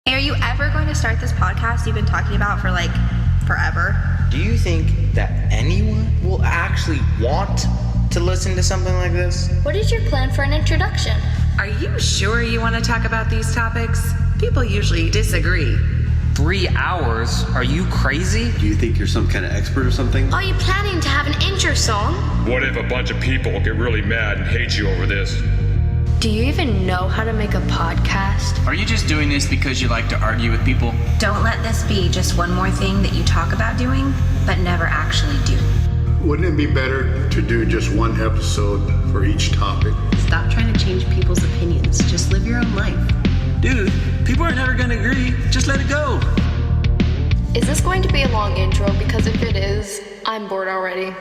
Hey, are you ever going to start this podcast you've been talking about for like forever? Do you think that anyone will actually want to listen to something like this? What is your plan for an introduction? Are you sure you want to talk about these topics? People usually disagree. 3 hours? Are you crazy? Do you think you're some kind of expert or something? Are you planning to have an intro song? What if a bunch of people get really mad and hate you over this? Do you even know how to make a podcast? Are you just doing this because you like to argue with people? Don't let this be just one more thing that you talk about doing, but never actually do. Wouldn't it be better to do just one episode for each topic? Stop trying to change people's opinions. Just live your own life. Dude, people are never going to agree. Just let it go. Is this going to be a long intro? Because if it is, I'm bored already.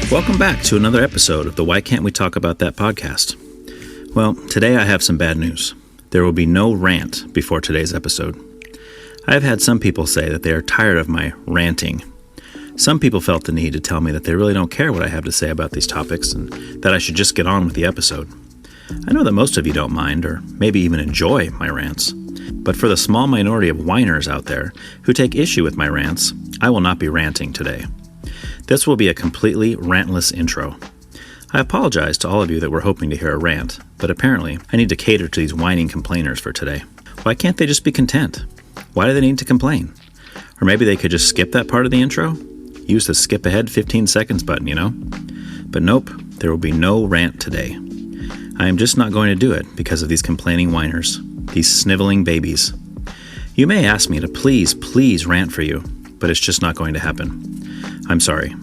Welcome back to another episode of the Why Can't We Talk About That podcast. Well, today I have some bad news. There will be no rant before today's episode. I have had some people say that they are tired of my ranting. Some people felt the need to tell me that they really don't care what I have to say about these topics and that I should just get on with the episode. I know that most of you don't mind or maybe even enjoy my rants, but for the small minority of whiners out there who take issue with my rants, I will not be ranting today. This will be a completely rantless intro. I apologize to all of you that were hoping to hear a rant, but apparently I need to cater to these whining complainers for today. Why can't they just be content? Why do they need to complain? Or maybe they could just skip that part of the intro? Use the skip ahead 15 seconds button, you know? But nope, there will be no rant today. I am just not going to do it because of these complaining whiners, these sniveling babies. You may ask me to please rant for you, but it's just not going to happen. I'm sorry.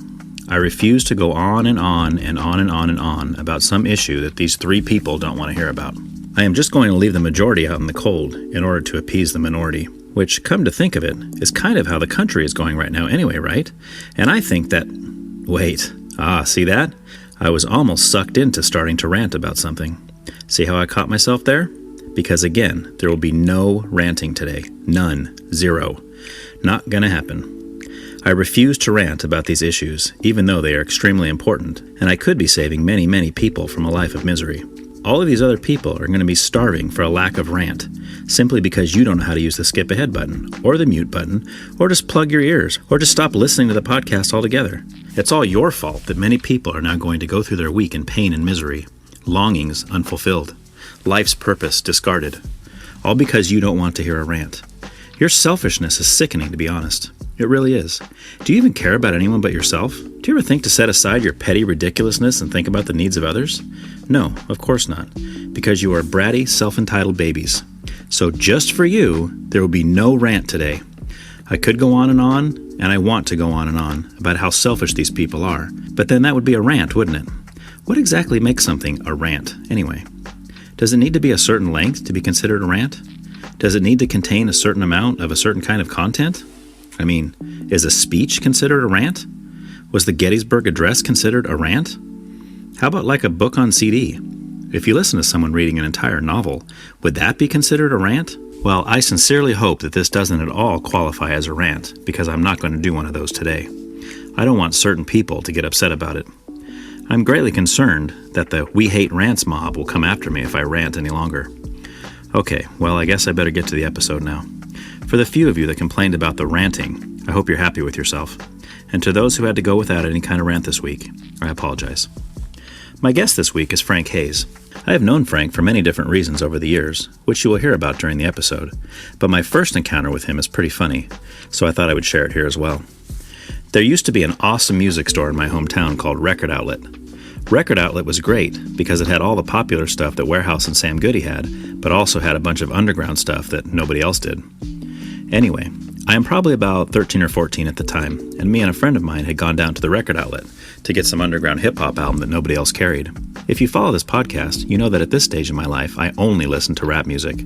I refuse to go on and on and on and on and on about some issue that these three people don't want to hear about. I am just going to leave the majority out in the cold in order to appease the minority, which, come to think of it, is kind of how the country is going right now anyway, right? And I think that... Wait. See that? I was almost sucked into starting to rant about something. See how I caught myself there? Because again, there will be no ranting today. None. Zero. Not gonna happen. I refuse to rant about these issues, even though they are extremely important, and I could be saving many, many people from a life of misery. All of these other people are going to be starving for a lack of rant, simply because you don't know how to use the skip ahead button, or the mute button, or just plug your ears, or just stop listening to the podcast altogether. It's all your fault that many people are now going to go through their week in pain and misery, longings unfulfilled, life's purpose discarded, all because you don't want to hear a rant. Your selfishness is sickening, to be honest. It really is. Do you even care about anyone but yourself? Do you ever think to set aside your petty ridiculousness and think about the needs of others? No, of course not. Because you are bratty, self-entitled babies. So just for you, there will be no rant today. I could go on, and I want to go on about how selfish these people are. But then that would be a rant, wouldn't it? What exactly makes something a rant, anyway? Does it need to be a certain length to be considered a rant? Does it need to contain a certain amount of a certain kind of content? I mean, is a speech considered a rant? Was the Gettysburg Address considered a rant? How about like a book on CD? If you listen to someone reading an entire novel, would that be considered a rant? Well, I sincerely hope that this doesn't at all qualify as a rant, because I'm not going to do one of those today. I don't want certain people to get upset about it. I'm greatly concerned that the We Hate Rants mob will come after me if I rant any longer. Okay, well, I guess I better get to the episode now. For the few of you that complained about the ranting, I hope you're happy with yourself. And to those who had to go without any kind of rant this week, I apologize. My guest this week is Frank Hayes. I have known Frank for many different reasons over the years, which you will hear about during the episode, but my first encounter with him is pretty funny, so I thought I would share it here as well. There used to be an awesome music store in my hometown called Record Outlet. Record Outlet was great because it had all the popular stuff that Warehouse and Sam Goody had, but also had a bunch of underground stuff that nobody else did. Anyway, I am probably about 13 or 14 at the time, and me and a friend of mine had gone down to the Record Outlet to get some underground hip-hop album that nobody else carried. If you follow this podcast, you know that at this stage in my life, I only listen to rap music.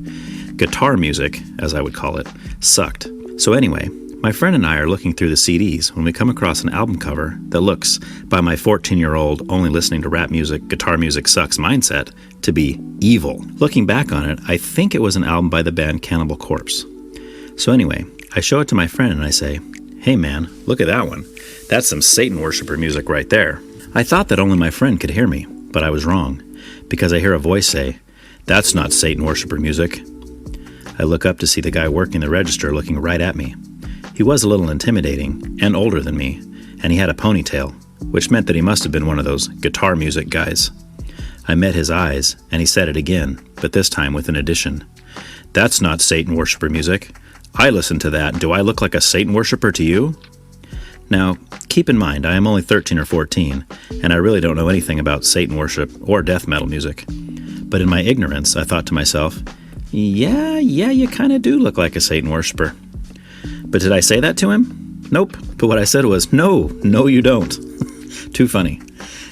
Guitar music, as I would call it, sucked. So anyway, my friend and I are looking through the CDs when we come across an album cover that looks, by my 14-year-old only listening to rap music, guitar music sucks mindset, to be evil. Looking back on it, I think it was an album by the band Cannibal Corpse. So anyway, I I show it to my friend and I say, "Hey man, look at that one. That's some Satan worshiper music right there." I thought that only my friend could hear me, but I was wrong, because I hear a voice say, "That's not Satan worshiper music." I look up to see the guy working the register looking right at me. He was a little intimidating and older than me, and he had a ponytail, which meant that he must have been one of those guitar music guys. I met his eyes, and he said it again, but this time with an addition. "That's not Satan worshiper music. I listen to that. Do I look like a Satan worshiper to you?" Now, keep in mind, I am only 13 or 14, and I really don't know anything about Satan worship or death metal music. But in my ignorance, I thought to myself, yeah, you kind of do look like a Satan worshiper. But did I say that to him? Nope. But what I said was, no, you don't. Too funny.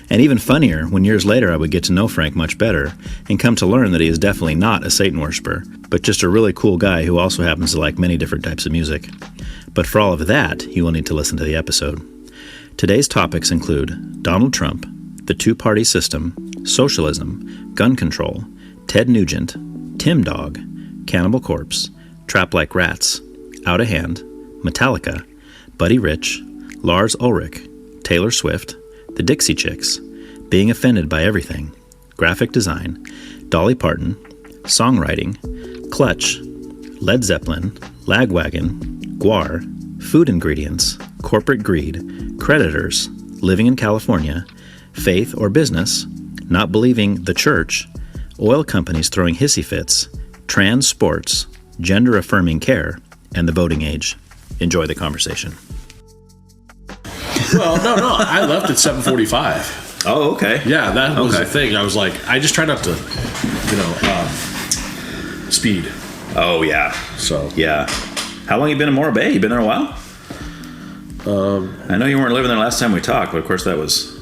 And even funnier, when years later I would get to know Frank much better and come to learn that he is definitely not a Satan worshiper, but just a really cool guy who also happens to like many different types of music. But for all of that, you will need to listen to the episode. Today's topics include Donald Trump, the two-party system, socialism, gun control, Ted Nugent, Tim Dog, Cannibal Corpse, Trap Like Rats, Outahand, Metallica, Buddy Rich, Lars Ulrich, Taylor Swift, the Dixie Chicks, Being Offended by Everything, Graphic Design, Dolly Parton, Songwriting, Clutch, Led Zeppelin, Lagwagon, Gwar, Food Ingredients, Corporate Greed, Creditors, Living in California, Faith or Business, Not Believing the Church, Oil Companies Throwing Hissy Fits, Trans Sports, Gender Affirming Care, and the Voting Age. Enjoy the conversation. Well, no, I left at 7:45. Oh, okay. Yeah, that was the thing. I was like, I just tried not to, speed. Oh, yeah. So. Yeah. How long you been in Morro Bay? You been there a while? I know you weren't living there last time we talked, but of course that was,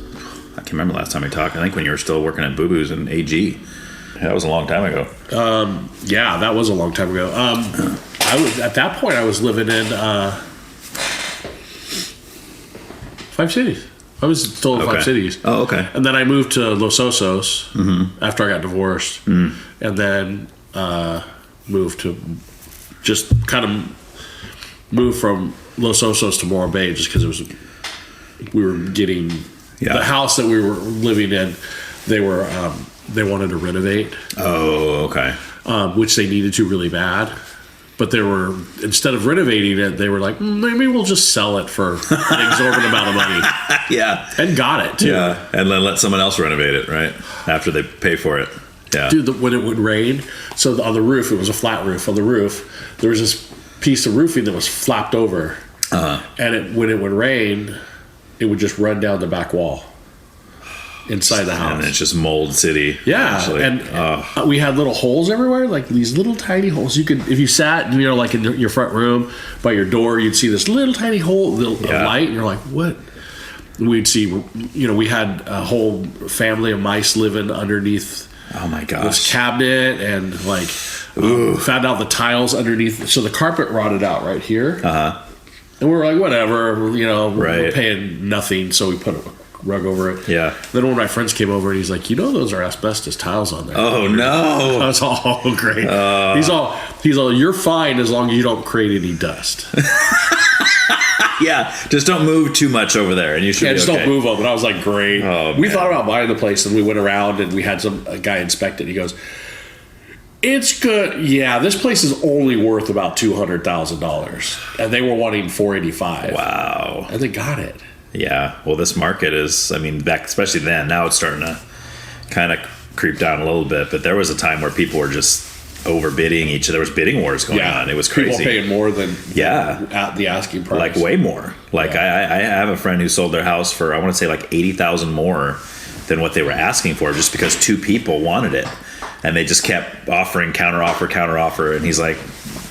I can't remember last time we talked. I think when you were still working at Boo Boo's in AG. That was a long time ago. Yeah, that was a long time ago. At that point, I was living in 5 cities. I was still in 5 cities. Oh, okay. And then I moved to Los Osos after I got divorced. And then moved to just kind of moved from Los Osos to Morro Bay just because we were getting the house that we were living in. They wanted to renovate. Oh, okay. Which they needed to really bad. But they were, instead of renovating it, they were like, maybe we'll just sell it for an exorbitant amount of money. Yeah. And got it, too. Yeah. And then let someone else renovate it, right? After they pay for it. Yeah. Dude, when it would rain, so on the roof, it was a flat roof. On the roof, there was this piece of roofing that was flapped over. And when it would rain, it would just run down the back wall. Inside the house. And it's just mold city. Yeah. Actually. And we had little holes everywhere, like these little tiny holes. You could, if you sat, like in your front room by your door, you'd see this little tiny hole of light, and you're like, what? And we'd see, we had a whole family of mice living underneath. Oh my gosh. This cabinet, and found out the tiles underneath. So the carpet rotted out right here. And we were like, whatever, we're paying nothing, so we put a rug over it. Yeah. Then one of my friends came over and he's like, those are asbestos tiles on there. Oh no. That's all great. He's all, you're fine as long as you don't create any dust. Yeah. Just don't move too much over there, and you should. Yeah, just don't move up. And I was like, great. We thought about buying the place, and we went around and we had a guy inspect it. He goes, it's good. Yeah, this place is only worth about $200,000, and they were wanting $485,000. Wow. And they got it. Yeah, well, this market is, back, especially then, now it's starting to kind of creep down a little bit, but there was a time where people were just overbidding each other. There was bidding wars going on. It was crazy. People paying more than at the asking price. Like way more. I have a friend who sold their house for, I want to say like $80,000 more than what they were asking for, just because 2 people wanted it. And they just kept offering counteroffer, and he's like,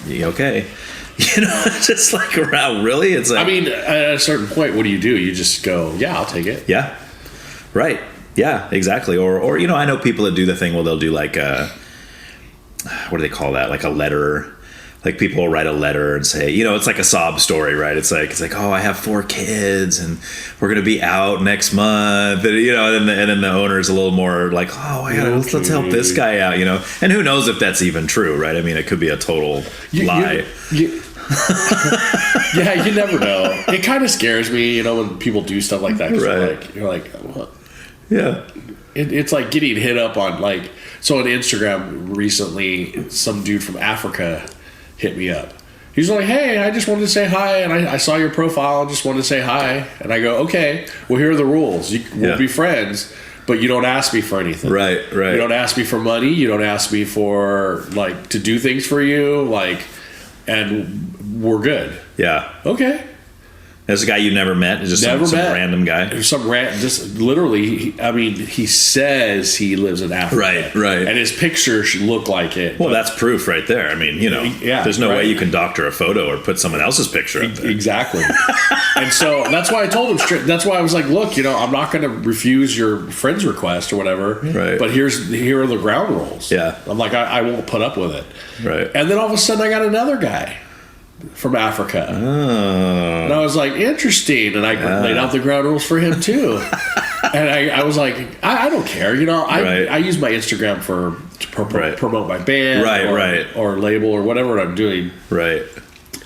okay. Just like, around, really? It's like, at a certain point, what do? You just go, yeah, I'll take it. Yeah. Right. Yeah, exactly. Or I know people that do the thing where they'll do like what do they call that? Like a letter. Like people will write a letter and say, it's like a sob story, right? It's like, oh, I have 4 kids and we're going to be out next month. And, and then the owner is a little more like, oh, let's help this guy out, And who knows if that's even true, right? It could be a total lie. Yeah, you never know. It kind of scares me, when people do stuff like that. 'Cause Right. You're like, what? Yeah. It's like getting hit up on so on Instagram recently, some dude from Africa hit me up. He's like, hey, I just wanted to say hi, and I saw your profile and just wanted to say hi. And I go, okay, well, here are the rules. We'll be friends, but you don't ask me for anything. Right. You don't ask me for money. You don't ask me for, to do things for you, and we're good. Yeah. Okay. There's a guy you never met. It's just some random guy. Just literally. He says he lives in Africa. Right. And his picture should look like it. Well, that's proof right there. I mean, there's no way you can doctor a photo or put someone else's picture up there. Exactly. And so that's why I told him straight. That's why I was like, look, I'm not going to refuse your friend's request or whatever. Right. But here are the ground rules. Yeah. I'm like, I won't put up with it. Right. And then all of a sudden, I got another guy from Africa. Oh. And I was like, interesting. And I laid out the ground rules for him too. And I was like, I don't care. I use my Instagram to promote my band or label or whatever I'm doing. Right.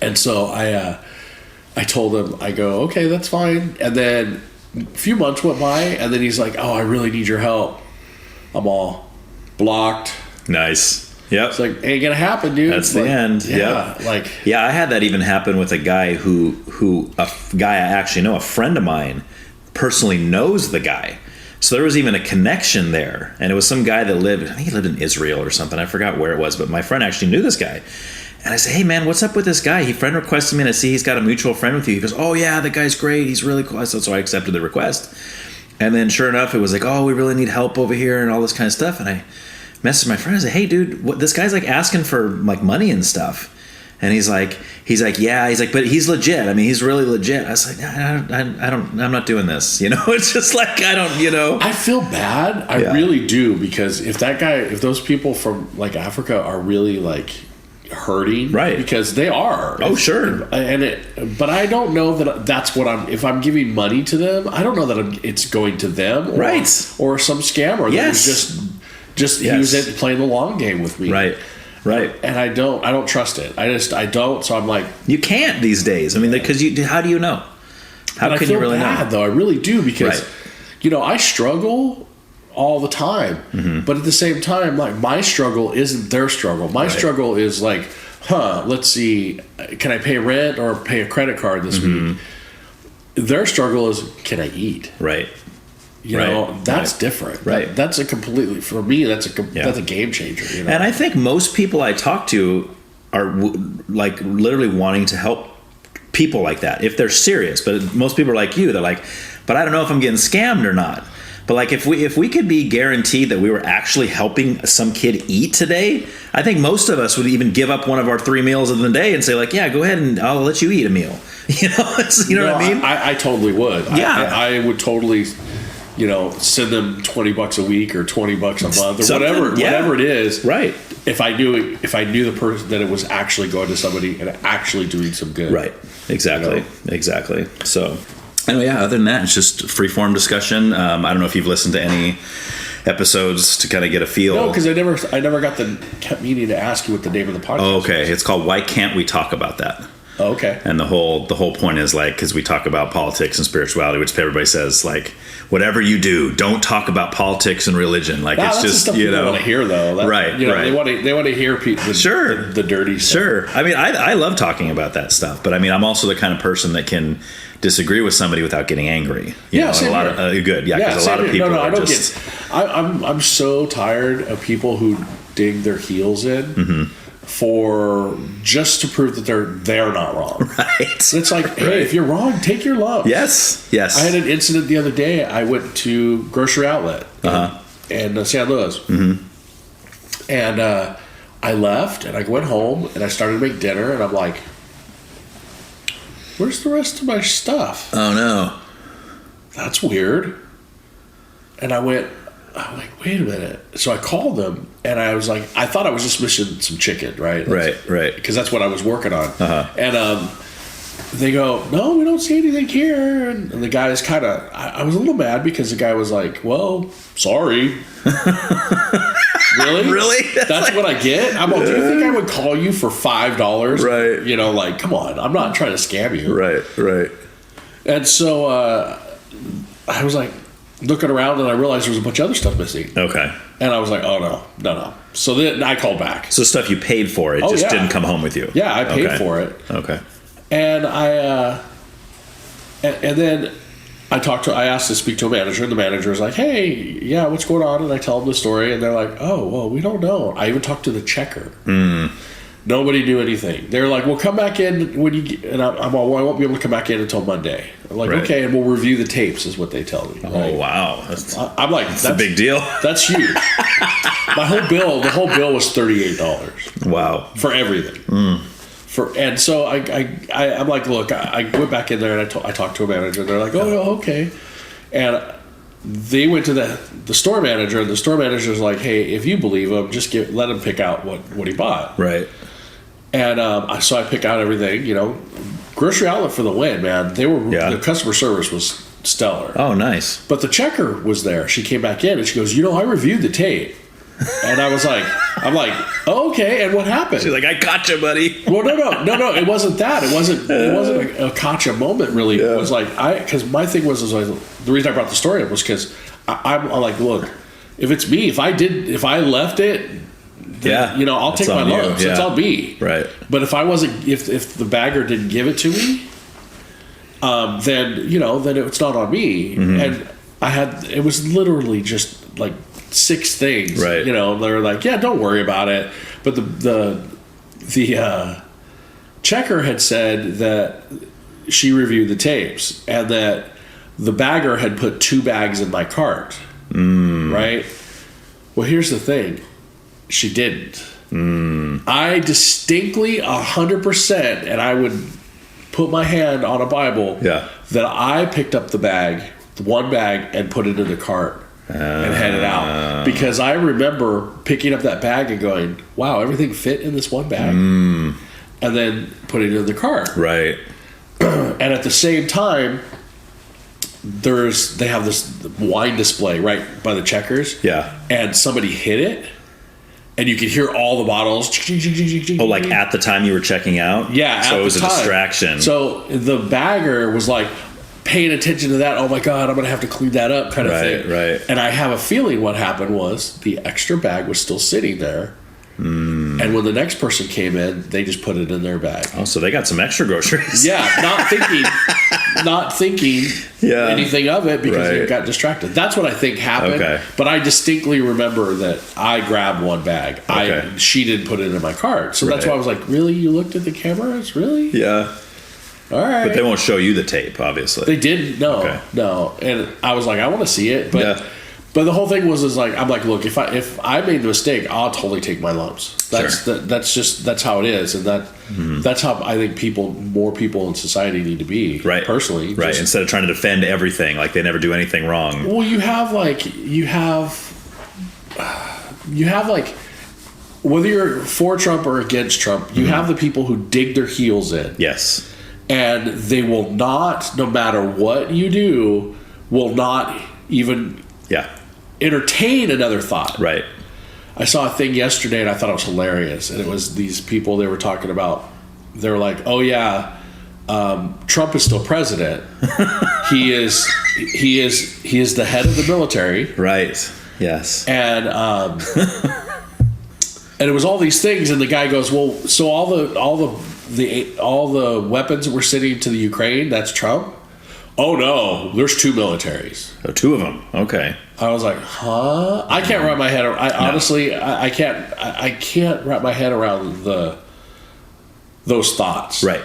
And so I told him, I go, okay, that's fine. And then a few months went by, and then he's like, oh, I really need your help. I'm all blocked. Nice. Yep. It's like, ain't gonna happen, dude. That's the end. Yeah. Yep. I had that even happen with a guy a guy I actually know, a friend of mine, personally knows the guy. So there was even a connection there. And it was some guy that I think he lived in Israel or something. I forgot where it was, but my friend actually knew this guy. And I said, hey man, what's up with this guy? He friend requested me and I see he's got a mutual friend with you. He goes, oh yeah, the guy's great. He's really cool. So I accepted the request. And then sure enough, it was like, oh, we really need help over here and all this kind of stuff. And I messaged my friend. I said, hey dude, this guy's asking for money and stuff. And he's like, yeah. He's like, but he's legit. I mean, he's really legit. I was like, I'm not doing this. It's just I don't. I feel bad. I really do, because if those people from Africa are really hurting, right? Because they are. Oh, sure. But I don't know that's what if I'm giving money to them, I don't know that it's going to them, right? Or some scammer. Yes. That was he was playing the long game with me, right? And I don't trust it. I don't. So I'm like, you can't these days. I mean, because how do you know? How can you really know? Though I really do, because I struggle all the time. Mm-hmm. But at the same time, my struggle isn't their struggle. My struggle is let's see, can I pay rent or pay a credit card this week? Their struggle is, can I eat? Right. That's different. Right. That's a completely, for me, that's a game changer. And I think most people I talk to are literally wanting to help people like that if they're serious. But most people are like you. They're like, but I don't know if I'm getting scammed or not. But if we could be guaranteed that we were actually helping some kid eat today, I think most of us would even give up one of our 3 meals of the day and say yeah, go ahead and I'll let you eat a meal. You know what I mean? I totally would. Yeah. I would totally, send them $20 a week or $20 a month or whatever it is. Right. If I knew the person, that it was actually going to somebody and actually doing some good. Right. Exactly. Exactly. So. Anyway, other than that, it's just free-form discussion. I don't know if you've listened to any episodes to kind of get a feel. No, because I never kept meaning to ask you what the name of the podcast is. Okay. It's called Why Can't We Talk About That? Oh, okay. And the whole point is because we talk about politics and spirituality, which everybody says whatever you do, don't talk about politics and religion. It's that's just the stuff people want to hear though. Right. They want to hear people. The dirty stuff. Sure. I mean, I love talking about that stuff, but I mean, I'm also the kind of person that can disagree with somebody without getting angry. Because a lot of people. No, I don't get. I'm so tired of people who dig their heels in for just to prove that they're not wrong. Right. It's like, hey, if you're wrong, take your lumps. Yes. I had an incident the other day. I went to grocery outlet in San Luis, and I left and I went home and I started to make dinner and I'm like, where's the rest of my stuff? Oh no, that's weird. And I'm like, wait a minute. So I called them and I was like, I thought I was just missing some chicken, right? Right. Because that's what I was working on. And they go, no, we don't see anything here. And the guy is kind of, I was a little mad because the guy was like, well, sorry. Really? Really? That's what I get? I'm like, do you think I would call you for $5? Right. You know, like, come on. I'm not trying to scam you. Right. And so I was like looking around and I realized there was a bunch of other stuff missing. Okay. And I was like, oh, no. So then I called back. So stuff you paid for, it just didn't come home with you. Yeah, I paid for it. Okay. And and then I asked to speak to a manager, and the manager was like, hey, yeah, what's going on? And I tell them the story, and they're like, oh, well, we don't know. I even talked to the checker. Nobody knew anything. They're like, well, come back in when you get, and I'm all, well, I won't be able to come back in until Monday. I'm like, okay, and we'll review the tapes, is what they tell me. Oh, right? wow. I'm like, that's a big deal. That's huge. The whole bill was $38. Wow. For everything. And so I'm like, look, I went back in there and I talked to a manager. And they're like, oh, okay. And they went to the store manager, and the store manager's like, hey, if you believe him, just let him pick out what he bought. Right. And so I pick out everything, you know. Grocery outlet for the win, man. The customer service was stellar. Oh, nice. But the checker was there. She came back in and she goes, you know, I reviewed the tape. And I'm like, oh, okay. And what happened? She's like, I caught you, buddy. Well, no. It wasn't that. It wasn't a gotcha moment. Really, it was like because my thing was the reason I brought the story up was because I'm like, look, if it's me, if I left it, then, you know, I'll take my lumps. It's all me. Right. But if I wasn't, if the bagger didn't give it to me, then it's not on me. And it was literally just like 6 things, right? You know, they're like, yeah, don't worry about it. But the checker had said that she reviewed the tapes and that the bagger had put 2 bags in my cart, right? Well, here's the thing, she didn't. I distinctly 100%, and I would put my hand on a Bible, that I picked up the one bag, and put it in the cart. And headed out, because I remember picking up that bag and going, wow, everything fit in this one bag, and then putting it in the cart. Right. And at the same time, they have this wine display right by the checkers, and somebody hit it, and you could hear all the bottles. Oh, like at the time you were checking out? Yeah, so it was a distraction. So the bagger was like paying attention to that. Oh my God, I'm going to have to clean that up, kind of thing. Right. And I have a feeling what happened was the extra bag was still sitting there. And when the next person came in, they just put it in their bag. Oh, so they got some extra groceries. Yeah, not thinking anything of it because they got distracted. That's what I think happened. Okay. But I distinctly remember that I grabbed one bag. Okay. She didn't put it in my cart. So that's why I was like, really? You looked at the cameras? Really? Yeah. All right. But they won't show you the tape, obviously. They didn't. No. And I was like, I want to see it. But but the whole thing was like, I'm like, look, if I made the mistake, I'll totally take my lumps. That's how it is, and that's how I think more people in society need to be. Right. Personally. Right. Instead of trying to defend everything, like they never do anything wrong. Well, you have whether you're for Trump or against Trump, you have the people who dig their heels in. Yes. And they will not, no matter what you do, will not even entertain another thought. Right. I saw a thing yesterday and I thought it was hilarious. And it was these people they were talking about. They were like, oh yeah, Trump is still president. He is the head of the military. Right. Yes. And and it was all these things, and the guy goes, well, so all the weapons that were sending to the Ukraine, that's Trump? Oh no, there's 2 militaries. Oh, 2 of them. Okay. I was like, huh? I can't wrap my head around. Honestly, I can't wrap my head around those thoughts. Right.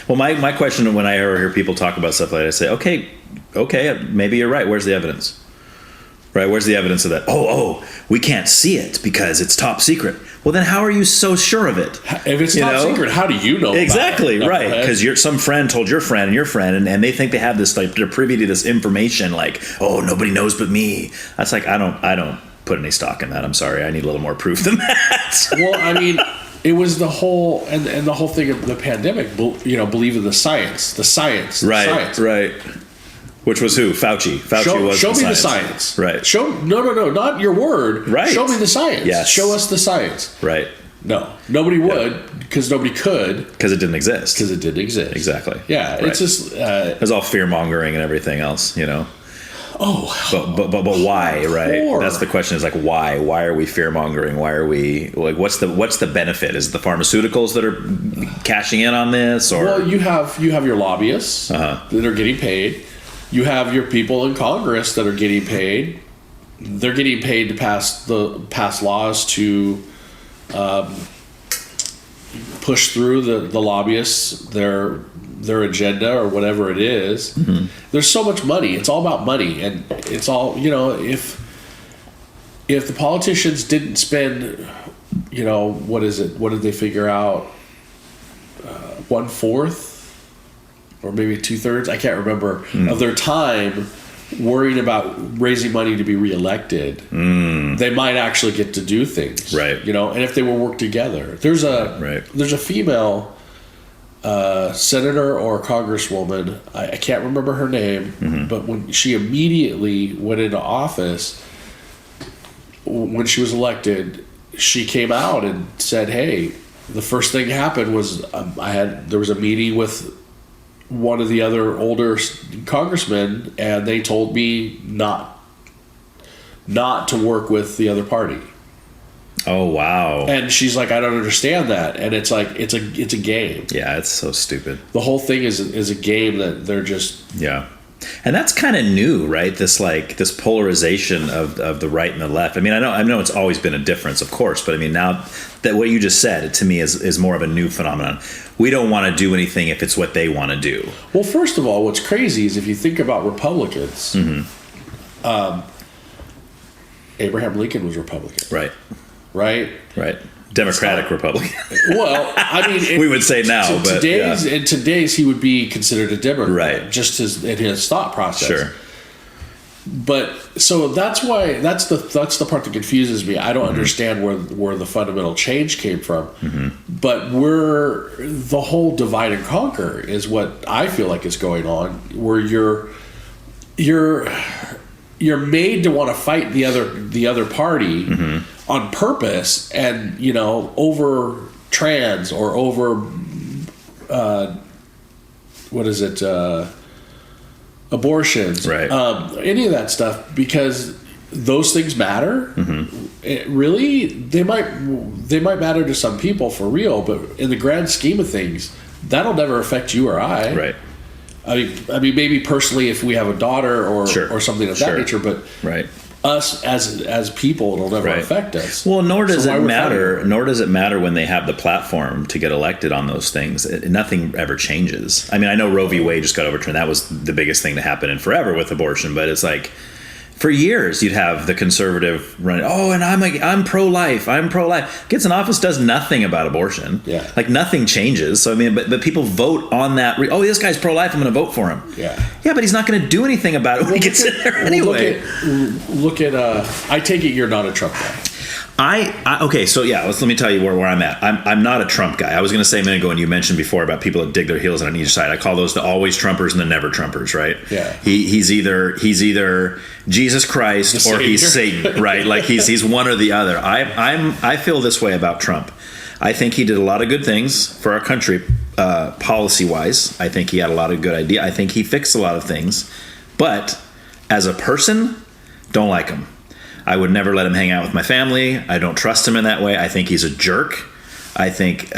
Well, my question when I hear people talk about stuff like that, I say, okay, maybe you're right. Where's the evidence? Right? Where's the evidence of that? Oh, we can't see it because it's top secret. Well, then how are you so sure of it? If it's top secret, how do you know exactly, about it? Right. Because some friend told your friend and your friend, and they think they have this, like, they're privy to this information, like, oh, nobody knows but me. That's like, I don't put any stock in that. I'm sorry. I need a little more proof than that. Well, I mean, it was the whole, and the whole thing of the pandemic, believe in the science. Right. Which was who? Fauci. Fauci was show the me science. the science. Right. No, not your word. Right. Show me the science. Yes. Show us the science. Right. No, nobody would, because nobody could. Because it didn't exist. Because it didn't exist. Exactly. Yeah, Right. it's just... it was all fear-mongering and everything else, you know? Oh. But why, right? Poor. That's the question, is like, why? Why are we fear-mongering? Why are we... Like, what's the benefit? Is it the pharmaceuticals that are cashing in on this? Or Well, you have your lobbyists that are getting paid. You have your people in Congress that are getting paid. They're getting paid to pass laws to push through the lobbyists their agenda or whatever it is. Mm-hmm. There's so much money. It's all about money, and it's all, you know. If the politicians didn't spend, you know, what is it? What did they figure out? 1/4 or maybe 2/3, I can't remember, of their time worrying about raising money to be reelected, they might actually get to do things, right? You know, and if they will work together, there's a female senator or congresswoman, I can't remember her name, but when she immediately went into office, when she was elected, she came out and said, "Hey, the first thing happened was there was a meeting with one of the other older congressmen, and they told me not to work with the other party." Oh, wow. And she's like, "I don't understand that." And it's like, it's a game. Yeah, it's so stupid. The whole thing is a game that they're just... Yeah. And that's kind of new, right? This polarization of the right and the left. I mean, I know it's always been a difference, of course, but I mean, now that what you just said, to me, is more of a new phenomenon. We don't want to do anything if it's what they want to do. Well, first of all, what's crazy is if you think about Republicans, Abraham Lincoln was Republican. Right. Right? Right. Democratic Republican. Well, I mean... we would say now, but... In today's, he would be considered a Democrat. Right. Just in his thought process. Sure. But, so that's why... That's the part that confuses me. I don't understand where the fundamental change came from. But the whole divide and conquer is what I feel like is going on, where you're made to want to fight the other party on purpose, and, you know, over trans or over abortions, right? Any of that stuff, because those things matter. Really, they might matter to some people for real, but in the grand scheme of things, that'll never affect you or I, right? I mean, maybe personally, if we have a daughter or something of that nature, but right. Us as people, it'll never affect us. Well, nor does it matter. Nor does it matter when they have the platform to get elected on those things. Nothing ever changes. I mean, I know Roe v. Wade just got overturned. That was the biggest thing to happen in forever with abortion. But it's like, for years, you'd have the conservative running. Oh, and I'm pro-life. I'm pro-life. Gets in office, does nothing about abortion. Yeah, like nothing changes. So I mean, but people vote on that. Oh, this guy's pro-life. I'm going to vote for him. Yeah, but he's not going to do anything about it when he gets in there anyway. Look at. I take it you're not a Trump guy. Okay, so yeah, let me tell you where I'm at. I'm not a Trump guy. I was going to say a minute ago, and you mentioned before about people that dig their heels on each side. I call those the always Trumpers and the never Trumpers, right? Yeah. He's either Jesus Christ or he's Satan, right? Like he's one or the other. I feel this way about Trump. I think he did a lot of good things for our country, policy wise. I think he had a lot of good ideas. I think he fixed a lot of things, but as a person, don't like him. I would never let him hang out with my family. I don't trust him in that way. I think he's a jerk. I think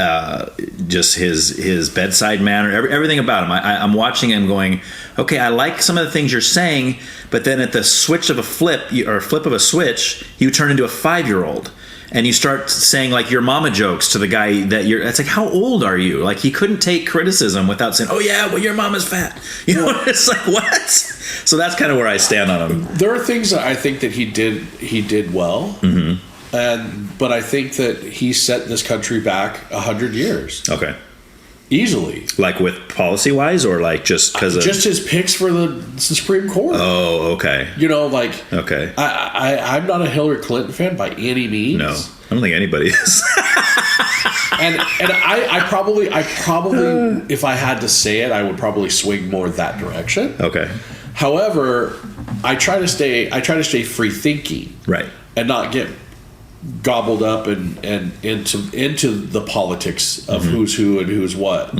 just his bedside manner, everything about him. I'm watching him going, okay, I like some of the things you're saying, but then at the switch of a flip of a switch, you turn into a 5-year-old. And you start saying like your mama jokes to the guy that you're. It's like, how old are you? Like he couldn't take criticism without saying, "Oh yeah, well your mama's fat." You know, it's like what? So that's kind of where I stand on him. There are things that I think that he did well, but I think that he set this country back 100 years. Okay. Easily. Like with policy wise, or like just because of just his picks for the Supreme Court. Oh, okay. You know, like okay. I'm not a Hillary Clinton fan by any means. No, I don't think anybody is. and I probably, if I had to say it, I would probably swing more that direction. Okay. However, I try to stay free thinking, Right. and not get gobbled up and into the politics of who's who and who's what.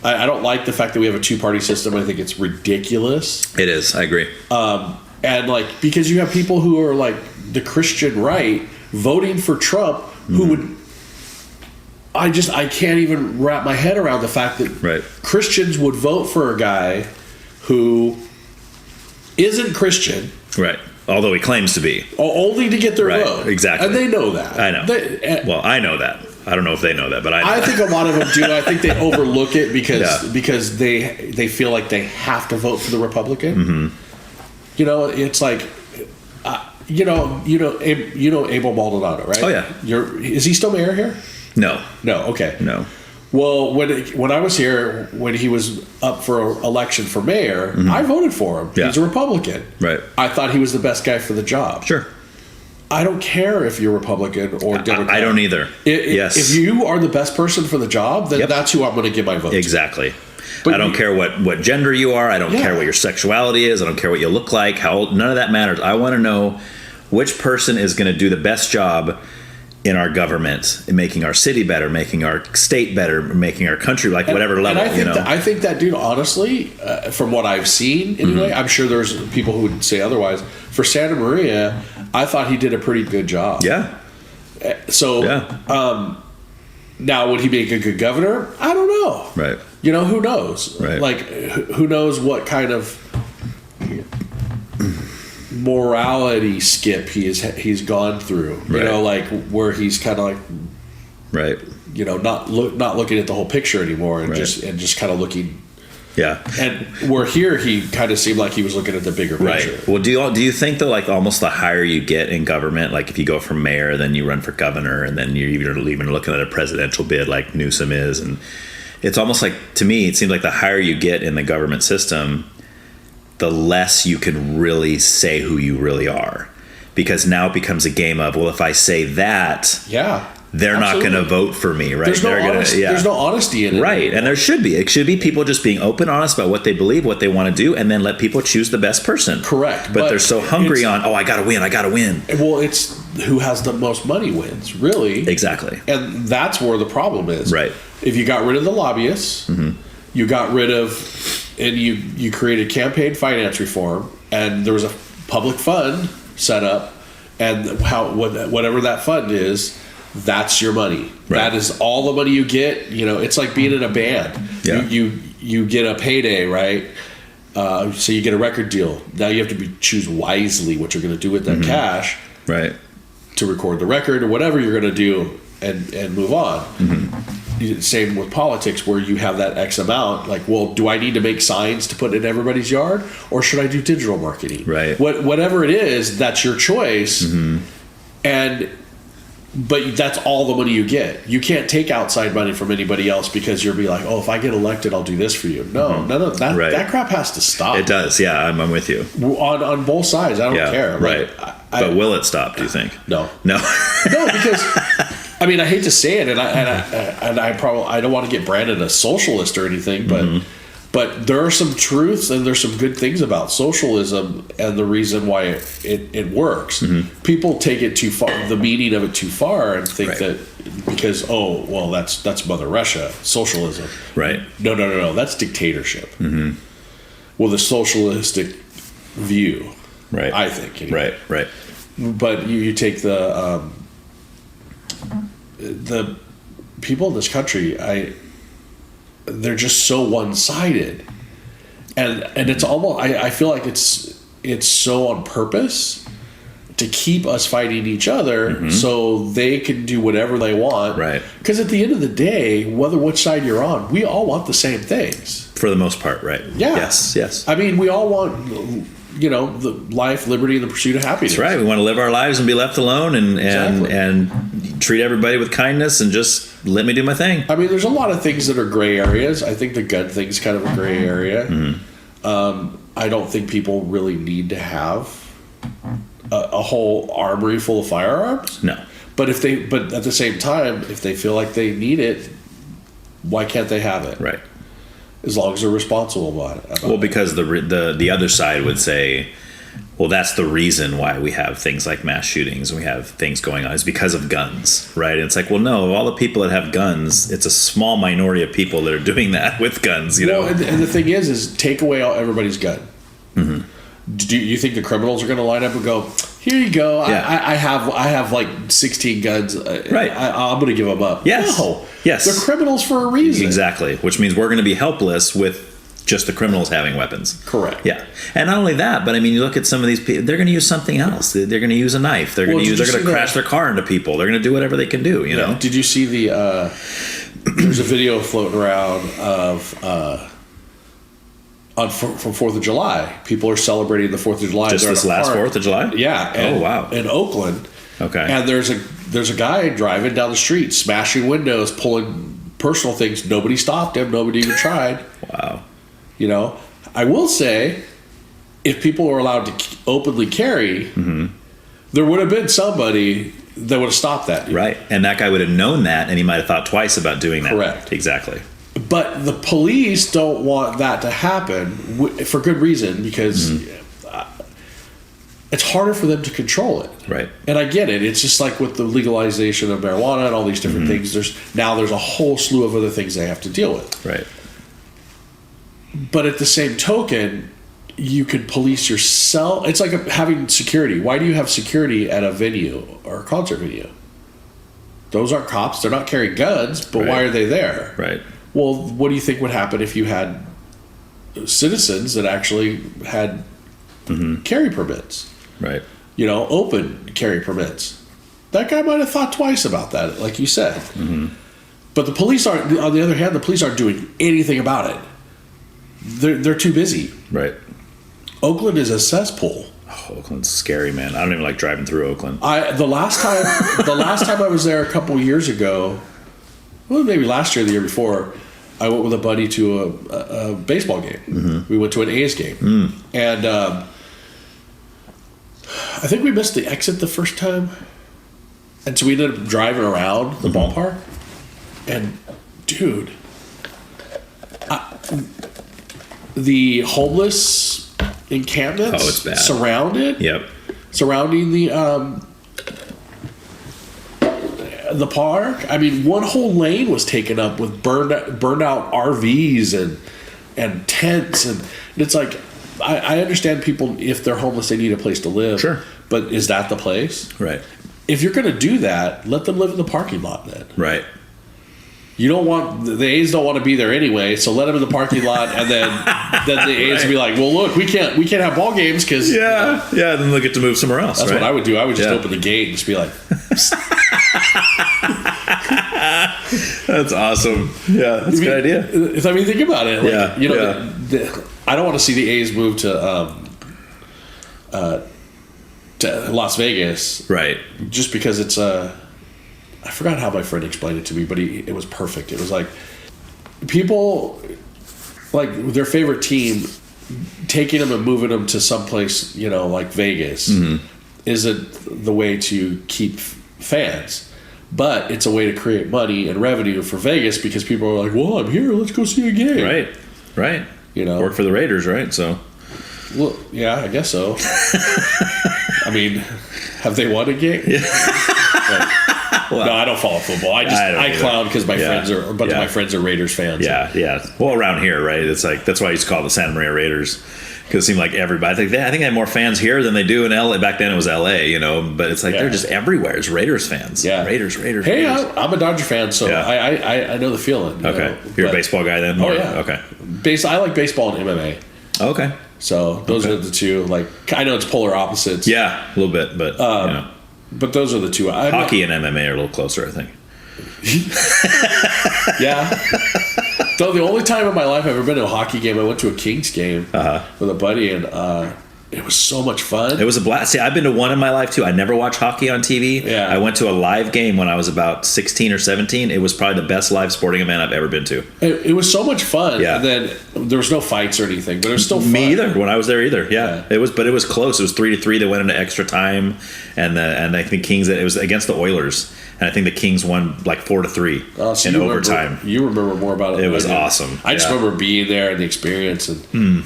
I don't like the fact that we have a two-party system. I think it's ridiculous. It is. I agree. And like, because you have people who are like the Christian right voting for Trump, who would, I can't even wrap my head around the fact that Christians would vote for a guy who isn't Christian. Right. Although he claims to be. Only to get their vote. Exactly. And they know that. I know. Well, I know that. I don't know if they know that, but I know I think a lot of them do. I think they overlook it because they feel like they have to vote for the Republican. You know, it's like, you know Abel Maldonado, right? Oh yeah. Is he still mayor here? No. Okay. No. Well, when I was here, when he was up for election for mayor, I voted for him. Yeah. He's a Republican. Right. I thought he was the best guy for the job. Sure. I don't care if you're Republican or Democrat. I don't either. Yes. If you are the best person for the job, then that's who I'm going to give my vote Exactly. to. But I don't care what gender you are. I don't care what your sexuality is. I don't care what you look like. How old. None of that matters. I want to know which person is going to do the best job in our government, in making our city better, making our state better, making our country whatever level. And I think that dude, honestly, from what I've seen anyway, I'm sure there's people who would say otherwise. For Santa Maria, I thought he did a pretty good job. Yeah. So, now would he make a good governor? I don't know. Right. You know, who knows? Right. Like, who knows what kind of morality skip he's gone through. Right. You know, like where he's kind of like, right. You know, not looking at the whole picture anymore, and just kind of looking. Yeah. And where here he kind of seemed like he was looking at the bigger picture. Right. Well, do you think that like almost the higher you get in government, like if you go from mayor, then you run for governor, and then you're even looking at a presidential bid like Newsom is, and it's almost like, to me, it seems like the higher you get in the government system, the less you can really say who you really are, because now it becomes a game of, well, if I say that, they're not going to vote for me, right? There's no honesty in it. Right. And there should be. It should be people just being open, honest about what they believe, what they want to do, and then let people choose the best person. Correct. But they're so hungry on, I got to win. Well, it's who has the most money wins, really. Exactly. And that's where the problem is. Right. If you got rid of the lobbyists, you got rid of, and you created campaign finance reform, and there was a public fund set up, and whatever that fund is, that's your money. Right. That is all the money you get. You know, it's like being in a band. Yeah. You get a payday, right? So you get a record deal. Now you have to choose wisely what you're going to do with that cash, right? To record the record or whatever you're going to do, and move on. Same with politics, where you have that X amount. Like, well, do I need to make signs to put in everybody's yard, or should I do digital marketing? Right. Whatever it is, that's your choice. But that's all the money you get. You can't take outside money from anybody else because you'll be like, oh, if I get elected, I'll do this for you. No, that crap has to stop. It does, yeah. I'm with you. On both sides, I don't care. Right. But will it stop, do you think? No. No, because I mean, I hate to say it, and I don't want to get branded a socialist or anything, but there are some truths and there's some good things about socialism and the reason why it works. People take it too far, the meaning of it too far, and think that because that's Mother Russia, socialism. Right. No, that's dictatorship. With a socialistic view. Right. I think. Anyway. Right. But you take the people in this country, they're just so one-sided, and it's almost, I feel like it's so on purpose to keep us fighting each other so they can do whatever they want. Right. Because at the end of the day, whether which side you're on, we all want the same things. For the most part, right. Yeah. Yes. I mean, we all want, the life, liberty, and the pursuit of happiness. That's right. We want to live our lives and be left alone and treat everybody with kindness and just let me do my thing. I mean, there's a lot of things that are gray areas. I think the gun thing's kind of a gray area. I don't think people really need to have a whole armory full of firearms. No. But but at the same time, if they feel like they need it, why can't they have it? Right. as long as they're responsible about it. Well, because the other side would say, well, that's the reason why we have things like mass shootings and we have things going on is because of guns, right? And it's like, well, no, of all the people that have guns, it's a small minority of people that are doing that with guns, you know? And the thing is take away everybody's gun. Mm-hmm. Do you think the criminals are going to line up and go, here you go, yeah. I have like 16 guns, right? I'm going to give them up. Yes. No. Yes. They're criminals for a reason. Exactly. Which means we're going to be helpless with just the criminals having weapons. Correct. Yeah. And not only that, but I mean, you look at some of these people, they're going to use something else. They're going to use a knife. They're going to crash their car into people. They're going to do whatever they can do, you know? Did you see there's a video floating around of, from 4th of July. People are celebrating the 4th of July. Just this last 4th of July? Yeah. Wow. In Oakland. Okay. And there's a guy driving down the street, smashing windows, pulling personal things. Nobody stopped him. Nobody even tried. Wow. You know, I will say, if people were allowed to openly carry, mm-hmm. there would have been somebody that would have stopped that. Right. And that guy would have known that, and he might have thought twice about doing that. Correct. Exactly. But the police don't want that to happen for good reason, because it's harder for them to control it. Right. And I get it. It's just like with the legalization of marijuana and all these different things. There's a whole slew of other things they have to deal with. Right. But at the same token, you could police yourself. It's like having security. Why do you have security at a venue or a concert venue? Those aren't cops. They're not carrying guns, but why are they there? Right. Well, what do you think would happen if you had citizens that actually had carry permits? Right. You know, open carry permits. That guy might have thought twice about that, like you said. Mm-hmm. But the police aren't, on the other hand, the police aren't doing anything about it. They're too busy. Right. Oakland is a cesspool. Oh, Oakland's scary, man. I don't even like driving through Oakland. The last time I was there a couple of years ago, well, maybe last year or the year before, I went with a buddy to a baseball game. Mm-hmm. We went to an A's game. And I think we missed the exit the first time. And so we ended up driving around the ballpark. And, dude, the homeless encampments it's bad. surrounding the park. I mean, one whole lane was taken up with burned out RVs and tents, and it's like, I understand people, if they're homeless, they need a place to live. Sure. But is that the place? Right. If you're going to do that, let them live in the parking lot then. Right. You don't want, the A's don't want to be there anyway, so let them in the parking lot, and then the A's will be like, well, look, we can't have ball games because then they'll get to move somewhere else. That's what I would do. I would just open the gate and just be like, that's awesome. Yeah, that's a good idea. I mean, think about it. Like, I don't want to see the A's move to Las Vegas, right? Just because it's I forgot how my friend explained it to me, but it was perfect. It was like people, like their favorite team, taking them and moving them to someplace, like Vegas, isn't the way to keep fans. But it's a way to create money and revenue for Vegas, because people are like, well, I'm here, let's go see a game. Right. Work for the Raiders, right? So. Well, yeah, I guess so. I mean, have they won a game? Yeah. Well, no, I don't follow football. I clown because my friends are a bunch of my friends are Raiders fans. Yeah. Well, around here, right? It's like that's why I used to call it the Santa Maria Raiders, because it seemed like everybody. I think they have more fans here than they do in LA. Back then it was LA, but it's like they're just everywhere. It's Raiders fans. Yeah, Raiders. Hey, Raiders. I'm a Dodger fan, so I know the feeling. Okay, you're a baseball guy then. Oh yeah. Okay. I like baseball and MMA. Okay. So those are the two. Like, I know it's polar opposites. Yeah, a little bit, but But those are the two. Hockey and MMA are a little closer, I think. Yeah. So the only time in my life I've ever been to a hockey game, I went to a Kings game with a buddy, and it was so much fun. It was a blast. See, I've been to one in my life too. I never watched hockey on TV. Yeah. I went to a live game when I was about 16 or 17. It was probably the best live sporting event I've ever been to. It was so much fun. Yeah. And then there was no fights or anything, but it was still fun. Me either. When I was there either. Yeah. It was close. It was 3-3. They went into extra time, and I think Kings. It was against the Oilers. And I think the Kings won like 4-3 So in overtime. You remember more about it. It was awesome. I just remember being there and the experience and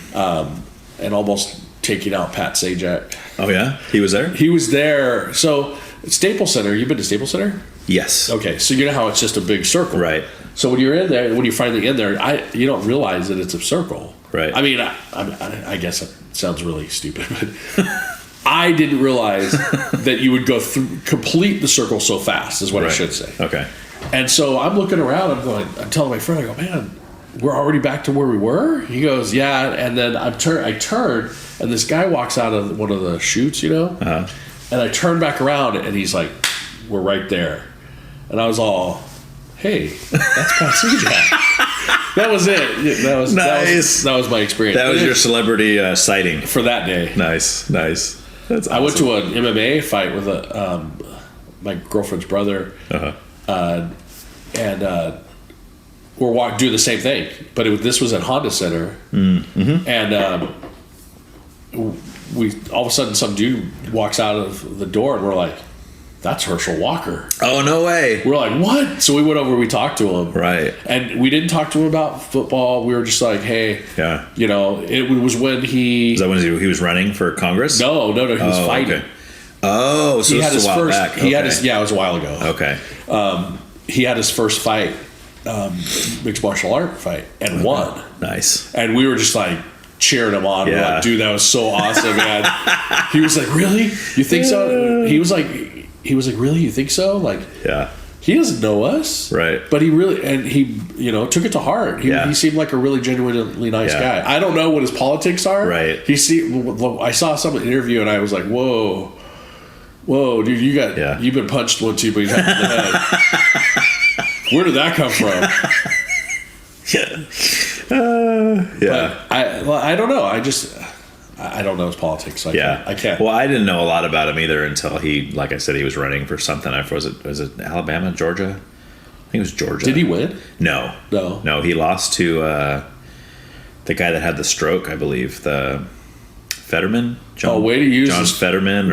almost taking out Pat Sajak. Oh yeah, he was there. He was there. So Staples Center. You've been to Staples Center? Yes. Okay, so you know how it's just a big circle, Right. So when you're in there, when you're finally in there, you don't realize that it's a circle, Right. I mean, I guess it sounds really stupid, but I didn't realize that you would go through complete the circle so fast. Is what I should say. Okay. And so I'm looking around. I'm telling my friend, I go, man, we're already back to where we were. He goes, yeah. And then I turn, and this guy walks out of one of the chutes, and I turn back around, and he's like, we're right there. And I was all, hey, that's Pat Sajak. That was it. That was nice. That was my experience. That was your celebrity sighting for that day. Nice. That's awesome. I went to an MMA fight with my girlfriend's brother, and we're doing the same thing. But this was at Honda Center, and we all of a sudden some dude walks out of the door, and we're like, that's Herschel Walker. Oh, no way. We're like, what? So we went over, we talked to him. Right. And we didn't talk to him about football. We were just like, hey. Yeah. It was when he... Was that when he was running for Congress? No. He was fighting. Okay. Oh, so he this had is his a while first, back. He had his, it was a while ago. Okay. He had his first fight, mixed martial art fight, and won. Nice. And we were just like cheering him on. Yeah. We're like, dude, that was so awesome, man. He was like, really? You think so? He was like, really? You think so? Like, yeah. He doesn't know us, right? But he really, and he, took it to heart. He seemed like a really genuinely nice guy. I don't know what his politics are, right? I saw some interview and I was like, whoa, dude, you've been punched one too many times in the head. Where did that come from? But I don't know. I don't know his politics. So I can't. Well, I didn't know a lot about him either until he, like I said, he was running for something. Was it Alabama, Georgia? I think it was Georgia. Did he win? No. He lost to the guy that had the stroke, I believe, the Fetterman. Way to use John Fetterman.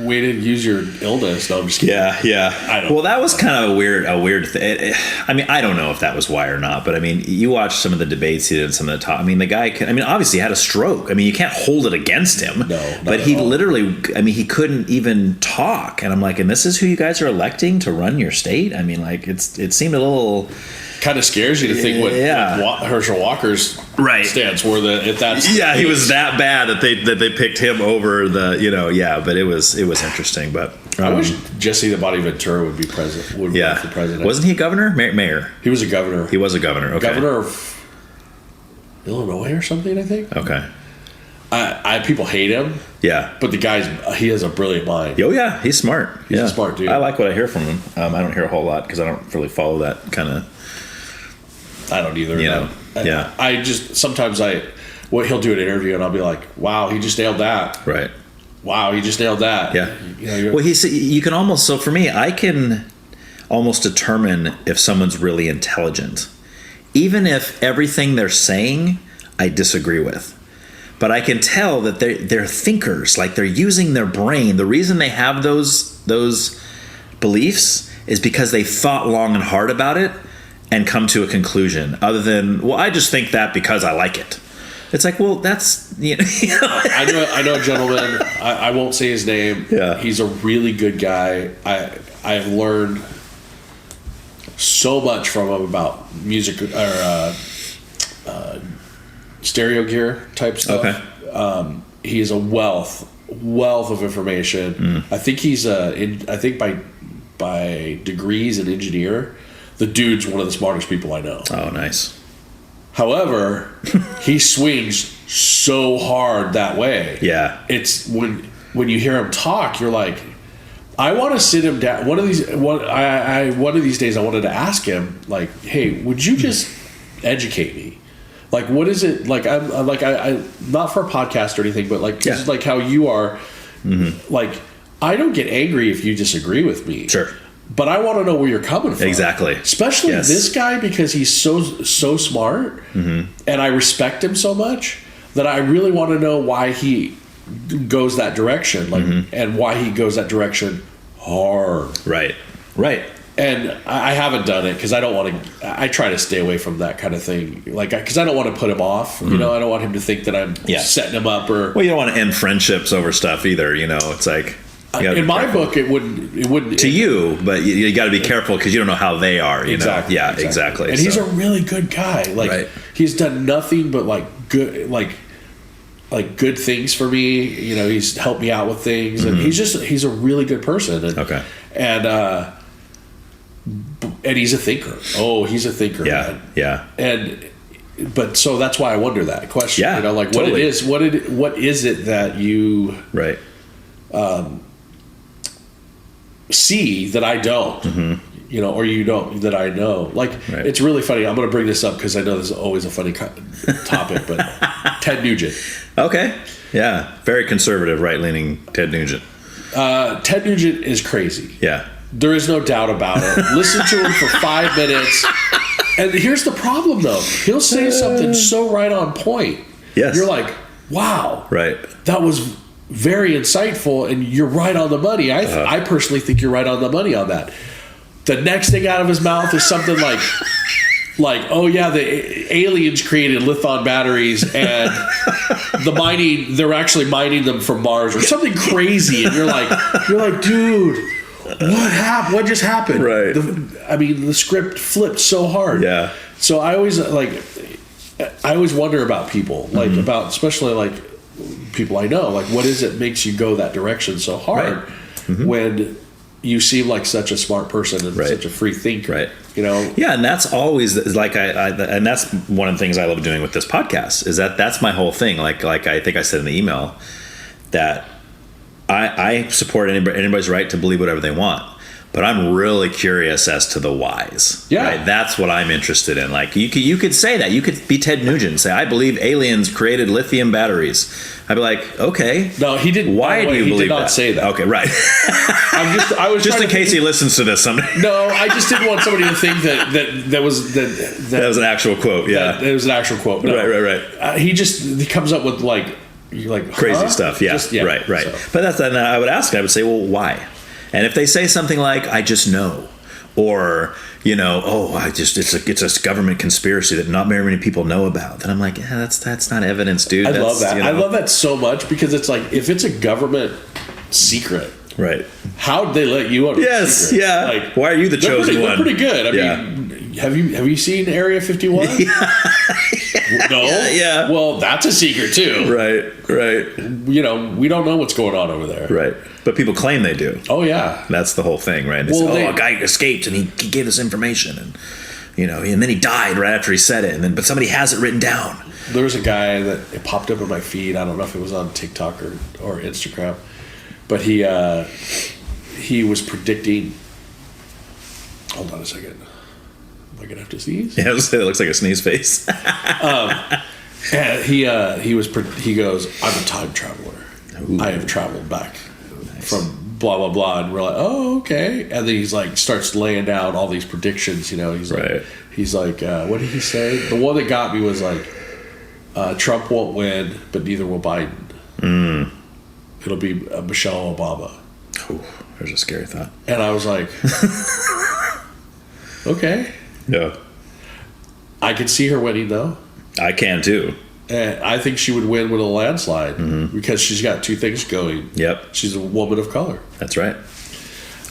Way to use your illness. No, I'm just kidding. Yeah. Well, that was kind of a weird thing. I mean, I don't know if that was why or not, but I mean, you watch some of the debates he did and some of the talk. I mean, the guy obviously had a stroke. I mean, you can't hold it against him. No, but he literally, he couldn't even talk. And I'm like, and this is who you guys are electing to run your state? I mean, like, it seemed a little... Kind of scares you to think what Herschel Walker's stance were. If that's he was that bad that they picked him over the but it was interesting. But I wish Jesse the Body Ventura would be president. Would run for president. Wasn't he a governor? Mayor. He was a governor. He was a governor. Okay. Governor of Illinois or something, I think. Okay. People hate him. Yeah. But he has a brilliant mind. Oh yeah, he's smart. He's a smart dude. I like what I hear from him. I don't hear a whole lot because I don't really follow that kind of. I don't either. I just sometimes he'll do an interview and I'll be like, wow, he just nailed that. Right. Wow, he just nailed that. Yeah. Well, you can almost, so for me, I can almost determine if someone's really intelligent, even if everything they're saying I disagree with. But I can tell that they're thinkers, like they're using their brain. The reason they have those beliefs is because they thought long and hard about it and come to a conclusion other than, well, I just think that because I like it. It's like, well, that's, I know a gentleman, I won't say his name. Yeah. He's a really good guy. I've learned so much from him about music or stereo gear type stuff. Okay. He is a wealth of information. I think he's by degrees an engineer. The dude's one of the smartest people I know. Oh, nice. However, he swings so hard that way. Yeah. It's when you hear him talk, you're like, I want to sit him down. One of these days, I wanted to ask him, like, hey, would you just educate me? Like, what is it like? I not for a podcast or anything, but like, this is like how you are. Mm-hmm. Like, I don't get angry if you disagree with me. Sure. But I want to know where you're coming from. Exactly. Especially this guy, because he's so smart, and I respect him so much that I really want to know why he goes that direction, and why he goes that direction hard. Right. Right. And I haven't done it because I don't want to. I try to stay away from that kind of thing, like because I don't want to put him off. You know, I don't want him to think that I'm setting him up or. Well, you don't want to end friendships over stuff either. You know, it's like. In my book, it wouldn't to you, but you got to be careful because you don't know how they are. You know, yeah, exactly. And he's a really good guy. Like he's done nothing but like good, like good things for me. You know, he's helped me out with things, and he's a really good person. And, and he's a thinker. Oh, he's a thinker. Yeah, man. But so that's why I wonder that question. Yeah, you know, like totally. what is it that you see that I don't, you know, or you don't that I know. Like it's really funny. I'm going to bring this up because I know this is always a funny topic. But Ted Nugent. Okay. Yeah. Very conservative, right-leaning Ted Nugent. Ted Nugent is crazy. Yeah. There is no doubt about it. Listen to him for 5 minutes. And here's the problem, though. He'll say something so right on point. Yes. You're like, wow. Right. That was very insightful, and you're right on the money. I personally think you're right on the money on that. The next thing out of his mouth is something like, oh yeah, the aliens created lithium batteries, and they're actually mining them from Mars or something crazy, and you're like, dude, what happened? What just happened? Right. The script flipped so hard. Yeah. So I always wonder about people, like about especially like people I know, like what is it makes you go that direction so hard when you seem like such a smart person and such a free thinker, right? You know? Yeah, and that's always like and that's one of the things I love doing with this podcast is that's my whole thing. Like I think I said in the email that I support anybody's right to believe whatever they want. But I'm really curious as to the whys. Yeah. Right? That's what I'm interested in. Like you could say that. You could be Ted Nugent and say, I believe aliens created lithium batteries. I'd be like, okay. No, he didn't. Why do you believe that? He did not say that. Okay, right. I was just in case he listens to this someday. No, I just didn't want somebody to think that was an actual quote. Yeah. That was an actual quote. No. Right. He comes up with like crazy stuff. Yeah. Right. So. But that's and I would ask. I would say, well, why? And if they say something like, I just know, or, you know, it's a government conspiracy that not very many people know about, then I'm like, yeah, that's not evidence, dude. I love that. You know. I love that so much because it's like, if it's a government secret, right? How'd they let you on? Yes, secret? yeah. Like, why are you the chosen one? They're pretty good. I mean, have you seen Area 51? No. Yeah. Well, that's a secret too. Right. You know, we don't know what's going on over there. Right. But people claim they do. Oh yeah. That's the whole thing, right? They say, a guy escaped and he gave us information, and you know, and then he died right after he said it, but somebody has it written down. There was a guy that it popped up in my feed. I don't know if it was on TikTok or Instagram, but he was predicting. Hold on a second. Am I gonna have to sneeze? Yeah, it looks like a sneeze face. And he goes, I'm a time traveler. Ooh. I have traveled back from blah blah blah, and we're like, oh okay. And then he's like starts laying down all these predictions. You know, he's like, what did he say? The one that got me was like, Trump won't win, but neither will Biden. It'll be Michelle Obama. Ooh, there's a scary thought. And I was like, okay. Yeah. I could see her winning though. I can too. And I think she would win with a landslide because she's got two things going. Yep. She's a woman of color. That's right.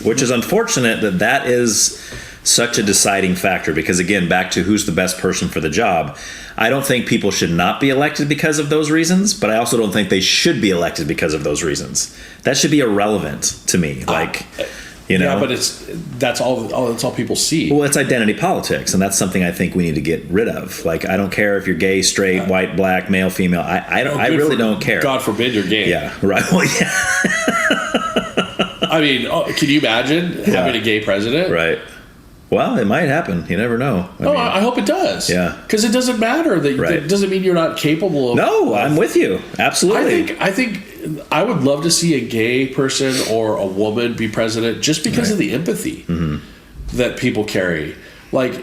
Which is unfortunate that is such a deciding factor because, again, back to who's the best person for the job, I don't think people should not be elected because of those reasons, but I also don't think they should be elected because of those reasons. That should be irrelevant to me. You know? Yeah, but that's all people see. Well, it's identity politics, and that's something I think we need to get rid of. Like, I don't care if you're gay, straight, white, black, male, female. I really don't care. God forbid you're gay. Yeah, right. Well, yeah. I mean, can you imagine having a gay president? Right. Well, it might happen. You never know. I hope it does. Yeah. Because it doesn't matter. It doesn't mean you're not capable of... No, I'm with you. Absolutely. I think I would love to see a gay person or a woman be president just because of the empathy that people carry. Like,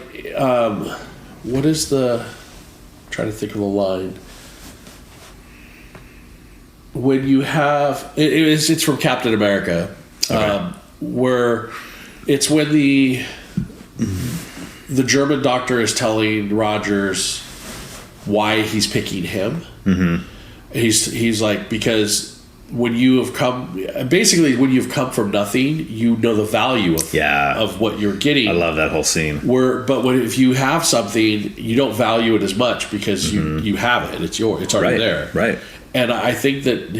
what is the... I'm trying to think of a line. When you have... It's from Captain America. Okay. Where It's when the German doctor is telling Rogers why he's picking him. Mm-hmm. He's like, because when you've come from nothing, you know the value of what you're getting. I love that whole scene. If you have something, you don't value it as much because you have it. It's yours. It's already there. Right. And I think that,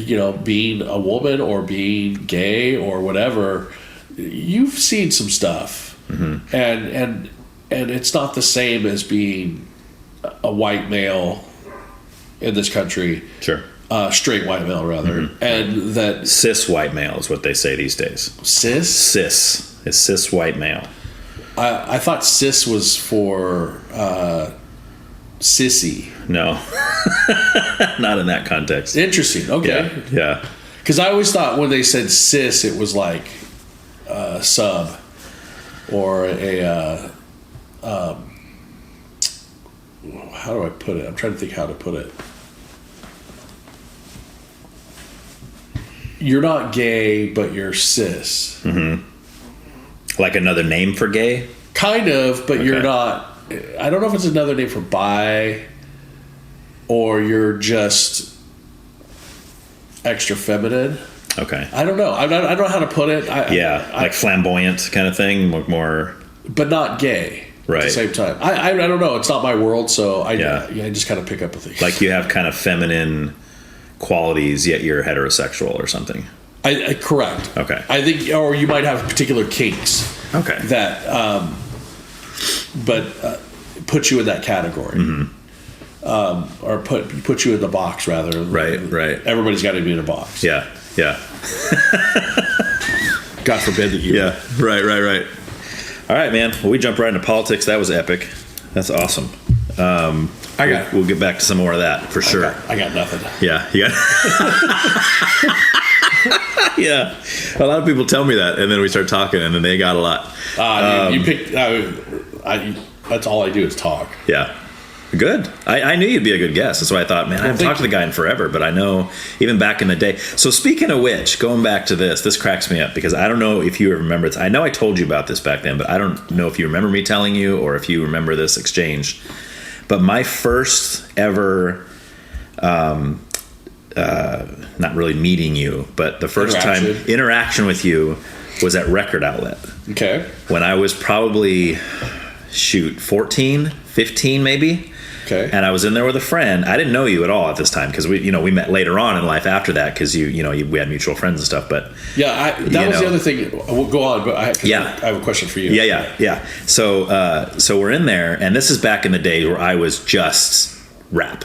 being a woman or being gay or whatever, you've seen some stuff, and it's not the same as being a white male in this country. Sure. Straight white male, rather. And that... Cis white male is what they say these days. Cis? Cis. It's cis white male. I thought cis was for sissy. No. Not in that context. Interesting. Okay. Yeah. Because I always thought when they said cis, it was like a sub or a... how do I put it? I'm trying to think how to put it. You're not gay, but you're cis. Mm-hmm. Like another name for gay? Kind of, but you're not... I don't know if it's another name for bi or you're just extra feminine. Okay. I don't know. I don't know how to put it. Like flamboyant kind of thing, more... But not gay. Right. At the same time. I don't know. It's not my world, so I just kind of pick up with things. Like you have kind of feminine qualities, yet you're heterosexual or something. Correct. Okay. I think, or you might have particular kinks. Okay. That, put you in that category. Mm-hmm. Or put you in the box, rather. Right. Everybody's got to be in a box. Yeah. God forbid that you... Yeah, right. All right, man. Well, we jumped right into politics. That was epic. That's awesome. We'll get back to some more of that for sure. I got nothing. Yeah. Yeah. A lot of people tell me that, and then we start talking, and then they got a lot. You picked... that's all I do is talk. Yeah. Good. I knew you'd be a good guest. That's why I thought, man, I haven't talked to the guy in forever, but I know even back in the day. So speaking of which, going back to this cracks me up because I don't know if you remember it. I know I told you about this back then, but I don't know if you remember me telling you or if you remember this exchange. But my first ever, not really meeting you, but the first interaction with you was at Record Outlet. Okay. When I was probably, 14, 15 maybe. Okay. And I was in there with a friend. I didn't know you at all at this time because we met later on in life after that because we had mutual friends and stuff. But that was the other thing. We'll go on, but I have a question for you. Yeah. So we're in there, and this is back in the day where I was just rap.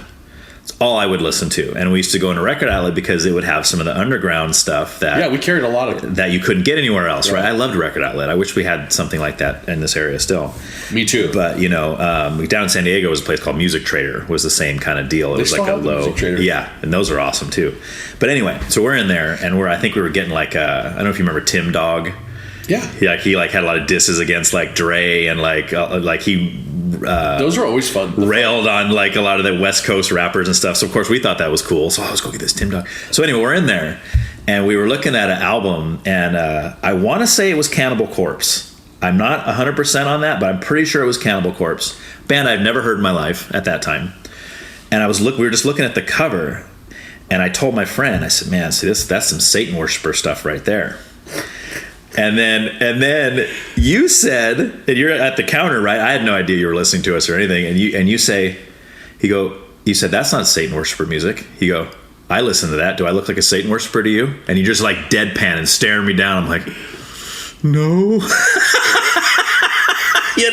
It's all I would listen to, and we used to go into Record Outlet because it would have some of the underground stuff that we carried a lot of that you couldn't get anywhere else, right? I loved Record Outlet. I wish we had something like that in this area still. Me too. But down in San Diego was a place called Music Trader. Was the same kind of deal. It was like a low, Music Trader. Yeah, and those are awesome too. But anyway, so we're in there, and I think we were getting like I don't know if you remember Tim Dog. Yeah. He had a lot of disses against like Dre and he. Those are always fun. Railed on like a lot of the West Coast rappers and stuff. So of course we thought that was cool. So let's go get this Tim Dog. So anyway, we're in there and we were looking at an album and I want to say it was Cannibal Corpse. I'm not 100% on that, but I'm pretty sure it was Cannibal Corpse. Band I've never heard in my life at that time. And we were just looking at the cover and I told my friend, I said, man, see that's some Satan worshiper stuff right there. And then you said, and you're at the counter, right? I had no idea you were listening to us or anything. And you say, you said, that's not Satan worshiper music. You go, I listen to that. Do I look like a Satan worshiper to you? And you just like deadpan and staring me down. I'm like, no.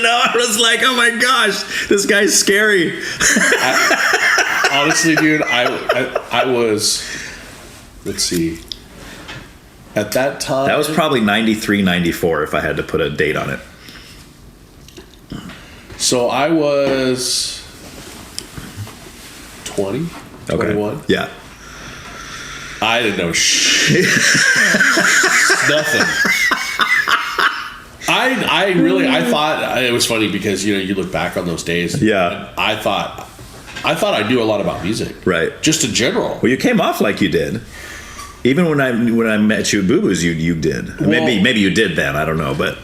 I was like, oh my gosh, this guy's scary. Honestly, dude, I was, let's see. At that time... That was probably 93, 94, if I had to put a date on it. So I was 20, 21. Yeah. I didn't know nothing. I thought... It was funny because, you look back on those days. Yeah. I thought I knew a lot about music. Right. Just in general. Well, you came off like you did. Even when I met you at Boo Boo's, you did. Well, maybe you did then. I don't know, but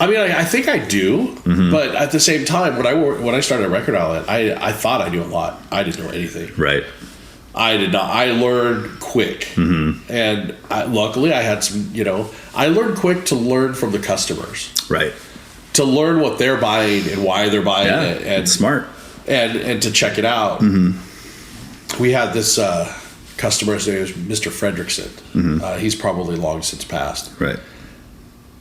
I mean, I think I do, but at the same time, when I started a record outlet, I thought I knew a lot. I didn't know anything. Right. I did not. I learned quick, and luckily I had some. I learned quick to learn from the customers. Right. To learn what they're buying and why they're buying it, and it's smart, and to check it out. We had this customer. His name is Mr. Fredrickson. He's probably long since passed. Right.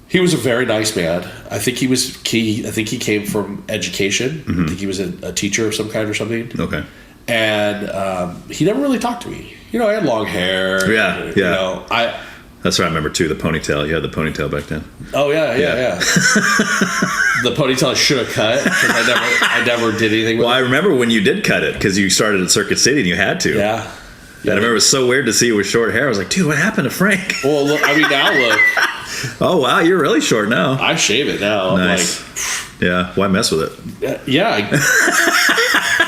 He was a very nice man. I think he was key. I think he came from education. I think he was a teacher of some kind or something. Okay. And he never really talked to me. I had long hair. Yeah. That's what I remember too. The ponytail. You had the ponytail back then. Oh yeah. The ponytail I should have cut because I never did anything with it. I remember when you did cut it because you started at Circuit City and you had to. Yeah. And I remember it was so weird to see you with short hair. I was like, dude, what happened to Frank? Well, look, now look. Oh wow, you're really short now. I shave it now. Nice. Yeah. Why mess with it? Yeah.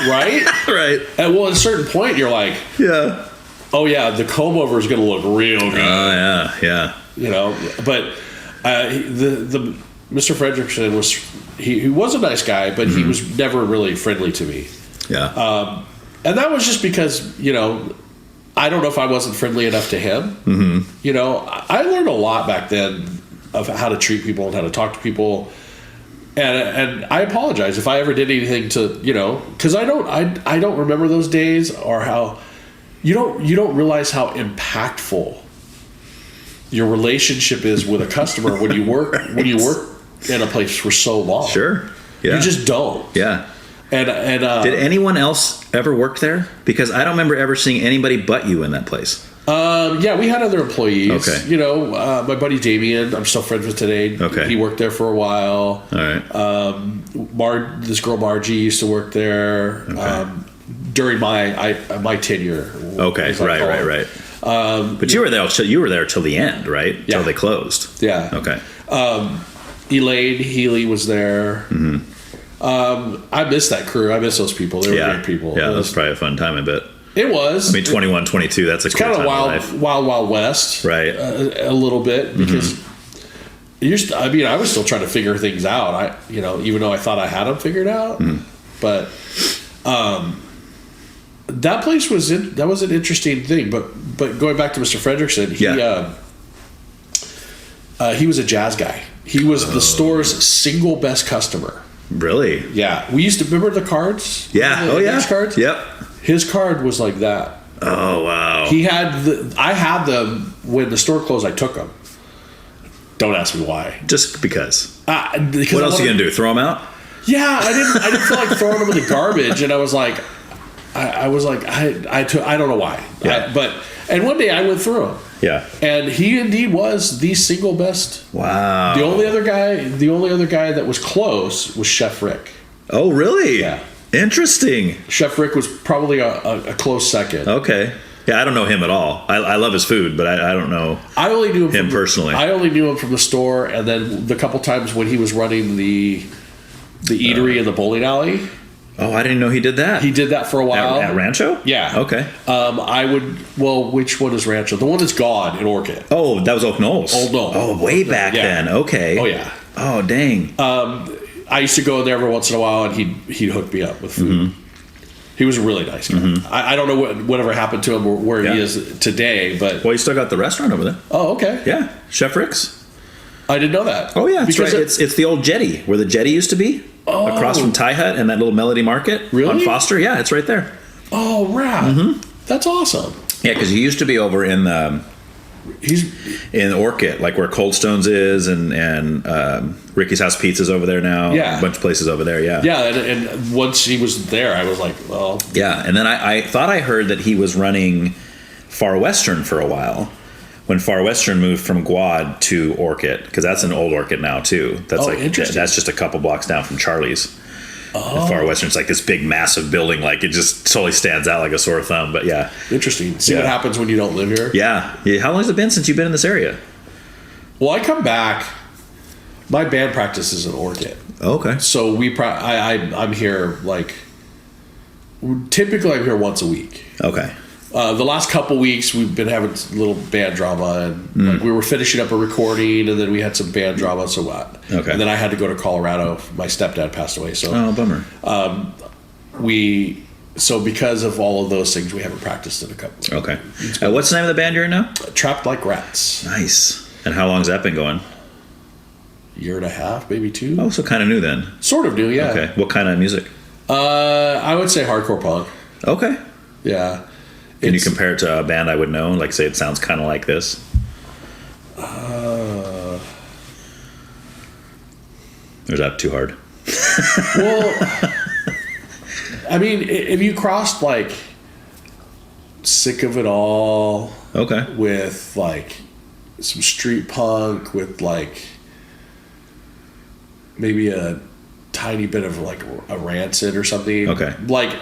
Right. Right. And at a certain point, you're like, yeah. Oh yeah, the comb over is going to look real good. Oh yeah. But the Mr. Fredrickson was he was a nice guy, but he was never really friendly to me. Yeah. And that was just because I don't know if I wasn't friendly enough to him. I learned a lot back then of how to treat people and how to talk to people. And I apologize if I ever did anything to, because I don't remember those days or how you don't realize how impactful your relationship is with a customer when you work in a place for so long. Sure. Yeah. You just don't. Yeah. And did anyone else ever work there? Because I don't remember ever seeing anybody but you in that place. Yeah, we had other employees. Okay. My buddy Damien, I'm still friends with today. Okay. He worked there for a while. All right. This girl Margie used to work there during my tenure. Okay. Right. But you were there till the end, right? Yeah. Till they closed. Yeah. Okay. Elaine Healy was there. I miss that crew. I miss those people. They were great people. Yeah, that was probably a fun time, I bet. It was. 21, 22, that's a cool kind time of wild west. Right. A little bit because I was still trying to figure things out. Even though I thought I had them figured out. But that place was an interesting thing. But going back to Mr. Fredrickson, he was a jazz guy. He was the store's single best customer. Really? Yeah. We used to remember the cards. Yeah. His cards. Yep. His card was like that. Oh wow. I had them when the store closed. I took them. Don't ask me why. Just because. What else are you gonna do? Throw them out? Yeah, I didn't feel like throwing them in the garbage, and I was like, I don't know why. Yeah. And one day I went through them. Yeah. And he indeed was the single best. Wow. The only other guy that was close was Chef Rick. Oh really? Yeah. Interesting. Chef Rick was probably a close second. Okay. Yeah, I don't know him at all. I love his food, but I don't know. I only knew him personally. I only knew him from the store, and then the couple times when he was running the eatery in the bowling alley. Oh, I didn't know he did that. He did that for a while. At Rancho? Yeah. Okay. Which one is Rancho? The one that's gone in Orchid. Oh, that was Old Knolls. Old Knolls. Oh, way back then. Okay. Oh, yeah. Oh, dang. I used to go there every once in a while, and he'd hook me up with food. He was a really nice guy. I don't know whatever happened to him or where he is today, but... Well, you still got the restaurant over there. Oh, okay. Yeah. Chef Rick's. I didn't know that. Oh, yeah. That's right. It's the old jetty, where the jetty used to be. Oh. Across from Thai Hut and that little Melody Market. Really? On Foster. Yeah, it's right there. Oh, right. That's awesome. Yeah, because he used to be over in in Orchid, like where Cold Stones is, and Ricky's House Pizza's over there now. Yeah. A bunch of places over there, yeah. Yeah, and once he was there, I was like, well... Yeah, and then I thought I heard that he was running Far Western for a while. When Far Western moved from Gwar to Orchid, because that's an old Orchid now too. That's interesting. That's just a couple blocks down from Charlie's. Oh. Far Western's like this big, massive building. Like it just totally stands out like a sore thumb. But yeah, interesting. See what happens when you don't live here. Yeah. How long has it been since you've been in this area? Well, I come back. My band practices in Orchid. Okay. So I'm here like typically I'm here once a week. Okay. the last couple weeks we've been having a little band drama, and like we were finishing up a recording, and then we had some band drama. So and then I had to go to Colorado. My stepdad passed away, so bummer. So because of all of those things, we haven't practiced in a couple. Okay. What's the name of the band you're in now? Trapped Like Rats. Nice. And how long's that been going? Year and a half, maybe 2. Oh, so kind of new then. Sort of new, yeah. Okay. What kind of music? I would say hardcore punk. Okay. Yeah. Can you compare it to a band I would know? Like, say it sounds kind of like this? Or is that too hard? Well, I mean, if you crossed, like, Sick of It All with, like, some street punk with, like, maybe a tiny bit of, like, a Rancid or something. Okay. Like,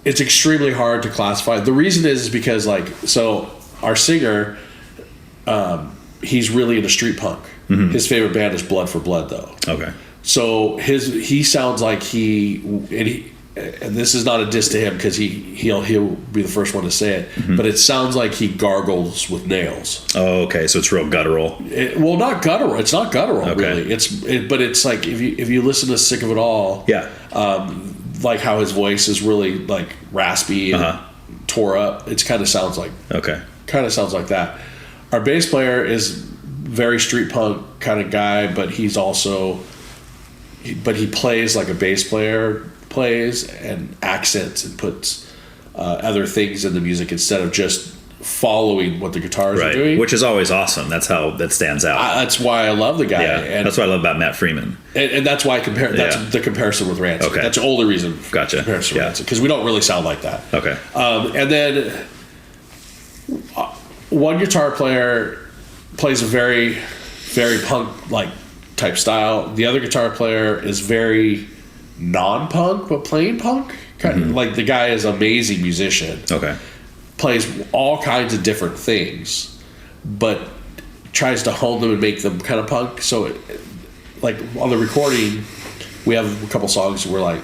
it's extremely hard to classify. The reason is because, like, so our singer, he's really into street punk. Mm-hmm. His favorite band is Blood for Blood, though. Okay. So he sounds like and this is not a diss to him because he'll be the first one to say it, but it sounds like he gargles with nails. Oh, okay. So it's real guttural. Well, not guttural. It's not guttural, really. But it's like if you listen to Sick of It All, like how his voice is really like raspy and tore up. It kind of sounds like that. Our bass player is very street punk kind of guy, but he plays like a bass player plays and accents and puts other things in the music instead of just following what the guitars are doing, which is always awesome. That's how that stands out. That's why I love the guy. Yeah, and that's what I love about Matt Freeman. And that's why I compare. That's the comparison with Rancid. Okay. That's the older reason. Gotcha. Comparison with Rancid, because we don't really sound like that. Okay. And then one guitar player plays a very, very punk like type style. The other guitar player is very non-punk but plain punk. Kind of like the guy is an amazing musician. Okay. Plays all kinds of different things, but tries to hone them and make them kind of punk. So, like on the recording, we have a couple songs where we're like,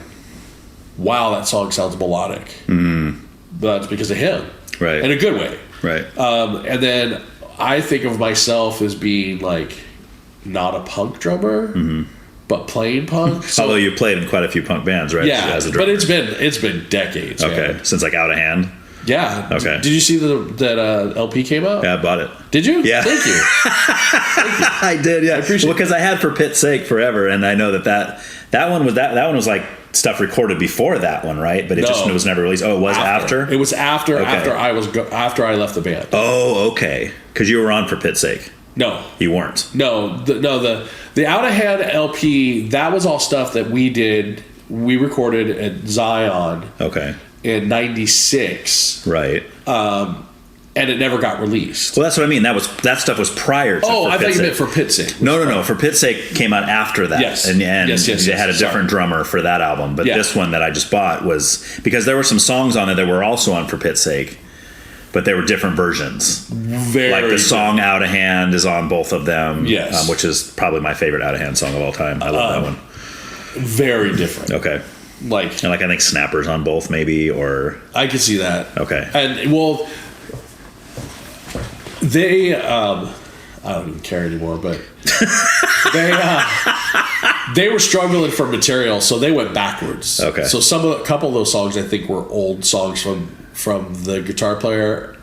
wow, that song sounds melodic. Mm. But that's because of him. Right. In a good way. Right. And then I think of myself as being like not a punk drummer, but playing punk. So, although you played in quite a few punk bands, right? Yeah, as a drummer. but it's been decades. Okay. Man. Since like Outahand. Yeah. Okay. Did you see that LP came out? Yeah, I bought it. Did you? Yeah. Thank you. I did. Yeah. I appreciate because I had For Pit's Sake forever, and I know that one was like stuff recorded before that one, right? But it was never released. Oh, it was after. It was after after I left the band. Oh, okay. Because you were on For Pit's Sake. No, you weren't. No, the Outahand LP, that was all stuff that we did. We recorded at Zion. Okay. In '96, right? And it never got released. Well, that's what I mean. That stuff was prior to. Oh, I thought you meant For Pit's Sake. No. For Pit's Sake came out after that. Yes, and yes, they had a different drummer for that album. But this one that I just bought was because there were some songs on it that were also on For Pit's Sake, but they were different versions. Very like the song Outahand is on both of them. Yes, which is probably my favorite Outahand song of all time. I love that one. Very different. Okay. And I think Snapper's on both, maybe, or I could see that. Okay. And well, they I don't even care anymore, but they were struggling for material, so they went backwards. Okay. So a couple of those songs I think were old songs from the guitar player,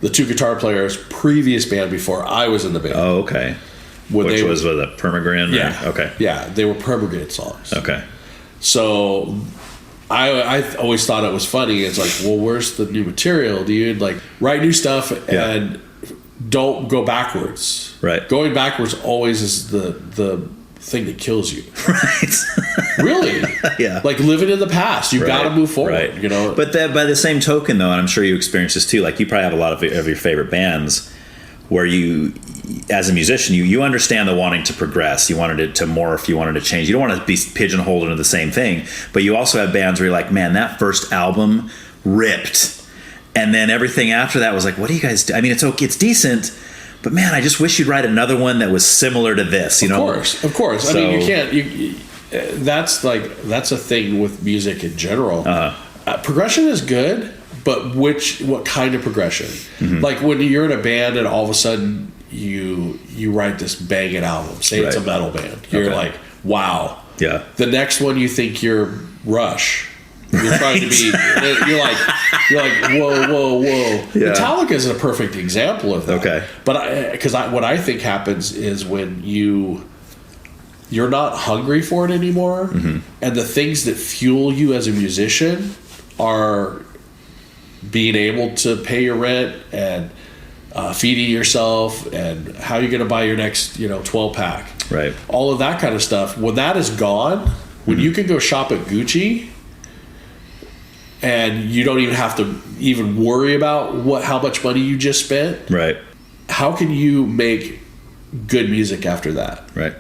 the two guitar players' previous band before I was in the band. Oh, okay. Which was with a Permagrin? Yeah. Okay. Yeah, they were Permagrin songs. Okay. So I always thought it was funny. It's like, well, where's the new material, dude? Like, write new stuff and don't go backwards. Right. Going backwards always is the thing that kills you. Right. Really? Yeah. Like living in the past. You've got to move forward. Right. You know. But by the same token, though, and I'm sure you experience this too. Like you probably have a lot of your favorite bands where you, as a musician, you understand the wanting to progress. You wanted it to morph. You wanted to change. You don't want to be pigeonholed into the same thing. But you also have bands where you're like, man, that first album ripped, and then everything after that was like, what do you guys do? I mean, it's okay, it's decent, but man, I just wish you'd write another one that was similar to this. You know, of course. I mean, you can't. that's a thing with music in general. Progression is good, but what kind of progression? Like when you're in a band and all of a sudden you write this banging album. Say it's a metal band. You're like, wow. Yeah. The next one you think you're Rush. You're trying to be. You're like, whoa. Yeah. Metallica is a perfect example of that. Okay. But what I think happens is when you're not hungry for it anymore, and the things that fuel you as a musician are being able to pay your rent and feeding yourself and how you're going to buy your next 12 pack. Right. All of that kind of stuff. When that is gone, when you can go shop at Gucci and you don't even have to even worry about how much money you just spent. Right. How can you make good music after that? Right.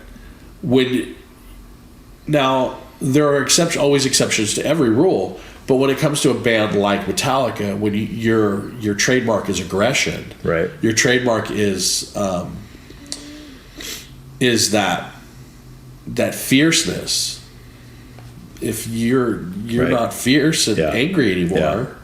Now there are always exceptions to every rule, but when it comes to a band like Metallica, when your trademark is aggression, right? Your trademark is that fierceness. If you're not fierce and angry anymore,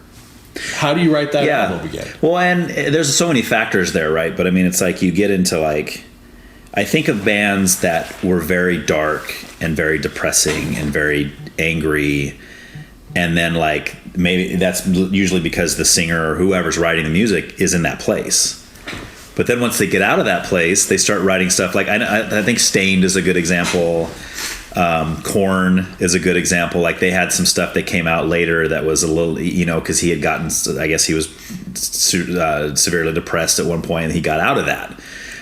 how do you write that album again? Well, and there's so many factors there, right? But I mean, it's like you get into I think of bands that were very dark and very depressing and very angry, and then maybe that's usually because the singer or whoever's writing the music is in that place. But then once they get out of that place, they start writing stuff like I think Stained is a good example. Korn is a good example. Like they had some stuff that came out later that was a little, because he had gotten, I guess he was severely depressed at one point, and he got out of that.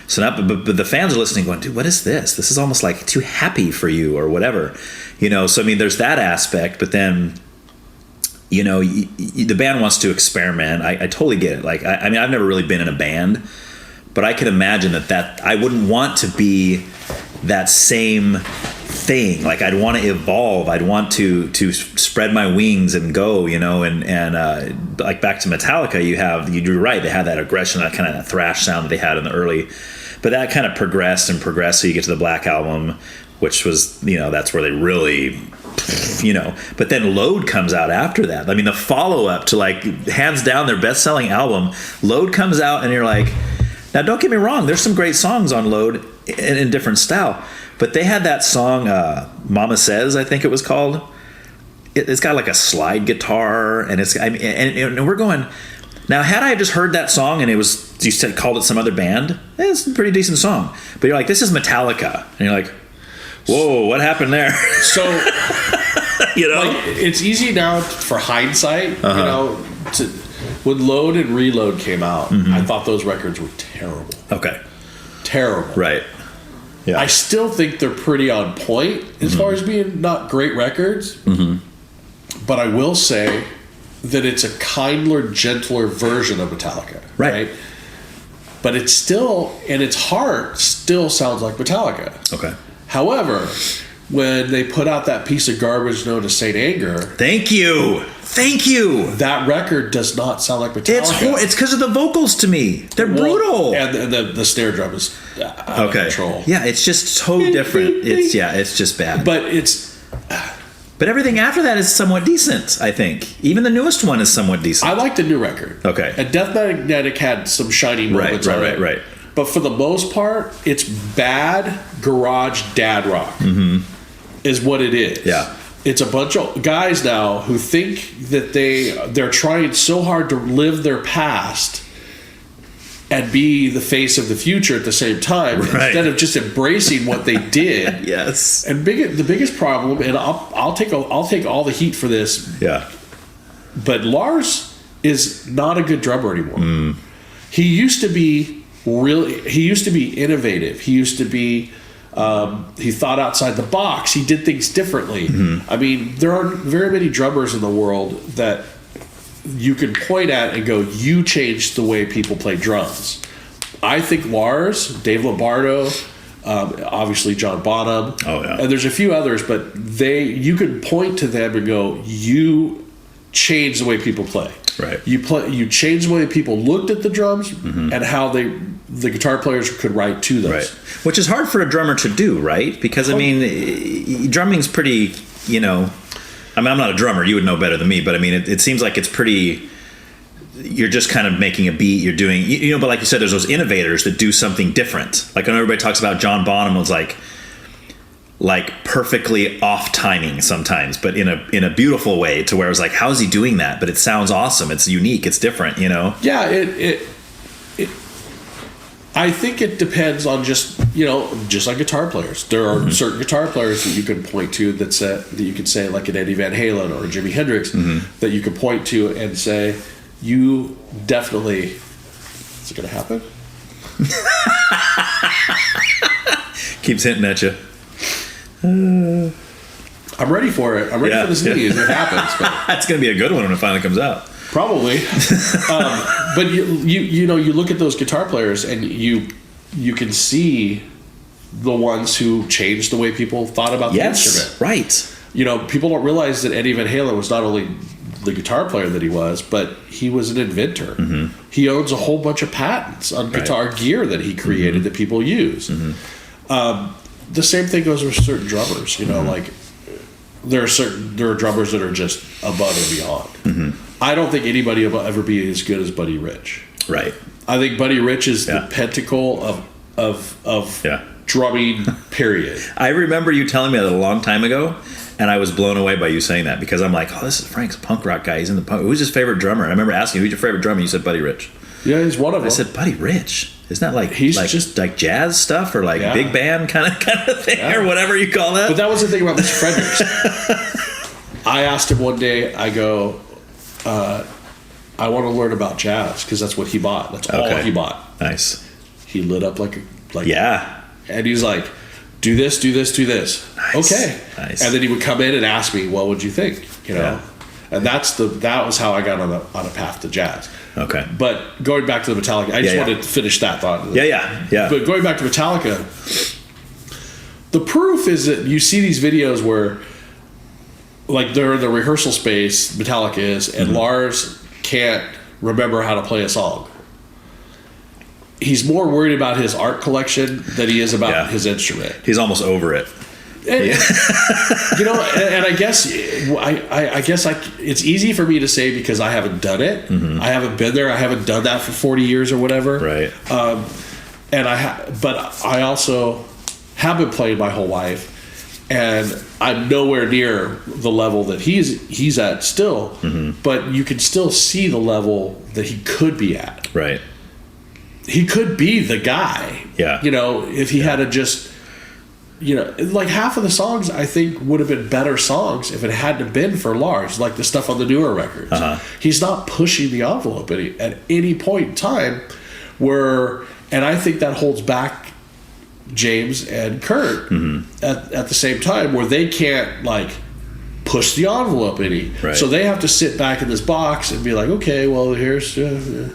So now, but the fans are listening, going, "Dude, what is this? This is almost like too happy for you, or whatever." So I mean, there's that aspect. But then, the band wants to experiment. I totally get it. I mean, I've never really been in a band, but I can imagine that I wouldn't want to be that same thing. Like I'd want to evolve. I'd want to spread my wings and go, and like back to Metallica, you're right. They had that aggression, that kind of thrash sound that they had in the early, but that kind of progressed. So you get to the Black Album, which was, that's where they really, but then Load comes out after that. I mean, the follow up to hands down their best selling album, Load comes out, and you're like, now don't get me wrong. There's some great songs on Load in different style. But they had that song, Mama Says, I think it was called. It's got a slide guitar, and and we're going. Now, had I just heard that song and called it some other band, it's a pretty decent song. But you're like, this is Metallica, and you're like, whoa, what happened there? So, it's easy now for hindsight. When Load and Reload came out, I thought those records were terrible. Okay, terrible. Right. Yeah. I still think they're pretty on point as far as being not great records. But I will say that it's a kindler, gentler version of Metallica. Right? But it's still, in its heart, still sounds like Metallica. Okay. However, when they put out that piece of garbage known as Saint Anger... Thank you! That record does not sound like Metallica. It's because of the vocals to me. They're brutal. And the snare drum is out of control. Yeah, it's just so different. It's just bad. But everything after that is somewhat decent, I think. Even the newest one is somewhat decent. I like the new record. Okay. And Death Magnetic had some shiny moments on it. Right. But for the most part, it's bad garage dad rock. Is what it is. Yeah. It's a bunch of guys now who think that they're trying so hard to live their past and be the face of the future at the same time, instead of just embracing what they did. Yes. And the biggest problem, and I'll take all the heat for this. Yeah. But Lars is not a good drummer anymore. He used to be innovative. He used to be. He thought outside the box. He did things differently. I mean, there aren't very many drummers in the world that you can point at and go, you changed the way people play drums. I think Lars, Dave Lombardo, obviously John Bonham, and there's a few others, but you can point to them and go, you changed the way people play. Right. You changed the way people looked at the drums and how they the guitar players could write to those. Right. Which is hard for a drummer to do, right? Because, I mean, drumming's pretty, you know... I mean, I'm not a drummer. You would know better than me. But, I mean, it seems like it's pretty... You're just kind of making a beat. You're doing... You know, but like you said, there's those innovators that do something different. Like, when everybody talks about John Bonham was like perfectly off timing sometimes, but in a beautiful way, to where it was like, how is he doing that? But it sounds awesome. It's unique. It's different, you know? Yeah, I think it depends on just like guitar players. There are certain guitar players that you can point to that you could say, like an Eddie Van Halen or a Jimi Hendrix, that you could point to and say, you definitely... Is it going to happen? Keeps hinting at you. I'm ready for it. I'm ready for this news. It happens. But it's going to be a good one when it finally comes out. Probably. But you know, you look at those guitar players and you can see the ones who changed the way people thought about the instrument. Right. You know, people don't realize that Eddie Van Halen was not only the guitar player that he was, but he was an inventor. He owns a whole bunch of patents on guitar gear that he created that people use. The same thing goes with certain drummers. You know, like there are drummers that are just above and beyond. I don't think anybody will ever be as good as Buddy Rich. Right. I think Buddy Rich is the pinnacle of drumming, period. I remember you telling me that a long time ago, and I was blown away by you saying that, because I'm like, oh, this is Frank's a punk rock guy. He's in the punk. Who's his favorite drummer? And I remember asking you, who's your favorite drummer? You said Buddy Rich. Yeah, he's one of them. I said, Buddy Rich. Isn't that like he's like, just like jazz stuff or like big band kind of thing or whatever you call that? But that was the thing about Mr. Fredericks. I asked him one day, I go, I want to learn about jazz, because that's what he bought. That's all he bought. Nice. He lit up like yeah. And he's like, do this, do this, do this. Nice. Okay. Nice. And then he would come in and ask me, what would you think? You know? And that was how I got on a path to jazz. Okay. But going back to the Metallica, I just wanted to finish that thought. Yeah. But going back to Metallica, the proof is that you see these videos where, like, they're in the rehearsal space, Metallica is, and Lars can't remember how to play a song. He's more worried about his art collection than he is about his instrument. He's almost over it. And, you know, and I guess it's easy for me to say because I haven't done it. I haven't been there. I haven't done that for 40 years or whatever. Right. But I also have been playing my whole life, and I'm nowhere near the level that he's at still. But you can still see the level that he could be at. Right. He could be the guy. Yeah. You know, if he had to just. You know, like half of the songs I think would have been better songs if it hadn't been for Lars, like the stuff on the newer records. He's not pushing the envelope at any point in time and I think that holds back James and Kurt at the same time, where they can't like push the envelope any. Right. So they have to sit back in this box and be like, okay, well, here's yeah.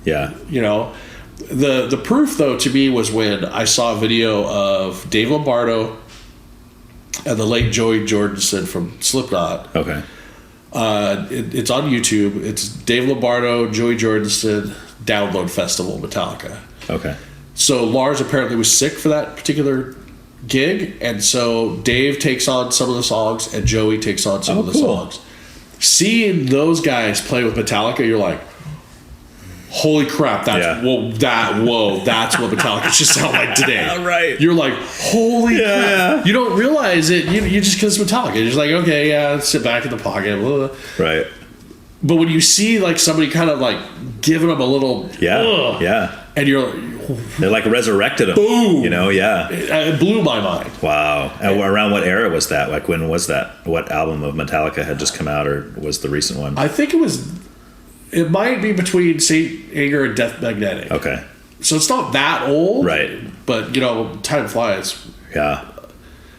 You know. The proof, though, to me was when I saw a video of Dave Lombardo and the late Joey Jordison from Slipknot. Okay. It's on YouTube. It's Dave Lombardo, Joey Jordison, Download Festival, Metallica. Okay. So Lars apparently was sick for that particular gig, and so Dave takes on some of the songs and Joey takes on some of the songs. Seeing those guys play with Metallica, you're like, holy crap, that's what Metallica should sound like today. Right. You're like, holy crap. Yeah. You don't realize it. You just, because it's Metallica. You're just like, okay, sit back in the pocket. Blah, blah. Right. But when you see like somebody kind of like giving them a little, and you're like, they like resurrected them. Boom. You know, it blew my mind. Wow. And around what era was that? Like, when was that? What album of Metallica had just come out, or was the recent one? I think it might be between Saint Anger and Death Magnetic. Okay. So it's not that old. Right. But, you know, time flies. Yeah.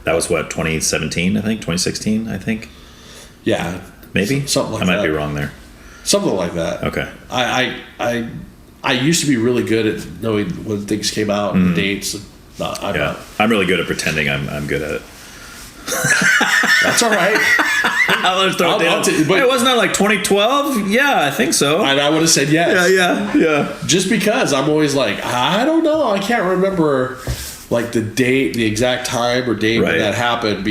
That was what, 2017, I think? 2016, I think? Yeah. Maybe? Something like that. I might be wrong there. Something like that. Okay. I used to be really good at knowing when things came out and dates. I'm not. I'm really good at pretending I'm good at it. That's all right. Let's throw it down. It wasn't that like 2012? Yeah, I think so. And I would have said yes. Yeah. Just because I'm always like, I don't know. I can't remember like the date, the exact time or date when that happened.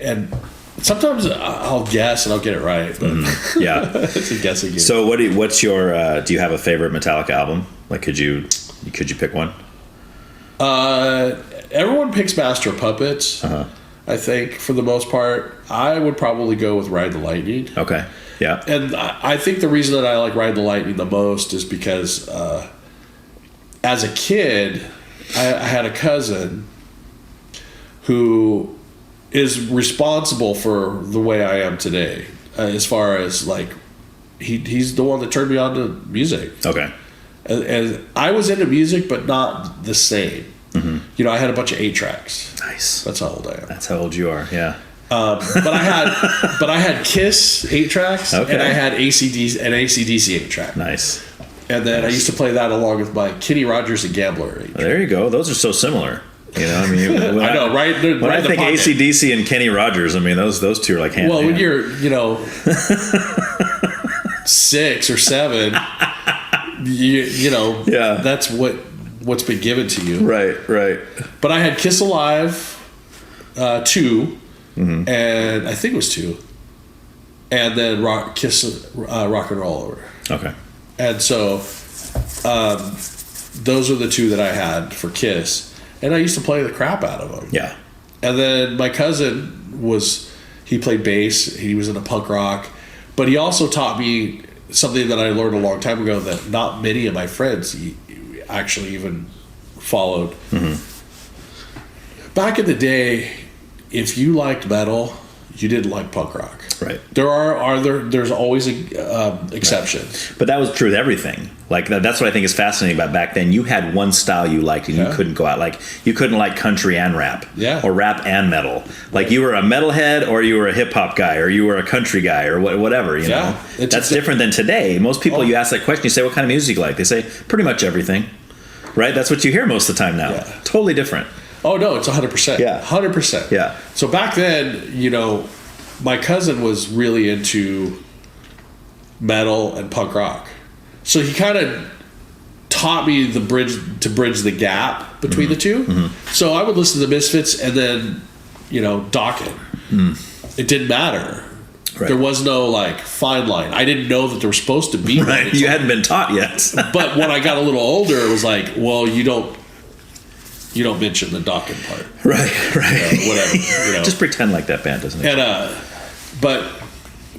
And sometimes I'll guess and I'll get it right. But yeah. It's a guessing game. So what's your, do you have a favorite Metallica album? Like, could you pick one? Everyone picks Master of Puppets. I think for the most part, I would probably go with Ride the Lightning. Okay. Yeah. And I think the reason that I like Ride the Lightning the most is because as a kid, I had a cousin who is responsible for the way I am today. As far as like, he's the one that turned me on to music. Okay. And I was into music, but not the same. You know, I had a bunch of 8-tracks. Nice. That's how old I am. That's how old you are. Yeah. But I had Kiss 8-tracks, and I had an AC/DC 8-track. Nice. And then I used to play that along with my Kenny Rogers and Gambler 8-track. There you go. Those are so similar. You know, I mean, I know, right? When I think AC/DC and Kenny Rogers, I mean, those two are like hand in hand. When you're, 6 or 7, that's what's been given to you. Right. But I had Kiss Alive 2, and I think it was 2, and then Kiss Rock and Roll Over. Okay. And so those are the 2 that I had for Kiss, and I used to play the crap out of them. Yeah. And then my cousin he played bass. He was into punk rock, but he also taught me something that I learned a long time ago that not many of my friends actually even followed. Back in the day, if you liked metal, you didn't like punk rock. Right. There's always exceptions. Right. But that was true with everything. Like that's what I think is fascinating about back then. You had one style you liked, and you couldn't go out. Like you couldn't like country and rap, or rap and metal. Like you were a metalhead, or you were a hip hop guy, or you were a country guy, or whatever. You know, that's different than today. Most people, you ask that question, you say, "What kind of music you like?" They say, "Pretty much everything." Right? That's what you hear most of the time now. Yeah. Totally different. Oh no, it's 100%. Yeah, 100%. Yeah. So back then, my cousin was really into metal and punk rock. So he kind of taught me to bridge the gap between the two. So I would listen to the Misfits and then, Dokken. It didn't matter. Right. There was no fine line. I didn't know that there was supposed to be. Right. You hadn't been taught yet. But when I got a little older, it was like, well, you don't mention the Dokken part. Right. Whatever. Just pretend like that band doesn't exist. And but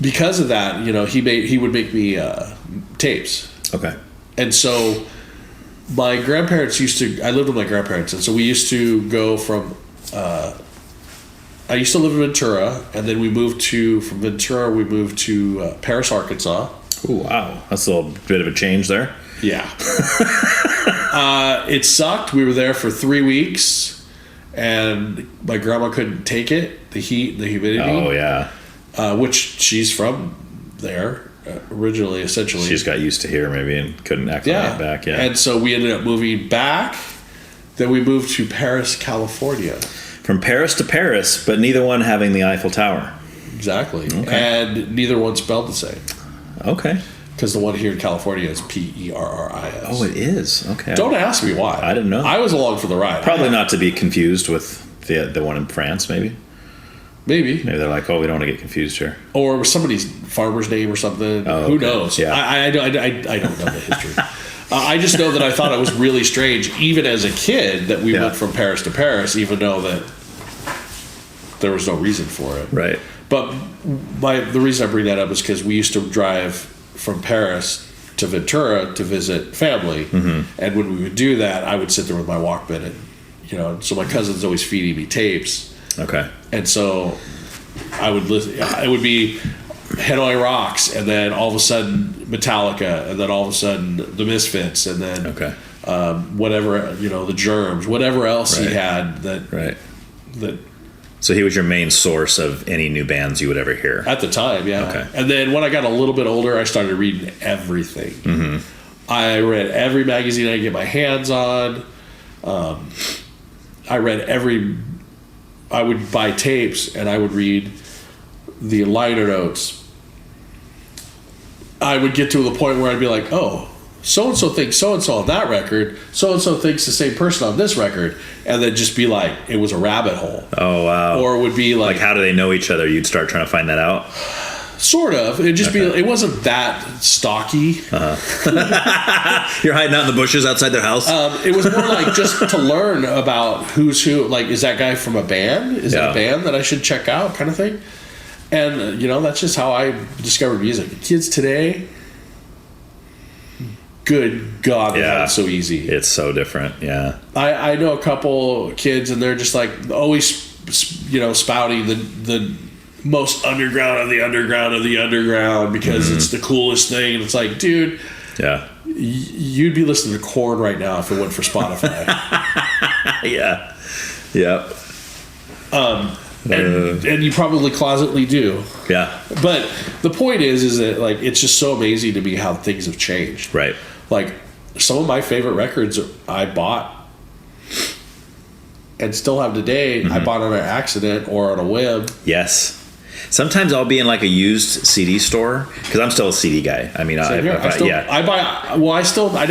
because of that, he would make me tapes. Okay. And so my grandparents I lived with my grandparents, and so we used to go from I used to live in Ventura, and then from Ventura we moved to Paris, Arkansas. Oh, wow. That's a little bit of a change there. Yeah. It sucked. We were there for 3 weeks, and my grandma couldn't take it, the heat, the humidity. Oh, yeah. Which she's from there originally, essentially. She just got used to here, maybe, and couldn't acclimate back. Yeah. And so we ended up moving back. Then we moved to Paris, California. From Paris to Paris, but neither one having the Eiffel Tower. Exactly. Okay. And neither one spelled the same. Okay. Because the one here in California is Perris. Oh, it is? Okay. Don't ask me why. I didn't know. I was along for the ride. Probably not to be confused with the one in France, maybe. Maybe they're like, oh, we don't want to get confused here. Or somebody's farmer's name or something. Oh, Who knows? Yeah. I don't know the history. I just know that I thought it was really strange, even as a kid, that we went from Paris to Paris, even though that there was no reason for it. Right. But the reason I bring that up is because we used to drive from Paris to Ventura to visit family, and when we would do that, I would sit there with my Walkman, and so my cousin's always feeding me tapes. Okay. And so I would listen. It would be Hanoi Rocks, and then all of a sudden Metallica, and then all of a sudden the Misfits, and then whatever the Germs, whatever else he had that. So he was your main source of any new bands you would ever hear at the time. Yeah. Okay. And then when I got a little bit older, I started reading everything. I read every magazine I could get my hands on. I would buy tapes, and I would read the liner notes, I would get to the point where I'd be like, oh, so-and-so thinks so-and-so on that record, so-and-so thinks the same person on this record, and then just be like, it was a rabbit hole. Oh, wow. Or it would be like, how do they know each other? You'd start trying to find that out? Sort of. It'd just be, it wasn't that stocky. You're hiding out in the bushes outside their house? It was more like just to learn about who's who. Like, is that guy from a band? Is that a band that I should check out, kind of thing? And, that's just how I discovered music. Kids today, good God, it's so easy. It's so different, yeah. I know a couple kids, and they're just like always, spouting the most underground of the underground of the underground because it's the coolest thing. And it's like, dude, you'd be listening to Korn right now if it went for Spotify. Yeah. Yep. And you probably closetly do. Yeah. But the point is that like it's just so amazing to me how things have changed. Right. Like some of my favorite records I bought and still have today. I bought on an accident or on a whim. Yes. Sometimes I'll be in like a used CD store because I'm still a CD guy. I mean, I never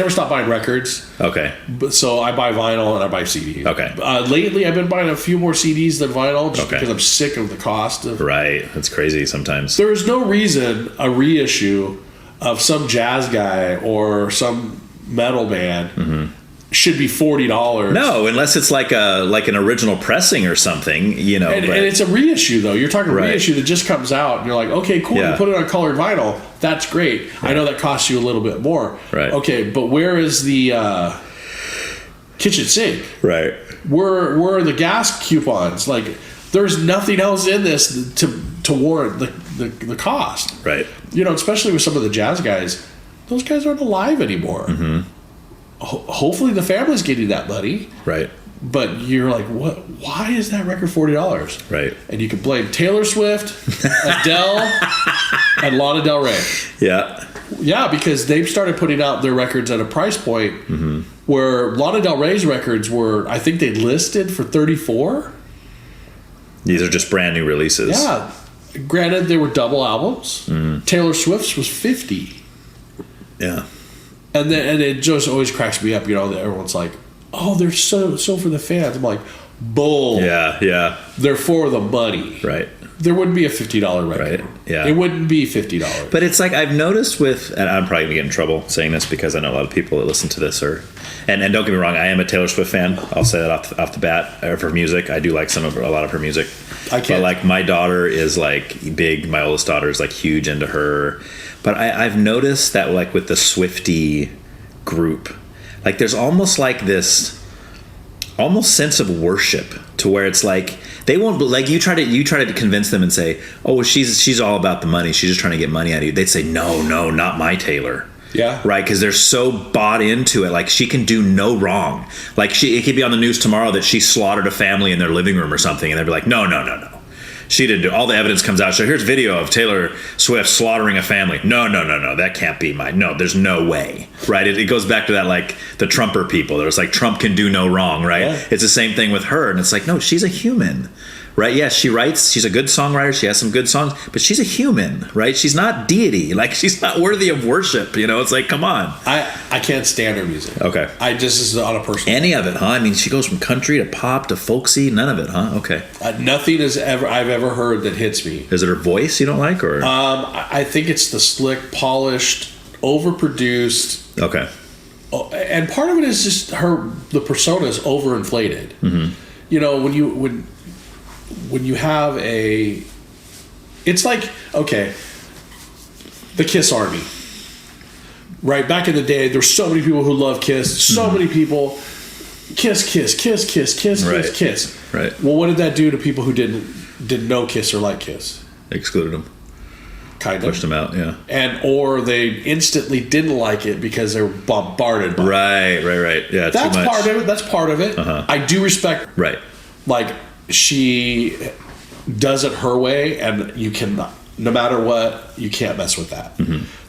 stop buying records. Okay. But so I buy vinyl and I buy CD. Okay. Lately, I've been buying a few more CDs than vinyl just because I'm sick of the cost of. Right. That's crazy sometimes. There is no reason a reissue of some jazz guy or some metal band should be $40. No, unless it's like an original pressing or something, And it's a reissue though. You're talking reissue that just comes out, and you're like, okay, cool. You put it on colored vinyl. That's great. I know that costs you a little bit more. Right. Okay, but where is the kitchen sink? Right. Where are the gas coupons? Like, there's nothing else in this to warrant the cost. Right. Especially with some of the jazz guys. Those guys aren't alive anymore. Hopefully the family's getting that money. Right. But you're like, what? Why is that record $40? Right. And you can blame Taylor Swift, Adele, and Lana Del Rey. Yeah. Yeah, because they've started putting out their records at a price point where Lana Del Rey's records were, I think they listed for $34. These are just brand new releases. Yeah. Granted, they were double albums. Taylor Swift's was $50. Yeah. And it just always cracks me up, that everyone's like, oh, they're so for the fans. I'm like, bull. Yeah. They're for the money. Right. There wouldn't be a $50 record. Right. Yeah. It wouldn't be $50. But it's like I've noticed and I'm probably going to get in trouble saying this because I know a lot of people that listen to this and don't get me wrong, I am a Taylor Swift fan. I'll say that off the bat. Of her music, I do like a lot of her music. But like my daughter is like big. My oldest daughter is like huge into her. But I've noticed that like with the Swiftie group, like there's almost like this almost sense of worship to where it's like they won't like you try to convince them and say, oh, well, she's all about the money, she's just trying to get money out of you. They'd say no, not my Taylor. Yeah. Right, because they're so bought into it. Like she can do no wrong. Like it could be on the news tomorrow that she slaughtered a family in their living room or something, and they'd be like, no. She didn't do. All the evidence comes out. So here's video of Taylor Swift slaughtering a family. No. That can't be mine. No, there's no way. Right? It goes back to that, like the Trumper people. There's like Trump can do no wrong. Right? Yeah. It's the same thing with her. And it's like, no, she's a human. Right? Yes, she writes. She's a good songwriter. She has some good songs. But she's a human. Right? She's not deity. Like she's not worthy of worship. It's like, come on. I can't stand her music. Okay. This is on a personal. Any of it, huh? I mean, she goes from country to pop to folksy. None of it, huh? Okay. Nothing I've ever heard that hits me. Is it her voice you don't like, or? I think it's the slick, polished, overproduced. Okay. And part of it is just the persona is overinflated. When you have it's like, okay, the Kiss Army. Right, back in the day, there were so many people who loved Kiss. So many people, Kiss. Right. Well, what did that do to people who didn't know Kiss or like Kiss? Excluded them. Kind of pushed them out. Yeah. Or they instantly didn't like it because they were bombarded by it. Right. Yeah. That's part of it. I do respect. Right. Like she does it her way, and you cannot. No matter what, you can't mess with that.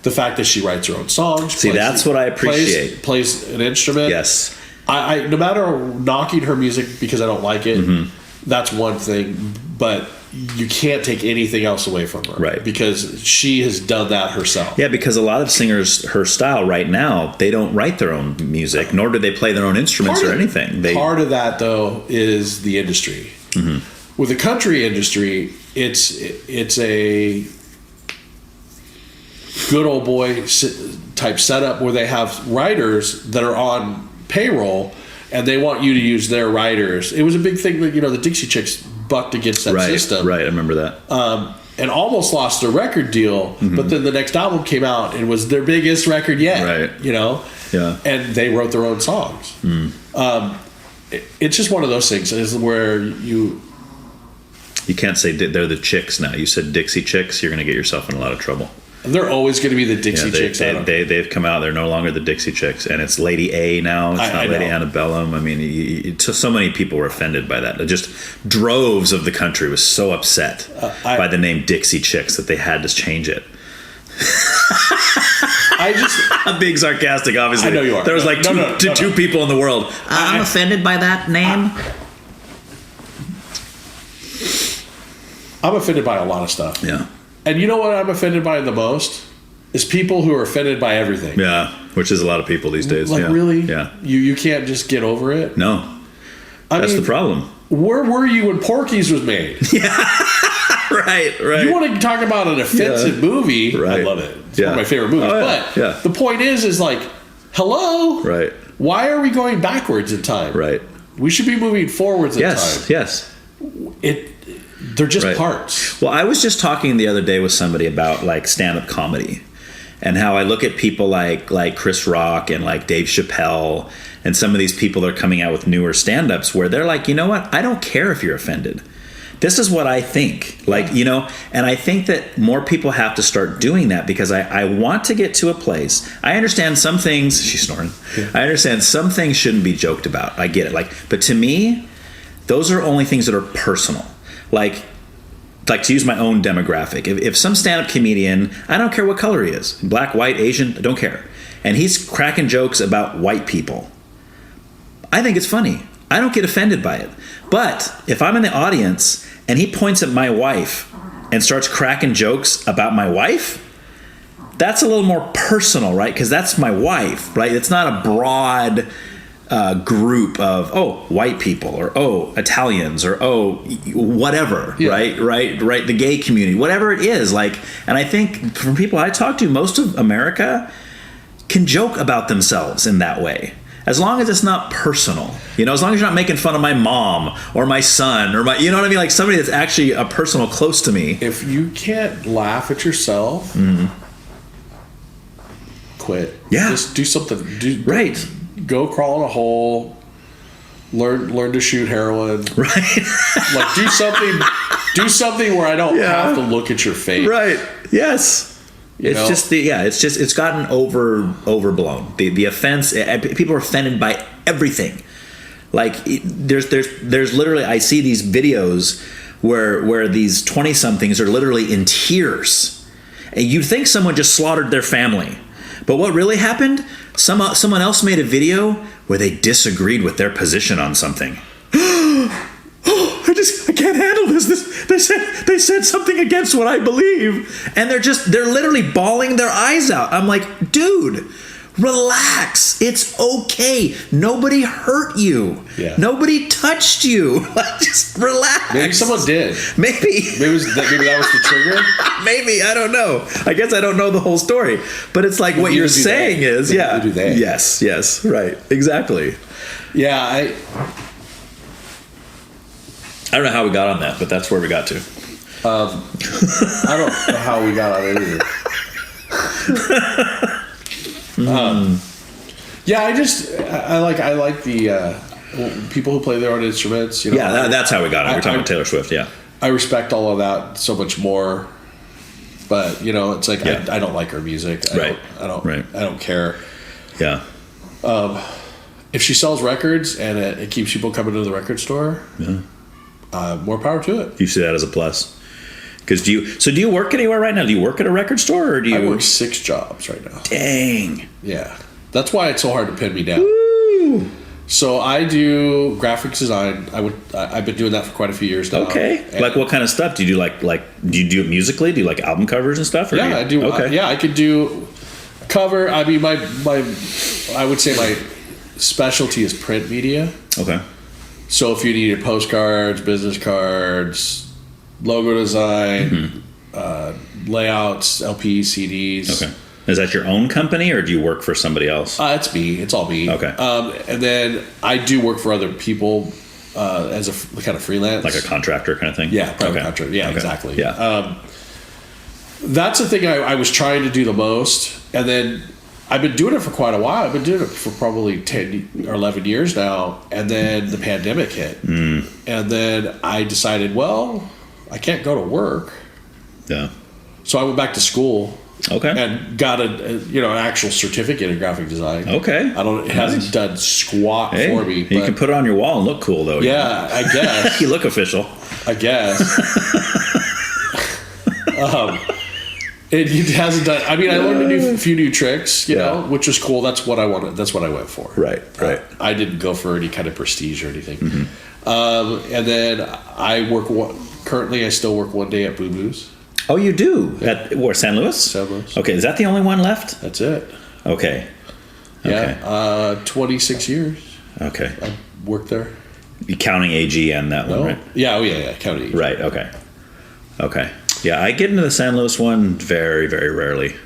The fact that she writes her own songs. That's what I appreciate. Plays an instrument. Yes. I no matter knocking her music because I don't like it, that's one thing. But you can't take anything else away from her. Right. Because she has done that herself. Yeah, because a lot of singers, her style right now, they don't write their own music, nor do they play their own instruments or anything. Part of that, though, is the industry. Mm-hmm. With the country industry, it's a good old boy type setup where they have writers that are on payroll and they want you to use their writers. It was a big thing that, the Dixie Chicks bucked against that system. Right, I remember that. And almost lost their record deal, but then the next album came out and was their biggest record yet. Right. Yeah. And they wrote their own songs. It's just one of those things is where you can't say they're the Chicks now. You said Dixie Chicks, you're going to get yourself in a lot of trouble. They're always going to be the Dixie Chicks. They've come out. They're no longer the Dixie Chicks, and it's Lady A now. It's not Lady Antebellum. I mean, so many people were offended by that. Just droves of the country was so upset by the name Dixie Chicks that they had to change it. I'm being sarcastic, obviously. I know you are. There was two people in the world. I'm offended by that name. I'm offended by a lot of stuff. Yeah. And you know what I'm offended by the most? Is people who are offended by everything. Yeah, which is a lot of people these days. Really? Yeah. You can't just get over it? No. That's the problem. Where were you when Porky's was made? Yeah. Right. You want to talk about an offensive movie? Right. I love it. It's one of my favorite movies. But the point is hello? Right. Why are we going backwards in time? Right. We should be moving forwards in time. Yes. They're just parts. Well, I was just talking the other day with somebody about stand-up comedy and how I look at people like Chris Rock and like Dave Chappelle and some of these people that are coming out with newer stand-ups where they're like, you know what? I don't care if you're offended. This is what I think. And I think that more people have to start doing that because I want to get to a place. I understand some things. She's snoring. Yeah. I understand some things shouldn't be joked about. I get it. But to me, those are only things that are personal. Like to use my own demographic. If some stand-up comedian, I don't care what color he is, black, white, Asian, I don't care, and he's cracking jokes about white people, I think it's funny. I don't get offended by it. But if I'm in the audience and he points at my wife and starts cracking jokes about my wife, that's a little more personal, right? Because that's my wife, right? It's not a broad group of white people or Italians or whatever, right, the gay community, whatever it is, and I think from people I talk to, most of America can joke about themselves in that way, as long as it's not personal, as long as you're not making fun of my mom or my son or my, you know what I mean, like somebody that's actually a personal close to me. If you can't laugh at yourself, quit. Yeah, just do something. Right. Go crawl in a hole. Learn to shoot heroin. Right. Do something where I don't have to look at your face. Right. Yes. It's gotten overblown. The offense. People are offended by everything. There's literally, I see these videos where these 20-somethings are literally in tears, and you'd think someone just slaughtered their family. But what really happened? Someone else made a video where they disagreed with their position on something. I can't handle this. They said something against what I believe, and they're literally bawling their eyes out. I'm like, dude, relax. It's okay. Nobody hurt you. Yeah. Nobody touched you. Just relax. Maybe someone did. Maybe that was the trigger. Maybe, I don't know. I guess I don't know the whole story. But it's like what you're saying is, do that. Yes, right, exactly. Yeah, I don't know how we got on that, but that's where we got to. I don't know how we got on it either. I like the people who play their own instruments. That's how we got it. We're talking about Taylor Swift. Yeah, I respect all of that so much more. But it's like I don't like her music. I don't care. Yeah. If she sells records and it keeps people coming to the record store, more power to it. You see that as a plus. Because do you work anywhere right now? Do you work at a record store, or do you? I work 6 jobs right now. Dang. Yeah, that's why it's so hard to pin me down. Woo. So I do graphics design. I've been doing that for quite a few years now. Okay. And like what kind of stuff do you do? Like do you do it musically? Do you like album covers and stuff? Or yeah, I do. Okay. I could do cover. I mean, my I would say my specialty is print media. Okay. So if you needed postcards, business cards, logo design, layouts, LPs, CDs. Okay. Is that your own company, or do you work for somebody else? It's me. It's all me. Okay. And then I do work for other people as a kind of freelance, Like a contractor kind of thing. Yeah, private contractor. Yeah, Okay. exactly. Yeah. That's the thing I was trying to do the most, and then I've been doing it for quite a while. I've been doing it for probably 10 or 11 years now, and then the pandemic hit, and then I decided, well, I can't go to work. Yeah. So I went back to school. Okay. And got an actual certificate in graphic design. Okay. It hasn't done squat for me. But you can put it on your wall and look cool, though. Yeah, I guess. You look official. I guess. It hasn't done. I mean, I learned a few new tricks, you know, which was cool. That's what I wanted. That's what I went for. Right. I didn't go for any kind of prestige or anything. And then I work. Currently, I still work one day at Boo Boo's. Oh, you do? At where, San Luis? San Luis. Okay, is that the only one left? That's it. Okay. Yeah. 26 years. Okay. I worked there. You counting AG and that one, right? Yeah. Oh, yeah. Counting AG. Right. Okay. Yeah, I get into the San Luis one very, very rarely.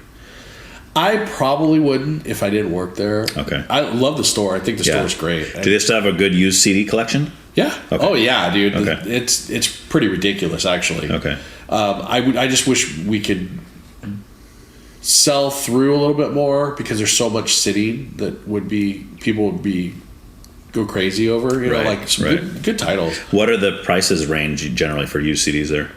I probably wouldn't if I didn't work there. Okay. I love the store. I think the store is great. Do they still have a good used CD collection? Yeah. Okay. Oh yeah, dude. Okay. It's pretty ridiculous, actually. Okay. I just wish we could sell through a little bit more because there's so much sitting that people would go crazy over. You know, like some good titles. What are the prices range generally for used CDs there?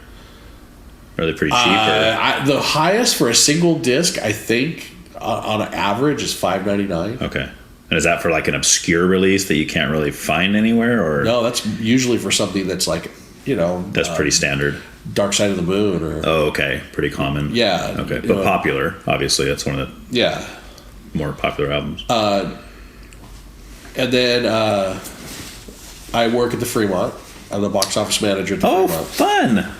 Are they pretty cheap? The highest for a single disc, I think, on an average, is $5.99. Okay. And is that for like an obscure release that you can't really find anywhere, or no? That's usually for something that's like, that's pretty standard. Dark Side of the Moon, or okay, pretty common. Yeah. Okay, but popular. Obviously, that's one of the more popular albums. And then I work at the Fremont. I'm the box office manager at the Fremont. Oh, fun!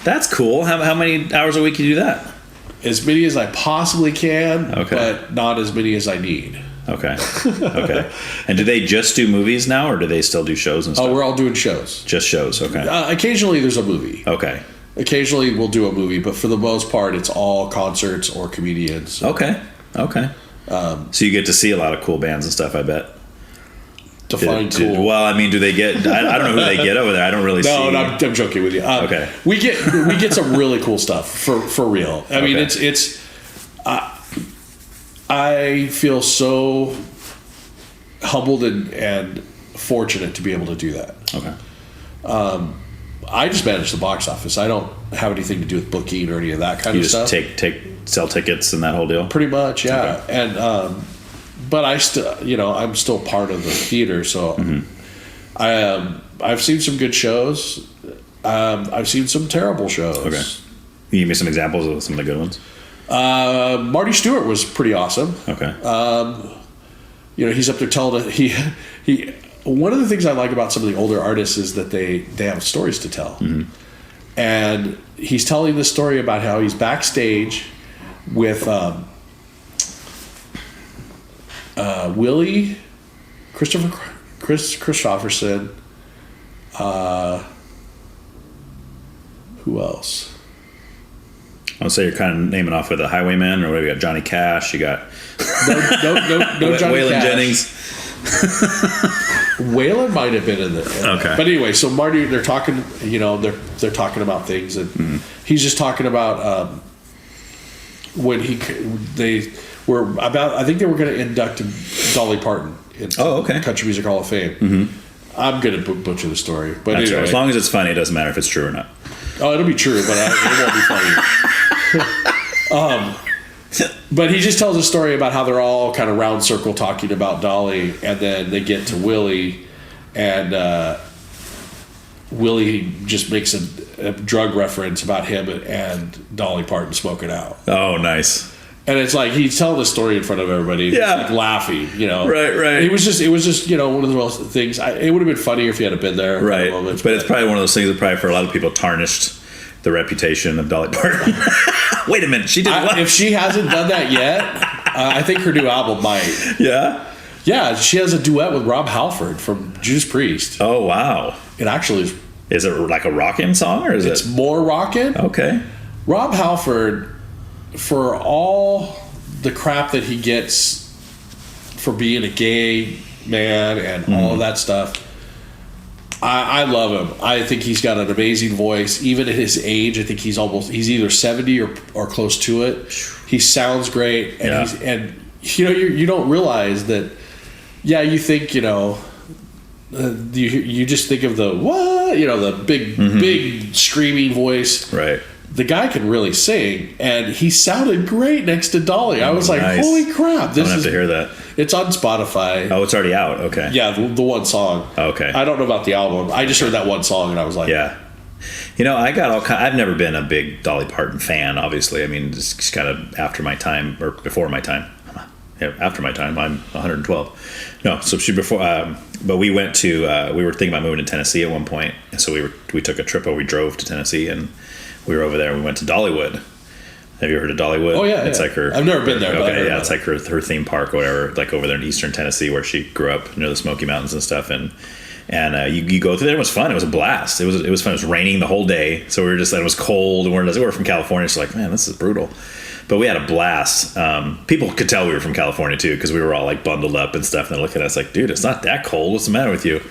That's cool. How many hours a week do you do that? As many as I possibly can, Okay. but not as many as I need. Okay. And do they just do movies now, or do they still do shows and stuff? Oh, we're all doing shows. Just shows. Okay. Occasionally there's a movie. Okay. Occasionally we'll do a movie, but for the most part it's all concerts or comedians. Okay. So you get to see a lot of cool bands and stuff, I bet. Define cool. Well, I mean, do they get? I don't know who they get over there. I don't really see. No, I'm joking with you. Okay. We get some really cool stuff for real. I mean, it's. I feel so humbled and fortunate to be able to do that. Okay. I just manage the box office. I don't have anything to do with booking or any of that kind of stuff. You just sell tickets and that whole deal. Pretty much, yeah. Okay. And but I still, I'm still part of the theater. So I've seen some good shows. I've seen some terrible shows. Okay. Can you give me some examples of some of the good ones? Marty Stewart was pretty awesome. Okay. He's up there telling he. One of the things I like about some of the older artists is that they have stories to tell. Mm-hmm. And he's telling this story about how he's backstage with Willie, Christopherson, who else? I'll say you're kind of naming off with the Highwayman, or you got Johnny Cash, you got no Johnny Waylon Cash. Jennings. Waylon might have been in the okay. But anyway, so Marty, they're talking. They're talking about things, and he's just talking about when they were about. I think they were going to induct Dolly Parton into Country Music Hall of Fame. Mm-hmm. I'm going to butcher the story, but anyway. Right. As long as it's funny, it doesn't matter if it's true or not. Oh, it'll be true, but it won't be funny. But he just tells a story about how they're all kind of round circle talking about Dolly, and then they get to Willie, and Willie just makes a drug reference about him and Dolly Parton smoking out. Oh, nice. And it's like he's telling the story in front of everybody, Yeah. like laughing, you know. Right. It was just, one of those things. It would have been funnier if he had been there. Right. Moments, but it's probably one of those things that probably for a lot of people tarnished the reputation of Dolly Parton. Wait a minute, she did what? If she hasn't done that yet, I think her new album might. Yeah? Yeah, she has a duet with Rob Halford from Judas Priest. Oh, wow. It actually is it like a rockin' song, or is it's it? more rockin'. Okay. Rob Halford, for all the crap that he gets for being a gay man and all of that stuff, I love him. I think he's got an amazing voice. Even at his age, I think he's either 70 or close to it. He sounds great, and you don't realize that. Yeah, you think you just think of the the big screaming voice. Right. The guy can really sing, and he sounded great next to Dolly. I was like, nice. holy crap! I'm gonna have to hear that. It's on Spotify. Oh, it's already out. Okay. Yeah, the one song. Okay. I don't know about the album. I just heard that one song, and I was like, yeah. I've never been a big Dolly Parton fan. Obviously, I mean, it's kind of after my time or before my time. Yeah, after my time. I'm 112. No, so she before. But we went to. We were thinking about moving to Tennessee at one point, and so we took a trip. We drove to Tennessee, and we were over there. And we went to Dollywood. Have you heard of Dollywood? Oh yeah, it's like her. I've never been there. Okay, yeah, it's like her theme park or whatever. Like over there in Eastern Tennessee, where she grew up near the Smoky Mountains and stuff. And you go through there. It was fun. It was a blast. It was fun. It was raining the whole day, so we were just. It was cold, and we were from California. So like, man, this is brutal. But we had a blast. People could tell we were from California too, because we were all like bundled up and stuff. And they're looking at us like, "Dude, it's not that cold. What's the matter with you?"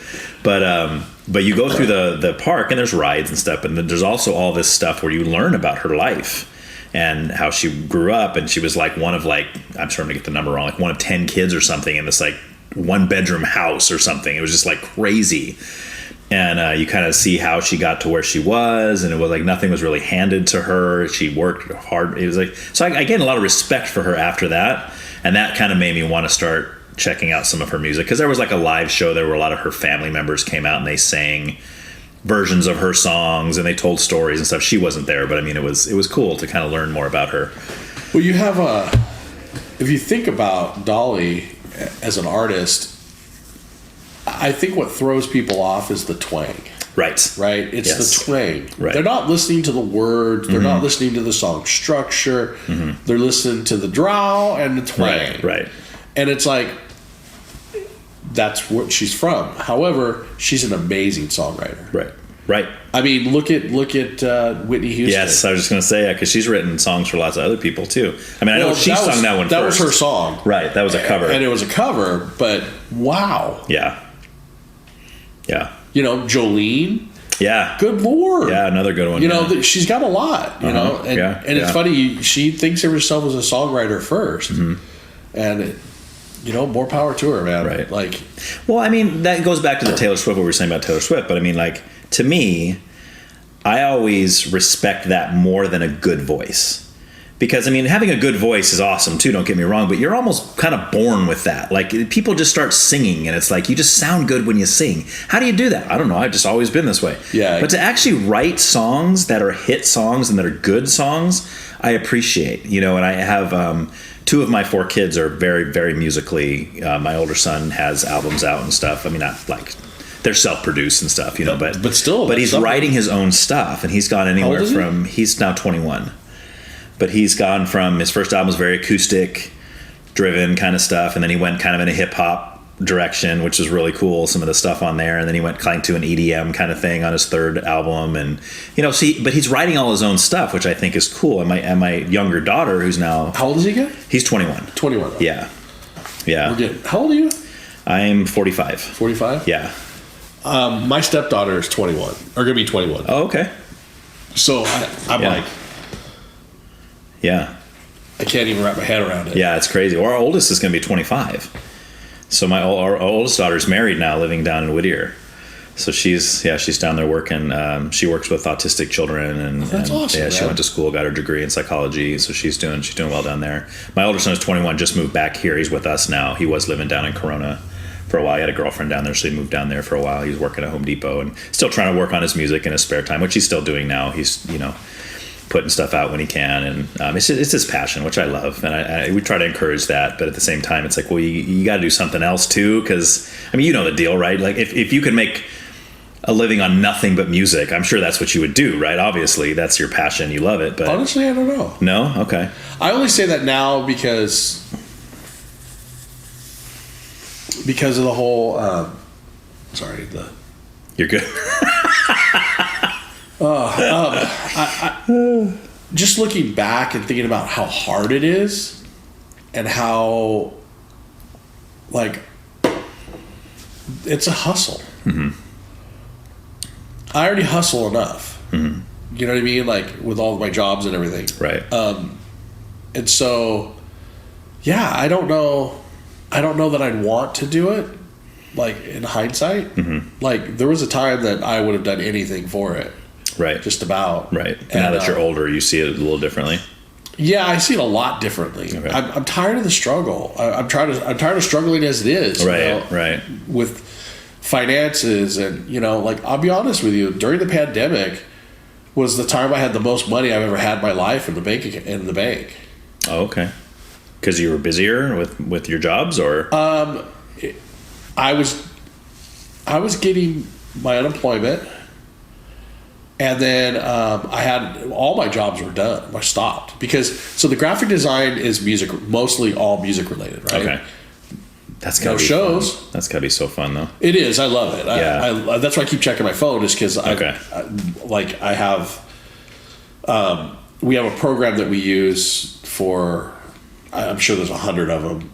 But you go through the park and there's rides and stuff, and then there's also all this stuff where you learn about her life and how she grew up. And she was like one of I'm sure I'm gonna get the number wrong, like one of 10 kids or something in this like 1-bedroom house or something. It was just like crazy. And you kind of see how she got to where she was, and it was like nothing was really handed to her. She worked hard. It was like, so I gained a lot of respect for her after that, and that kind of made me want to start checking out some of her music, because there was like a live show there where a lot of her family members came out and they sang versions of her songs and they told stories and stuff. She wasn't there, but I mean, it was cool to kind of learn more about her. Well, you have if you think about Dolly as an artist, I think what throws people off is the twang. Right. It's yes. the twang. Right. They're not listening to the words. They're not listening to the song structure. They're listening to the drawl and the twang. Right. And it's like, that's what she's from. However, she's an amazing songwriter. Right. I mean, look at Whitney Houston. Yes, I was just going to say, because she's written songs for lots of other people too. I mean, I know she sung that one first. That was her song. Right, that was a cover. And it was a cover, but wow. Yeah. Jolene. Yeah. Good Lord. Yeah, another good one. She's got a lot, know. And it's funny, she thinks of herself as a songwriter first. And more power to her, man. Right. Like, well, I mean, that goes back to the Taylor Swift, what we were saying about Taylor Swift. But I mean, like, to me, I always respect that more than a good voice. Because, I mean, having a good voice is awesome, too, don't get me wrong, but you're almost kind of born with that. Like, people just start singing, and it's like, you just sound good when you sing. How do you do that? I don't know. I've just always been this way. Yeah. But to actually write songs that are hit songs and that are good songs, I appreciate. And I have 2 of my 4 kids are very, very musically. My older son has albums out and stuff. I mean, not like... They're self-produced and stuff, but still. But he's writing his own stuff, and he's gone anywhere from... He's now 21. But he's gone from, his first album was very acoustic driven kind of stuff, and then he went kind of in a hip hop direction, which is really cool, some of the stuff on there, and then he went kind of to an EDM kind of thing on his 3rd album, and but he's writing all his own stuff, which I think is cool. And my younger daughter, who's now, how old is he again? He's 21. 21. Yeah. How old are you? I'm 45. 45? Yeah. My stepdaughter is 21, or gonna be 21. Oh, okay. So I'm like, yeah, I can't even wrap my head around it. Yeah, it's crazy. Well, our oldest is going to be 25. So our oldest daughter's married now, living down in Whittier. So she's down there working. She works with autistic children, and that's awesome. Yeah, she went to school, got her degree in psychology. So she's doing well down there. My older son is 21, just moved back here. He's with us now. He was living down in Corona for a while. He had a girlfriend down there, so he moved down there for a while. He's working at Home Depot and still trying to work on his music in his spare time, which he's still doing now. He's putting stuff out when he can, and it's his passion, which I love, and we try to encourage that. But at the same time, it's like, well, you got to do something else too, because I mean, you know the deal, right? Like if you could make a living on nothing but music, I'm sure that's what you would do, right? Obviously, that's your passion, you love it. But honestly, I don't know. No, okay. I only say that now because of the whole. You're good. Just looking back and thinking about how hard it is, and how like it's a hustle. Mm-hmm. I already hustle enough. Mm-hmm. You know what I mean? Like with all of my jobs and everything. Right. And so, yeah, I don't know that I'd want to do it. Like in hindsight, mm-hmm. like there was a time that I would have done anything for it. Right. Just about. Right. And now that you're older, you see it a little differently. Yeah, I see it a lot differently. Okay. I'm tired of the struggle. I'm tired of struggling as it is. Right. You know, right. With finances, and like I'll be honest with you, during the pandemic was the time I had the most money I've ever had in my life in the bank. Oh, okay. Because you were busier with your jobs, or I was getting my unemployment, and then I had all my jobs were done. I stopped because the graphic design is mostly all music related, right? Okay. That's gotta no be shows. Fun. That's gotta be so fun, though. It is. I love it. Yeah. I that's why I keep checking my phone, is because we have a program that we use for. I'm sure there's 100 of them.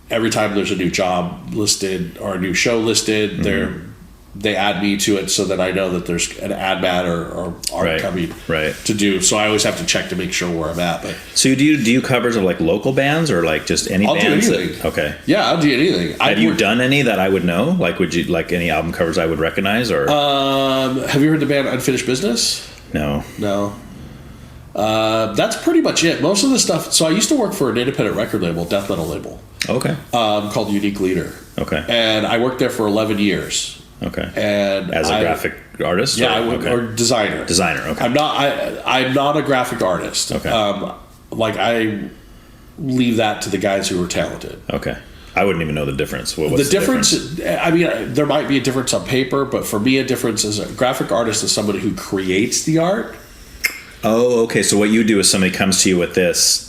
Every time there's a new job listed or a new show listed, mm-hmm. they add me to it so that I know that there's an ad mat or art coming to do. So I always have to check to make sure where I'm at. But so do you covers of like local bands or like just any bands? I'll do anything. Okay. Yeah, I'll do anything. Have you done any that I would know? Like, would you like any album covers I would recognize? Or have you heard the band Unfinished Business? No. That's pretty much it. Most of the stuff. So I used to work for an independent record label, death metal label. Okay. Called Unique Leader. Okay. And I worked there for 11 years. Okay. And as a graphic artist? Yeah, or designer. Designer, okay. I'm not a graphic artist. Okay. I leave that to the guys who are talented. Okay. I wouldn't even know the difference. What's the difference? I mean, there might be a difference on paper, but for me, a difference is a graphic artist is somebody who creates the art. Oh, okay. So what you do is somebody comes to you with this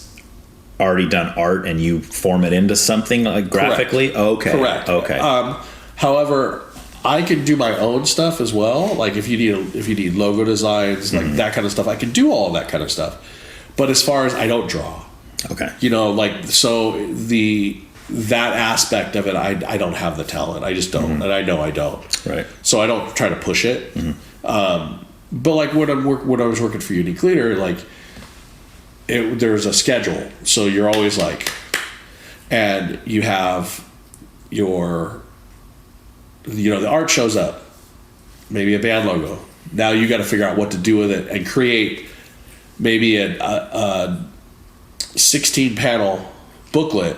already done art, and you form it into something like graphically. Correct. Okay. Correct. Okay. However, I can do my own stuff as well. Like if you need logo designs, like mm-hmm. that kind of stuff, I can do all of that kind of stuff. But as far as I don't draw. Okay. That aspect of it, I don't have the talent. I just don't, mm-hmm. and I know I don't. Right. So I don't try to push it. Mm-hmm. But like when I was working for Unique Leader, like there's a schedule, so you're always like, and you have your, the art shows up, maybe a band logo. Now you got to figure out what to do with it and create maybe a 16 panel booklet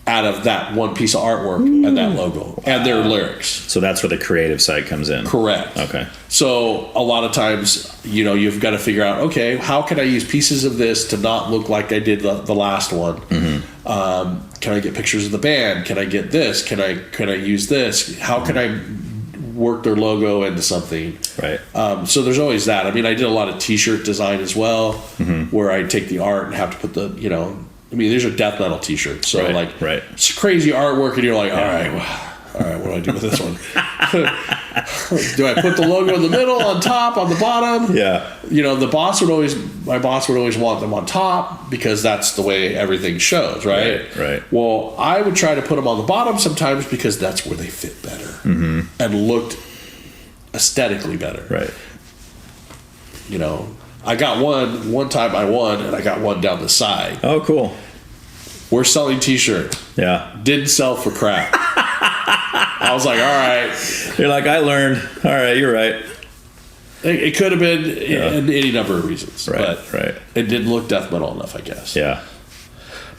out of that one piece of artwork and that logo and their lyrics. So that's where the creative side comes in. Correct. Okay. So a lot of times, you've got to figure out, okay, how can I use pieces of this to not look like I did the last one? Mm-hmm. Can I get pictures of the band? Can I get this? Can I use this? How can I work their logo into something? Right. So there's always that. I mean, I did a lot of t-shirt design as well, mm-hmm. where I take the art and have to put these are death metal t-shirts. So right. It's crazy artwork, and you're like, all right, what do I do with this one? Do I put the logo in the middle, on top, on the bottom? Yeah. My boss would always want them on top because that's the way everything shows, right? Right. Well, I would try to put them on the bottom sometimes because that's where they fit better mm-hmm. and looked aesthetically better. Right. I got one time I won, and I got one down the side. Oh, cool. We're selling t-shirt. Yeah. Didn't sell for crap. I was like, all right. You're like, I learned. All right, you're right. It could have been any number of reasons. Right, but right. It didn't look death metal enough, I guess. Yeah.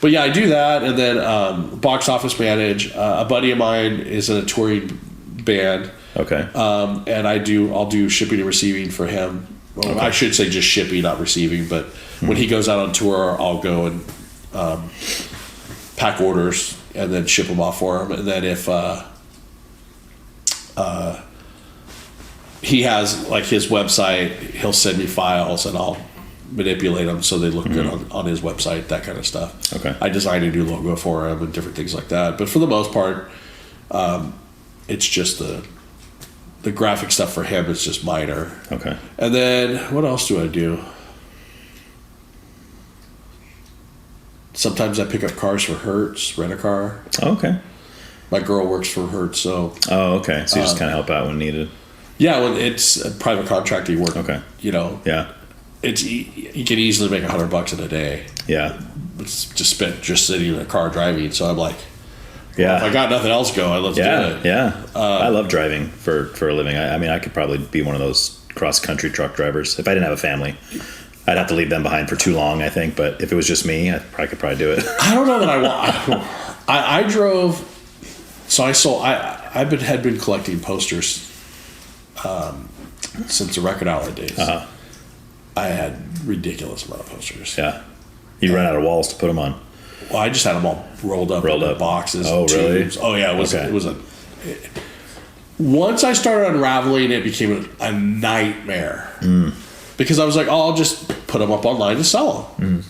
But yeah, I do that, and then box office manage. A buddy of mine is in a touring band. Okay. And I'll do shipping and receiving for him. Well, I should say just shipping, not receiving. But when he goes out on tour, I'll go and pack orders and then ship them off for him. And then if he has like his website, he'll send me files and I'll manipulate them so they look good on his website, that kind of stuff. Okay. I designed a new logo for him and different things like that. But for the most part, it's just the graphic stuff for him is just minor. Okay. And then what else do I do? Sometimes I pick up cars for Hertz, rent a car. Oh, okay. My girl works for Hertz, so. Oh, okay. So you just kind of help out when needed. Yeah, when it's a private contracting work. Okay. You know. Yeah. You can easily make $100 in a day. Yeah. It's just spent just sitting in a car driving. So I'm like, yeah. If I got nothing else going, let's do it. Yeah. I love driving for a living. I mean, I could probably be one of those cross country truck drivers if I didn't have a family. I'd have to leave them behind for too long, I think. But if it was just me, I could probably do it. I don't know that I want. I drove. So I had been collecting posters since the record outlet days. Uh-huh. I had ridiculous amount of posters. Yeah. You ran out of walls to put them on. Well, I just had them all rolled up in boxes. Oh, really? Tubes. Oh, yeah. It was once I started unraveling, it became a nightmare. Because I was like, I'll just put them up online to sell them.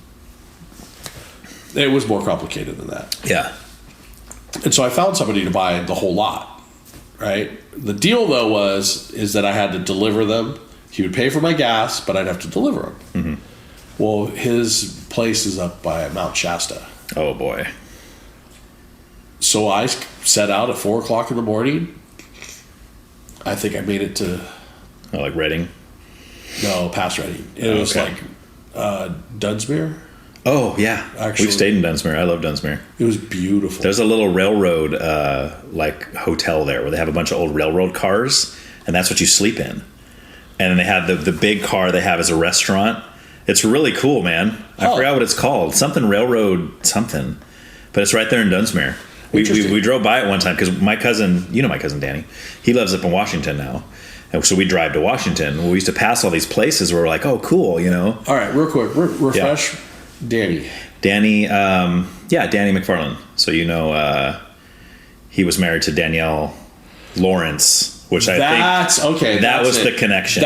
It was more complicated than that. Yeah. And so I found somebody to buy the whole lot, right? The deal, though, is that I had to deliver them. He would pay for my gas, but I'd have to deliver them. Well, his place is up by Mount Shasta. Oh, boy. So I set out at 4 o'clock in the morning. I think I made it to... Oh, like Reading? No, past Reading. It was like Dunsmuir. Oh, yeah. Actually, we've stayed in Dunsmuir. I love Dunsmuir. It was beautiful. There's a little railroad like hotel there where they have a bunch of old railroad cars, and that's what you sleep in. And then they have the big car they have as a restaurant. It's really cool, man. I forgot what it's called. Something Railroad something. But it's right there in Dunsmuir. We drove by it one time because my cousin, you know my cousin Danny, he lives up in Washington now. And so we drive to Washington. We used to pass all these places where we're like, oh, cool, you know. All right, real quick. Refresh. Yeah. Danny, Danny McFarland. So you know he was married to Danielle Lawrence. Which I think okay. That was the connection.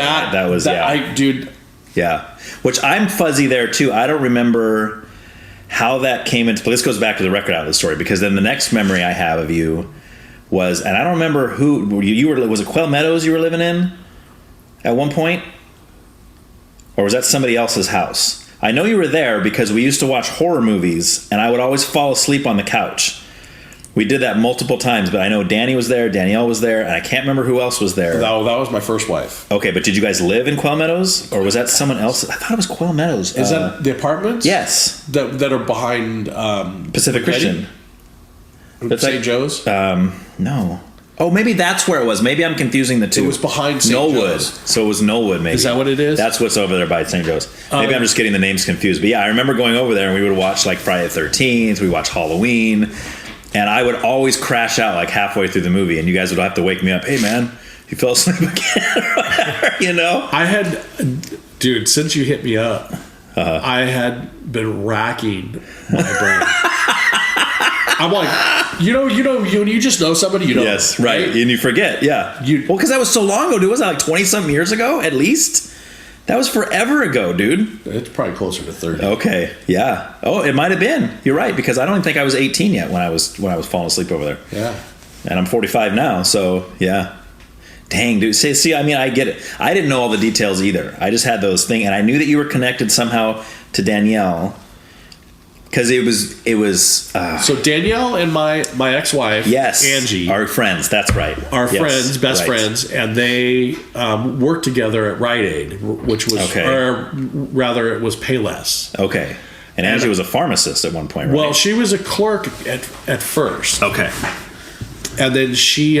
Dude. Yeah. Which I'm fuzzy there too. I don't remember how that came into play. This goes back to the record outlet story because then the next memory I have of you was, and I don't remember who you were. Was it Quail Meadows you were living in at one point, or was that somebody else's house? I know you were there because we used to watch horror movies, and I would always fall asleep on the couch. We did that multiple times, but I know Danny was there, Danielle was there, and I can't remember who else was there. That was my first wife. Okay, but did you guys live in Quail Meadows, or was that someone else? I thought it was Quail Meadows. Is that the apartments? Yes, that are behind Pacific Christian. St. Joe's. No. Oh, maybe that's where it was. Maybe I'm confusing the two. It was behind St. Knollwood. Joe's. So it was Knollwood, maybe. Is that what it is? That's what's over there by St. Joe's. Maybe I'm just getting the names confused. But yeah, I remember going over there and we would watch like Friday the 13th. We watched Halloween. And I would always crash out like halfway through the movie. And you guys would have to wake me up. Hey, man, you fell asleep again or whatever, you know? Dude, since you hit me up, I had been racking my brain. I'm like, you know, when you just know somebody, you know. Yes, right. And you forget, yeah. Well, because that was so long ago, dude. Was that like 20-something years ago, at least? That was forever ago, dude. It's probably closer to 30. Okay, yeah. Oh, it might have been. You're right, because I don't even think I was 18 yet when I was falling asleep over there. Yeah. And I'm 45 now, so yeah. Dang, dude. See, I mean, I get it. I didn't know all the details either. I just had those things, and I knew that you were connected somehow to Danielle. Because it was. So Danielle and my ex-wife, yes, Angie, are friends. That's right. Friends, best friends, and they worked together at Rite Aid, which was, or rather, it was Payless. Okay, and Angie was a pharmacist at one point, right? Well, she was a clerk at first. Okay, and then she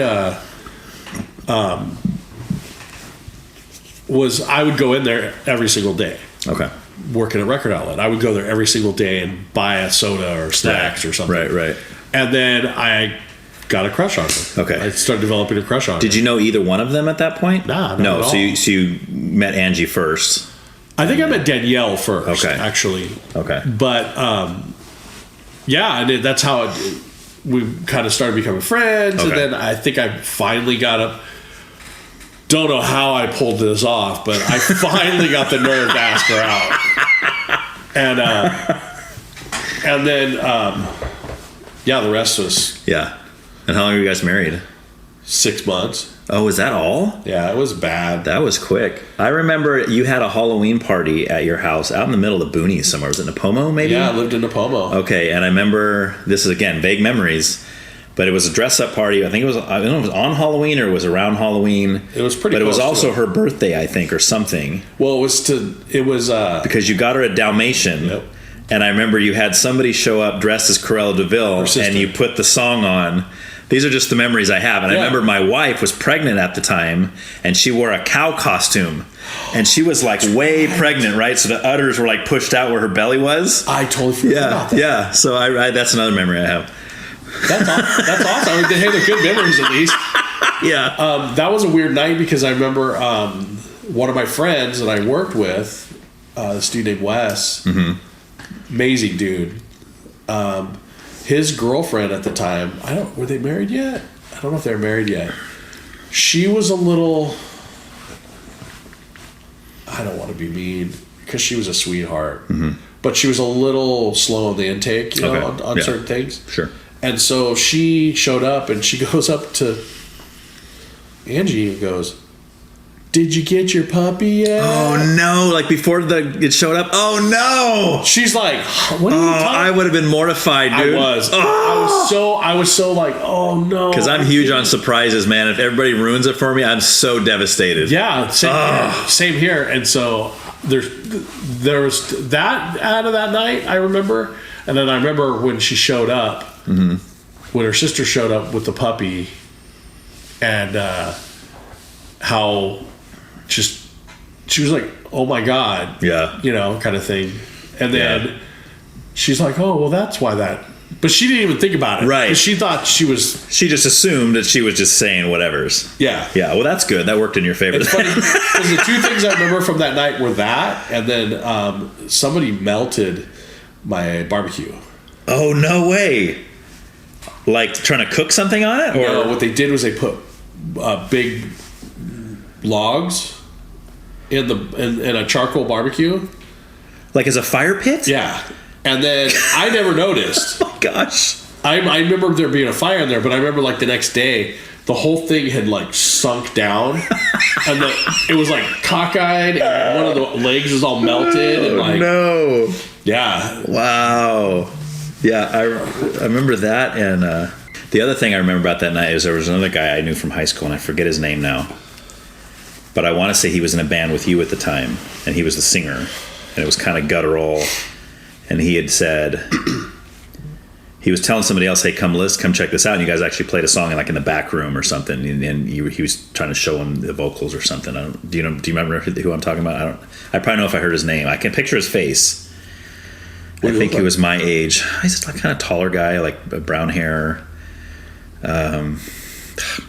was. I would go in there every single day. Okay. Working at a record outlet, I would go there every single day and buy a soda or snacks or something. Right. And then I got a crush on her. Okay. I started developing a crush on her. Did you know either one of them at that point? Nah, not no. at all. So you met Angie first. I think I met Danielle first, Okay. actually. Okay. But, yeah, and that's how we kind of started becoming friends. Okay. And then I think I finally got up. Don't know how I pulled this off, but I finally got the nerve to ask her out. And then, yeah, the rest was Yeah. And how long were you guys married? 6 months. Oh, is that all? Yeah, it was bad. That was quick. I remember you had a Halloween party at your house out in the middle of the boonies somewhere. Was it Napomo, maybe? Yeah, I lived in Napomo. Okay, and I remember, this is, again, vague memories, but it was a dress-up party. I think it was, I don't know if it was on Halloween or it was around Halloween. It was pretty But it was close to also it. her birthday, I think, or something. Well, it was because you got her a Dalmatian. Yep. And I remember you had somebody show up dressed as Cruella de Vil, and you put the song on. These are just the memories I have. And I remember my wife was pregnant at the time, and she wore a cow costume. And she was like way pregnant, right? So the udders were like pushed out where her belly was. I totally forgot about that. Yeah. So I that's another memory I have. That's awesome. Hey, they're good memories at least. Yeah. That was a weird night because I remember one of my friends that I worked with, this dude named Wes, amazing dude. His girlfriend at the time, were they married yet? I don't know if they were married yet. She was a little, I don't want to be mean because she was a sweetheart, but she was a little slow on the intake, you know, on certain things. Sure. And so she showed up and she goes up to Angie and goes, "Did you get your puppy yet?" Oh no! Like before it showed up. Oh no! She's like, "What are you talking?" I would have been mortified, dude. I was. I was so like, "Oh no!" Because I'm huge on surprises, man. If everybody ruins it for me, I'm so devastated. Yeah, same here. And so there was that out of that night. I remember, and then I remember when she showed up, when her sister showed up with the puppy, and how. Just she was like, "Oh my god," you know, kind of thing. And then she's like, "Oh well, that's why that." But she didn't even think about it, right? She thought she just assumed that she was just saying whatever's. Yeah. Well, that's good. That worked in your favor. It's funny because the two things I remember from that night were that, and then somebody melted my barbecue. Oh no way! Like trying to cook something on it, or no? What they did was they put big logs in a charcoal barbecue, like as a fire pit. Yeah, and then I never noticed. Oh gosh! I remember there being a fire in there, but I remember like the next day the whole thing had like sunk down, and it was like cockeyed, and one of the legs was all melted, and like no, yeah, wow, yeah, I remember that, and the other thing I remember about that night is there was another guy I knew from high school, and I forget his name now. But I want to say he was in a band with you at the time, and he was the singer, and it was kind of guttural. And he had said he was telling somebody else, "Hey, come check this out." And you guys actually played a song in the back room or something, and he was trying to show him the vocals or something. Do you remember who I'm talking about? I probably know if I heard his name. I can picture his face. I think he was my age. He's just like kind of taller guy, like brown hair,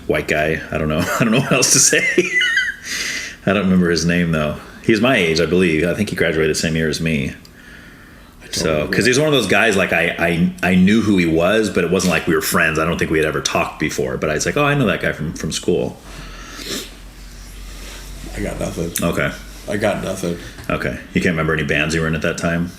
white guy. I don't know what else to say. I don't remember his name though. He's my age, I believe. I think he graduated the same year as me. So, because he's one of those guys, like I knew who he was, but it wasn't like we were friends. I don't think we had ever talked before. But I was like, oh, I know that guy from school. I got nothing. Okay. I got nothing. Okay. You can't remember any bands you were in at that time?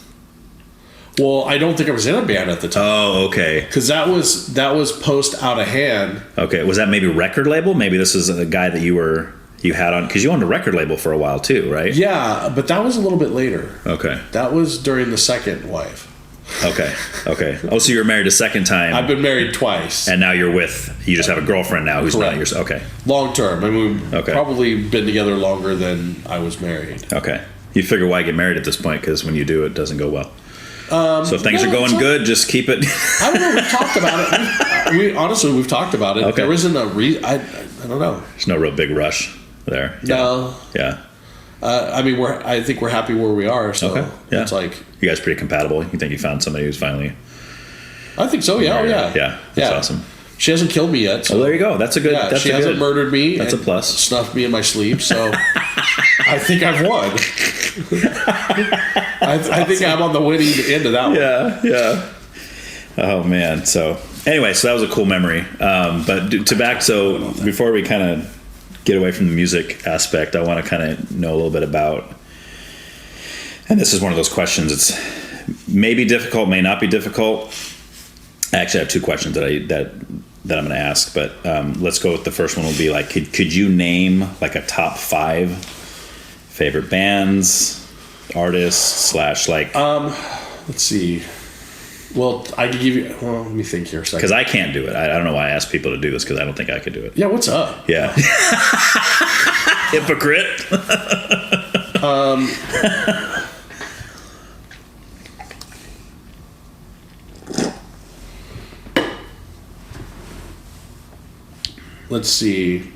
Well, I don't think I was in a band at the time. Oh, okay. Because that was post Outahand. Okay. Was that maybe record label? Maybe this is a guy that you had on, because you owned a record label for a while too, right? Yeah, but that was a little bit later. Okay. That was during the second wife. Okay. Oh, so you were married a second time. I've been married twice. And now you just have a girlfriend now who's Correct. not yours. Okay. Long term. I mean, we've Okay. probably been together longer than I was married. Okay. You figure why get married at this point, because when you do, it doesn't go well. So if things are going good, just keep it. I don't know. We've talked about it. We've talked about it. Okay. There isn't a reason. I don't know. There's no real big rush there. No. Yeah. I mean, I think we're happy where we are. So Okay. Yeah. it's like, you guys pretty compatible. You think you found somebody who's finally. I think so. Yeah. Oh, yeah. Yeah. That's awesome. She hasn't killed me yet. So there you go. That's a good. Yeah, that's she hasn't murdered me. That's a and plus. Snuffed me in my sleep. So I think I've won. I think I'm on the winning end of that one. Yeah. Oh man. So anyway, so that was a cool memory. But so before we kind of get away from the music aspect, I want to kind of know a little bit about. And this is one of those questions. It's maybe difficult, may not be difficult. I actually have two questions that I'm going to ask, but let's go with the first one. Will be like, could you name like a top 5 favorite bands, artists / like? Let's see. Well, I could give you. Well, let me think here a second. Because I can't do it. I don't know why I ask people to do this because I don't think I could do it. Yeah, what's up? Yeah. Hypocrite. Let's see.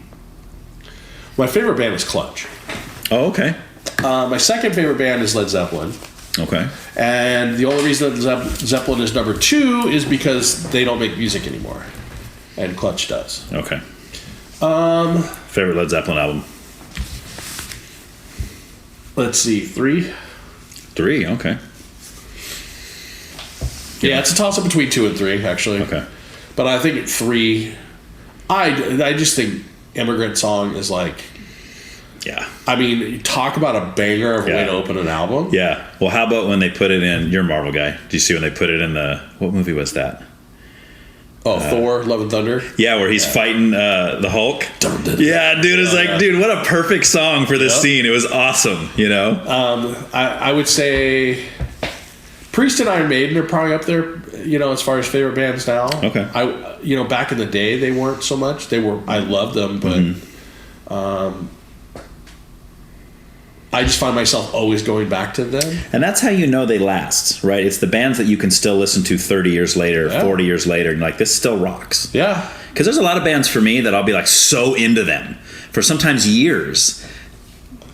My favorite band is Clutch. Oh, okay. My second favorite band is Led Zeppelin. Okay. And the only reason that Zeppelin is number 2 is because they don't make music anymore. And Clutch does. Okay. Favorite Led Zeppelin album? Let's see. 3? 3, okay. Yeah, it's a toss-up between 2 and 3, actually. Okay. But I think 3... I just think Immigrant Song is like... Yeah. I mean, talk about a banger of a way to open an album. Yeah. Well, how about when they put it in... You're a Marvel guy. Do you see when they put it in the... What movie was that? Oh, Thor, Love and Thunder? Yeah, where he's fighting the Hulk. Yeah, dude, it's like, dude, what a perfect song for this scene. It was awesome, you know? I would say... Priest and Iron Maiden are probably up there, you know, as far as favorite bands now. Okay. Back in the day, they weren't so much. I loved them, but I just find myself always going back to them. And that's how you know they last, right? It's the bands that you can still listen to 30 years later, 40 years later, and you're like, this still rocks. Yeah. Because there's a lot of bands for me that I'll be like so into them for sometimes years.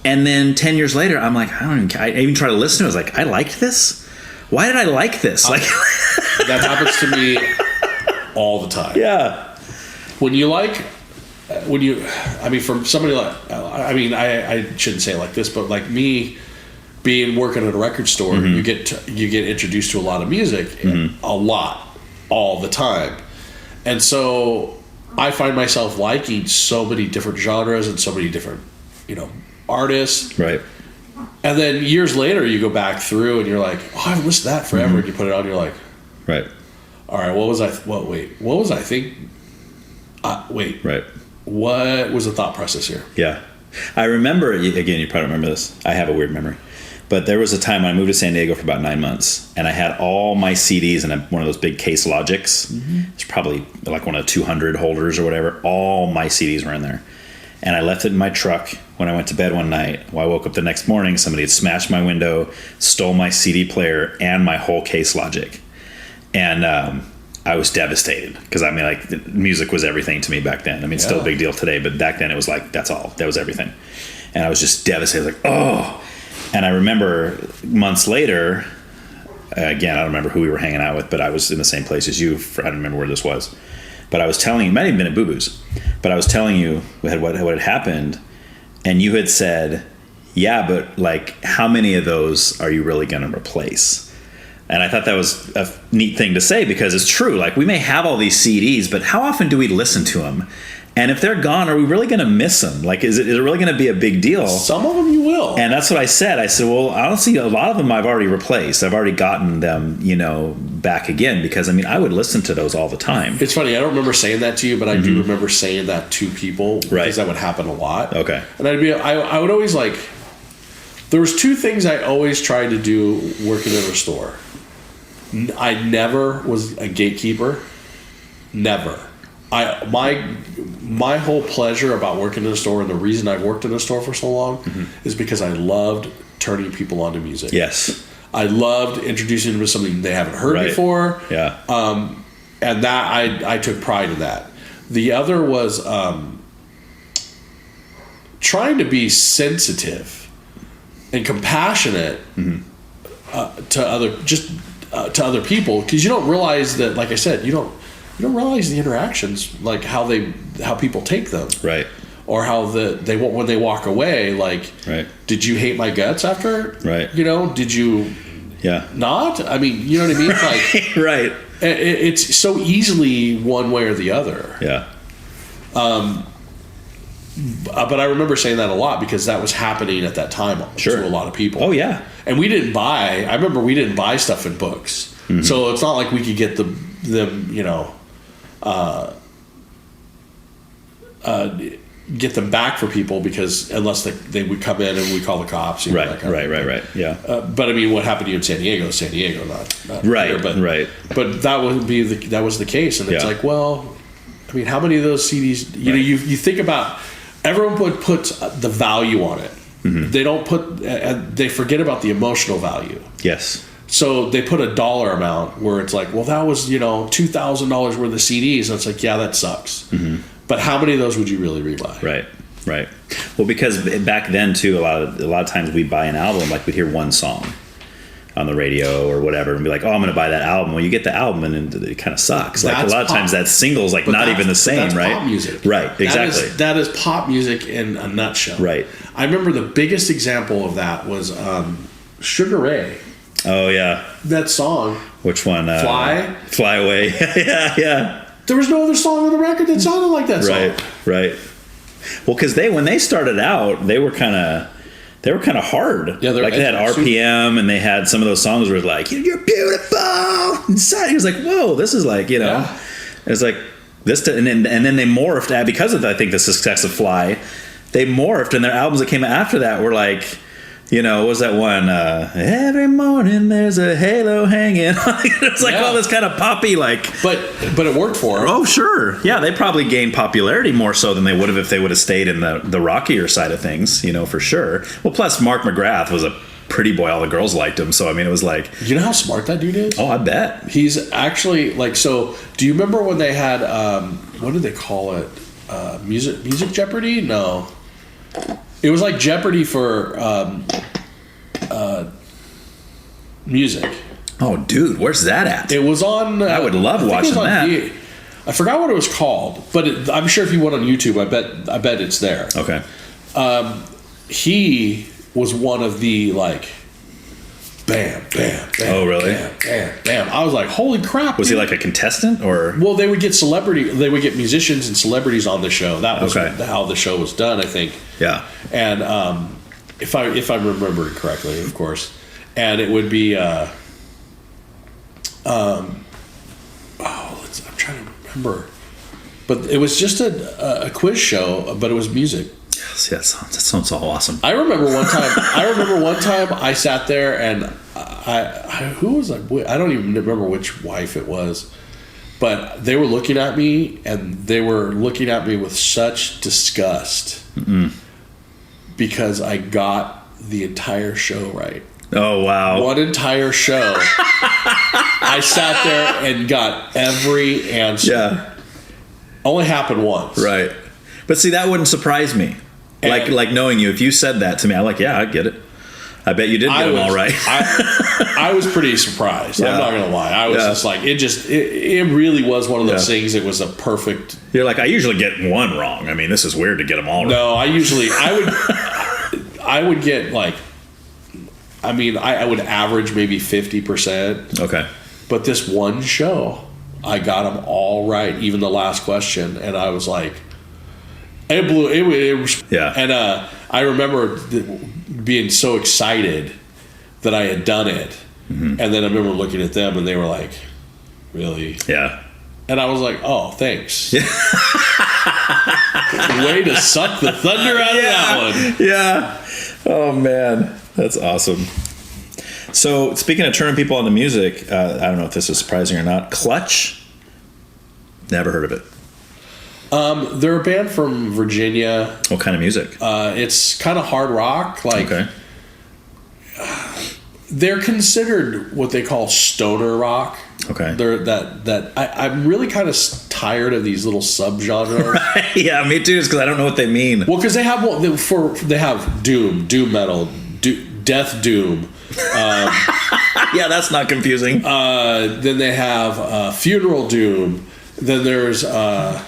And then 10 years later, I'm like, I even try to listen to it. I was like, I liked this? Why did I like this? Like that happens to me all the time. Yeah. From somebody like, I shouldn't say it like this, but like me working at a record store, you get introduced to a lot of music, a lot, all the time. And so I find myself liking so many different genres and so many different, artists. Right. And then years later, you go back through and you're like, oh, I've listened to that forever. And you put it on, and you're like, right. All right, what was I thinking? Wait. Right. What was the thought process here? Yeah. I remember, again, you probably remember this. I have a weird memory. But there was a time when I moved to San Diego for about 9 months, and I had all my CDs in one of those big Case Logics. It's probably like one of the 200 holders or whatever. All my CDs were in there. And I left it in my truck when I went to bed one night. Well, I woke up the next morning, somebody had smashed my window, stole my CD player and my whole Case Logic. And I was devastated because, music was everything to me back then. It's still a big deal today, but back then it was like, that's all. That was everything. And I was just devastated, like, oh. And I remember months later, again, I don't remember who we were hanging out with, but I was in the same place as you. I don't remember where this was. But I was telling you, it might have been at Boo Boo's, but I was telling you what had happened, and you had said, yeah, but like, how many of those are you really going to replace? And I thought that was a neat thing to say, because it's true. Like, we may have all these CDs, but how often do we listen to them? And if they're gone, are we really going to miss them? Like, is it really going to be a big deal? Some of them you will. And that's what I said. I said, well, honestly, a lot of them I've already replaced. I've already gotten them, back again, because I would listen to those all the time. It's funny. I don't remember saying that to you, but I do remember saying that to people, because that would happen a lot. Okay. And I would always there was 2 things I always tried to do working in a store. I never was a gatekeeper. Never. My whole pleasure about working in a store, and the reason I've worked in a store for so long, is because I loved turning people onto music. Yes. I loved introducing them to something they haven't heard before. Yeah. And that I took pride in that. The other was trying to be sensitive and compassionate to other people, because you don't realize that, like I said, you you don't realize the interactions, like how people take them, right? Or how they when they walk away, like, right? Did you hate my guts after? Right. You know, did you? Yeah. Not? I mean, you know what I mean? Like, right. It's so easily one way or the other. Yeah. But I remember saying that a lot because that was happening at that time to a lot of people. Oh yeah. And we didn't buy stuff in books, so it's not like we could get them, you know, get them back for people because unless they would come in and we call the cops. You know, right. Yeah. But I mean, what happened to you in San Diego, not right. here, but, right. But that was the case, and it's like, well, I mean, how many of those CDs? You know, you think about everyone would put the value on it. They don't put. They forget about the emotional value. Yes. So they put a dollar amount where it's like, well, that was $2,000 worth of CDs. And it's like, yeah, that sucks. But how many of those would you really rebuy? Right. Well, because back then too, a lot of times we'd buy an album, like we'd hear one song on the radio or whatever, and be like, oh, I'm going to buy that album. Well, you get the album and it kind of sucks. Like a lot of times that single's like not even the same, that's right? Pop music. Right. Exactly. That is pop music in a nutshell. Right. I remember the biggest example of that was Sugar Ray. Oh yeah. That song. Which one? Fly Away. yeah. There was no other song on the record that sounded like that song. Right. Well, because when they started out, they were kind of hard. Yeah, like they had RPM, and they had some of those songs where like, you're beautiful inside. He was like, whoa, this is like, it's like this, and then they morphed because of I think the success of Fly. They morphed, and their albums that came after that were like, what was that one? Every morning there's a halo hanging. It's like all this kind of poppy, like. But it worked for them. Oh, sure. Yeah, they probably gained popularity more so than they would have if they would have stayed in the rockier side of things, for sure. Well, plus Mark McGrath was a pretty boy. All the girls liked him. So, I mean, it was like. You know how smart that dude is? Oh, I bet. He's actually, like, so do you remember when they had, what did they call it? Music Jeopardy? No. It was like Jeopardy for music. Oh, dude, where's that at? It was on. I would love watching that. I forgot what it was called, but I'm sure if you went on YouTube, I bet it's there. Okay. He was one of the like. Bam, bam, bam. Oh, really? Bam, bam, bam. I was like, holy crap. Was he like a contestant or? Well, they would get musicians and celebrities on the show. That was how the show was done, I think. Yeah. And if I remember it correctly, of course. And it would be I'm trying to remember. But it was just a quiz show, but it was music. Yes, that sounds all awesome. I remember one time I sat there and who was I? I don't even remember which wife it was, but they were looking at me and they were looking at me with such disgust because I got the entire show right. Oh wow! One entire show. I sat there and got every answer. Yeah. Only happened once. Right. But see, that wouldn't surprise me. Like knowing you, if you said that to me, I'm like, yeah, I get it. I bet you did get them all right. I was pretty surprised. Yeah. I'm not gonna lie. I was just like, it really was one of those things. It was a perfect. You're like, I usually get one wrong. I mean, this is weird to get them all right. No, I would get like. I mean, I would average maybe 50%. Okay. But this one show, I got them all right, even the last question, and I was like, it blew. It was, yeah. And I remember being so excited that I had done it, and then I remember looking at them, and they were like, "Really?" Yeah. And I was like, "Oh, thanks." Yeah. Way to suck the thunder out of that one. Yeah. Oh man. That's awesome. So, speaking of turning people on to music, I don't know if this is surprising or not. Clutch? Never heard of it. They're a band from Virginia. What kind of music? It's kind of hard rock. They're considered what they call stoner rock. Okay. They're I'm really kind of tired of these little subgenres. Right. Yeah, me too. Because I don't know what they mean. Well, because they have doom metal, death doom. Yeah, that's not confusing. Then they have funeral doom. Then there's I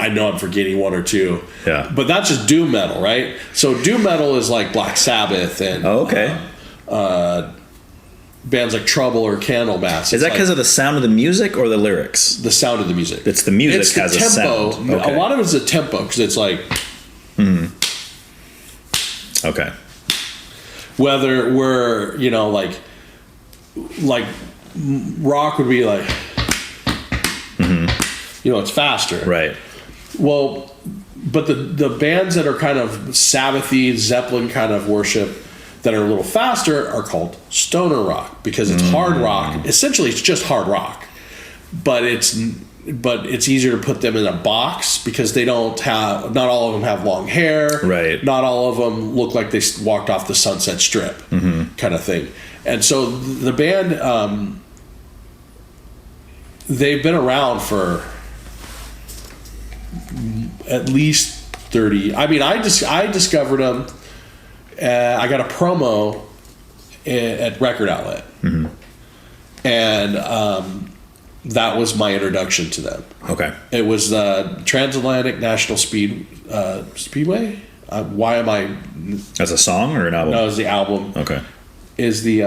know I'm forgetting one or two. Yeah. But that's just doom metal, right? So doom metal is like Black Sabbath and bands like Trouble or Candlemass. Is that because of the sound of the music or the lyrics? The sound of the music. It's the music has a sound. Okay. A lot of it's the tempo because it's like. Okay. Whether we're like rock would be like. It's faster. Right. Well, but the bands that are kind of Sabbathy, Zeppelin kind of worship that are a little faster are called stoner rock because it's hard rock. Essentially, it's just hard rock, but it's easier to put them in a box because they don't have. Not all of them have long hair. Right. Not all of them look like they walked off the Sunset Strip, kind of thing. And so the band, they've been around for at least 30. I mean, I discovered them. I got a promo at Record Outlet, and that was my introduction to them. Okay. It was Transatlantic National Speedway. Why am I? As a song or an album? No, it was the album. Okay. Is the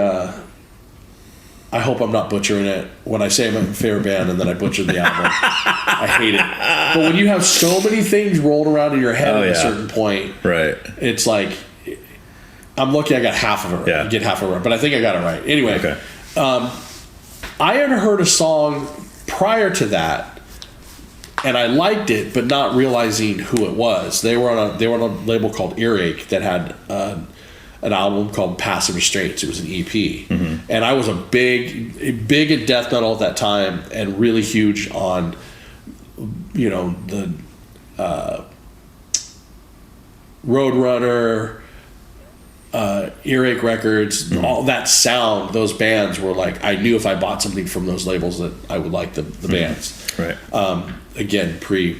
I hope I'm not butchering it when I say I'm a favorite band and then I butchered the album. I hate it. But when you have so many things rolled around in your head at a certain point, right? It's like I'm lucky I got half of it right. Yeah. I get half of it right, but I think I got it right. Anyway, okay. I had heard a song prior to that, and I liked it, but not realizing who it was. They were on a label called Earache that had an album called Passive Restraints. It was an EP, and I was a big in death metal at that time, and really huge on the Roadrunner, Earache Records, all that sound. Those bands were like, I knew if I bought something from those labels that I would like the bands. Right. Again, pre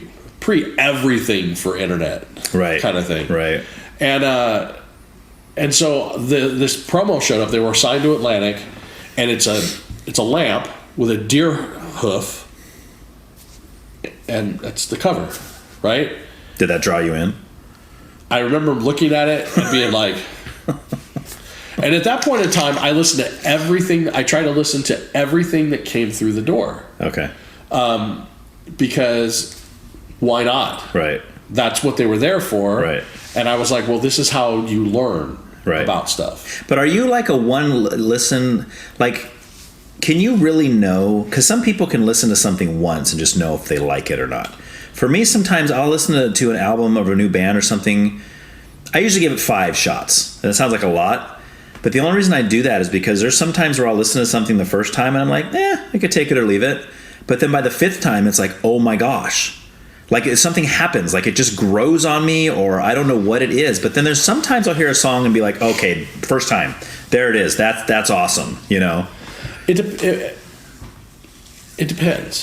everything for internet, right, kind of thing. Right. And so this promo showed up. They were signed to Atlantic, and it's a lamp with a deer hoof, and that's the cover, right? Did that draw you in? I remember looking at it and being like, and at that point in time, I listened to everything. I tried to listen to everything that came through the door. Okay. Because why not? Right. That's what they were there for. Right. And I was like, well, this is how you learn about stuff. But are you like a one listen, like, can you really know? Because some people can listen to something once and just know if they like it or not. For me, sometimes I'll listen to an album of a new band or something. I usually give it 5 shots. And it sounds like a lot. But the only reason I do that is because there's sometimes where I'll listen to something the first time and I'm like, I could take it or leave it. But then by the 5th time, it's like, oh my gosh. Like if something happens, like it just grows on me, or I don't know what it is. But then there's sometimes I'll hear a song and be like, okay, first time, there it is. That's awesome. It depends.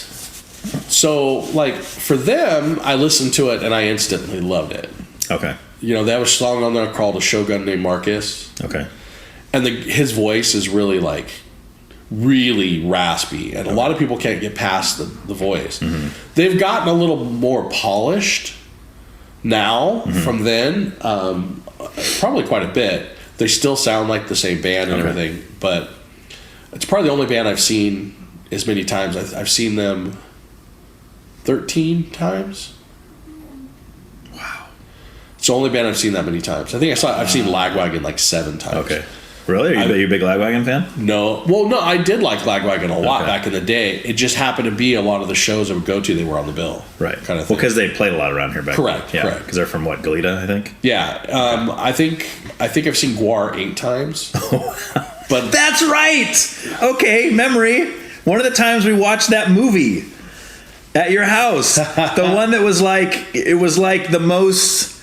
So like for them, I listened to it and I instantly loved it. Okay. They have a song on there called "A Shogun Named Marcus." Okay. And his voice is really like really raspy, and a lot of people can't get past the voice. They've gotten a little more polished now from then, probably quite a bit. They still sound like the same band and everything, but it's probably the only band I've seen as many times. I've seen them 13 times. Wow. It's the only band I've seen that many times. I think I've seen Lagwagon like 7 times. Okay. Really? Are you a big Lagwagon fan? No. Well, no, I did like Lagwagon a lot back in the day. It just happened to be a lot of the shows I would go to, they were on the bill. Right. Kind of thing. Well, because they played a lot around here back then. Correct. Because they're from what, Goleta, I think? Yeah. I think I've seen Gwar 8 times. But that's right! Okay, memory. One of the times we watched that movie at your house. The one that was like, it was like the most...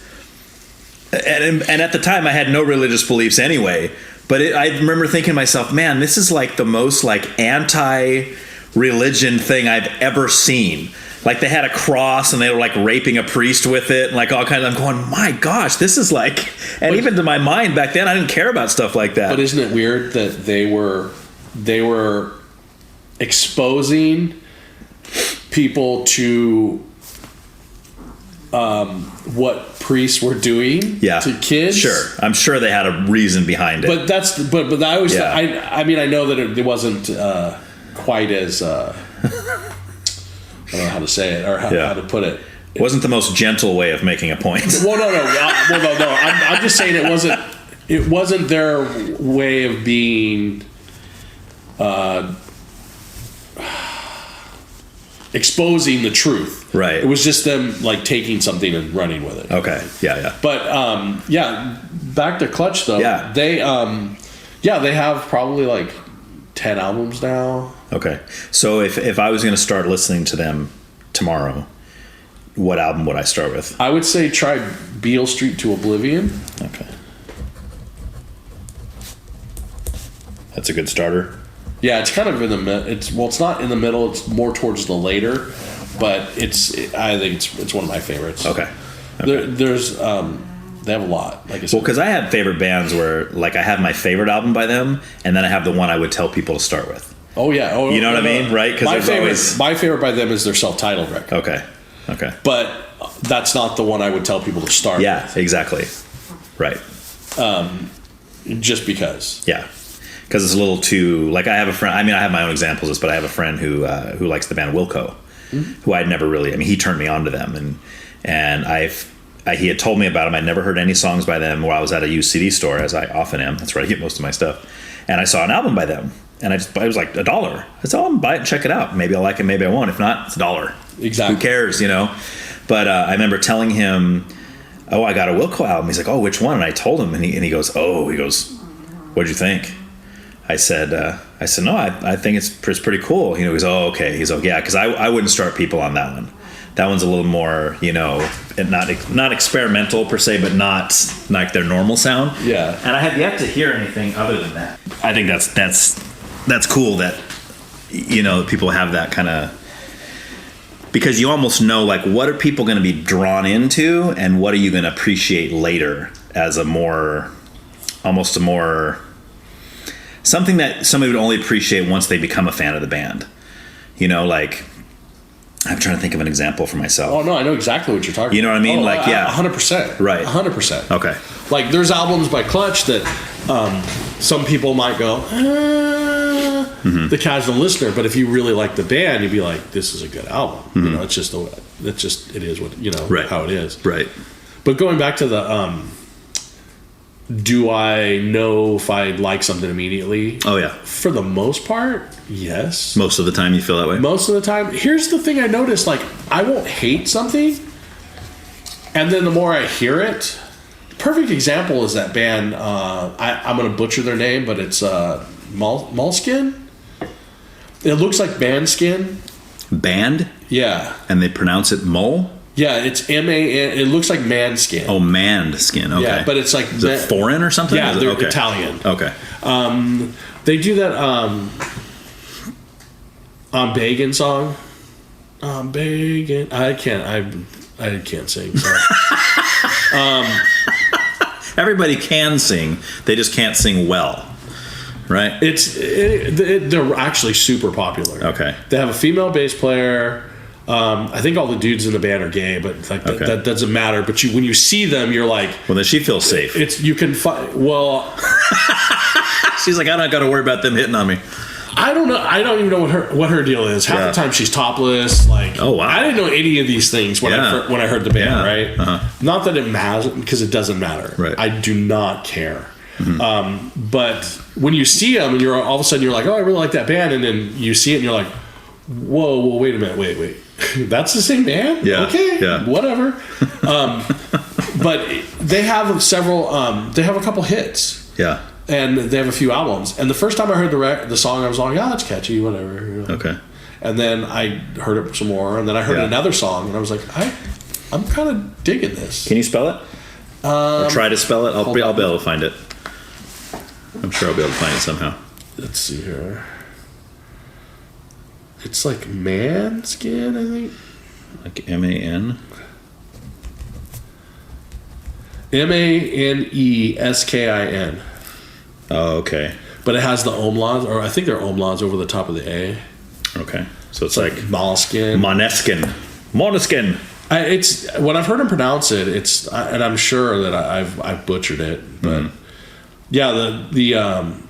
And at the time, I had no religious beliefs anyway. But I remember thinking to myself, man, this is like the most like anti-religion thing I've ever seen. Like they had a cross and they were like raping a priest with it, and like all kinds of, I'm going, my gosh, this is like, and even to my mind back then, I didn't care about stuff like that. But isn't it weird that they were exposing people to what priests were doing to kids. Sure, I'm sure they had a reason behind it. But I always I mean I know that it wasn't quite as I don't know how to say it or how to put it. It wasn't the most gentle way of making a point. Well, no. I'm just saying it wasn't their way of being exposing the truth. Right. It was just them like taking something and running with it. Okay. Yeah. But back to Clutch though. Yeah. They they have probably like 10 albums now. Okay. So if I was going to start listening to them tomorrow, what album would I start with? I would say try Beale Street to Oblivion. Okay. That's a good starter. Yeah, it's kind of in the middle. It's not in the middle. It's more towards the later, but I think it's one of my favorites. Okay. There's they have a lot. Like I said. Well, because I have favorite bands where like I have my favorite album by them, and then I have the one I would tell people to start with. Oh yeah. You know what I mean, right? Because my favorite by them is their self-titled record. Okay. But that's not the one I would tell people to start with. Yeah, exactly. Right. Just because. Yeah. Because it's a little too like I have a friend. I mean, I have my own examples of this, but I have a friend who likes the band Wilco, who I'd never really. I mean, he turned me on to them, and he had told me about them. I'd never heard any songs by them while I was at a used CD store, as I often am. That's where I get most of my stuff. And I saw an album by them, and it was like $1. I said, "Oh, I'm buy it and check it out. Maybe I'll like it, maybe I won't. If not, it's $1. Exactly. Who cares, you know?" But I remember telling him, "Oh, I got a Wilco album." He's like, "Oh, which one?" And I told him, and he goes, "What'd you think?" I said, no, I think it's pretty cool. He goes, "Oh, okay." He's like, "Yeah," because I wouldn't start people on that one. That one's a little more, and not experimental per se, but not like their normal sound. Yeah. And I have yet to hear anything other than that. I think that's cool that people have that kind of, because you almost know like what are people going to be drawn into and what are you going to appreciate later as almost a more. Something that somebody would only appreciate once they become a fan of the band. Like, I'm trying to think of an example for myself. Oh, no, I know exactly what you're talking about. You know what I mean? 100%. Right. 100%. Okay. Like, there's albums by Clutch that some people might go, the casual listener, but if you really like the band, you'd be like, this is a good album. Mm-hmm. It is what, right. how it is. Right. But going back to the, do I know if I like something immediately? Oh, yeah. For the most part, yes. Most of the time you feel that way? Most of the time. Here's the thing I noticed, like, I won't hate something, and then the more I hear it, perfect example is that band, I'm going to butcher their name, but it's Maneskin? It looks like Maneskin. Band? Yeah. And they pronounce it Mole? Yeah, it's M-A-N. It looks like Maneskin. Oh, Maneskin. Okay. Yeah, but it's like... Is it foreign or something? Yeah, they're Italian. Okay. They do that Beggin' song. Beggin'. I can't sing. Sorry. Everybody can sing. They just can't sing well. Right? They're actually super popular. Okay. They have a female bass player. I think all the dudes in the band are gay, but like that doesn't matter. But when you see them, you're like, well, then she feels safe. You can well. She's like, I don't got to worry about them hitting on me. I don't know. I don't even know what her deal is. Half the time she's topless. Like, oh wow, I didn't know any of these things when I heard the band. Right? Uh-huh. Not that it matters, because it doesn't matter. Right. I do not care. Mm-hmm. But when you see them, and you're all of a sudden you're like, oh, I really like that band, and then you see it, and you're like, whoa, wait a minute, wait. That's the same band? Yeah. Okay. Yeah. Whatever. But they have several. They have a couple hits. Yeah. And they have a few albums. And the first time I heard the song, I was like, that's catchy, whatever. Okay. And then I heard it some more, and then I heard another song, and I was like, I'm kind of digging this. Can you spell it? Or try to spell it? I'll be able to find it. I'm sure I'll be able to find it somehow. Let's see here. It's like Maneskin, I think. Like M-A-N? Maneskin. Oh, okay. But it has the umlauts, or I think they're umlauts over the top of the A. Okay. So it's like Maneskin. Maneskin. It's when I've heard him pronounce it. And I'm sure that I've butchered it, but yeah, the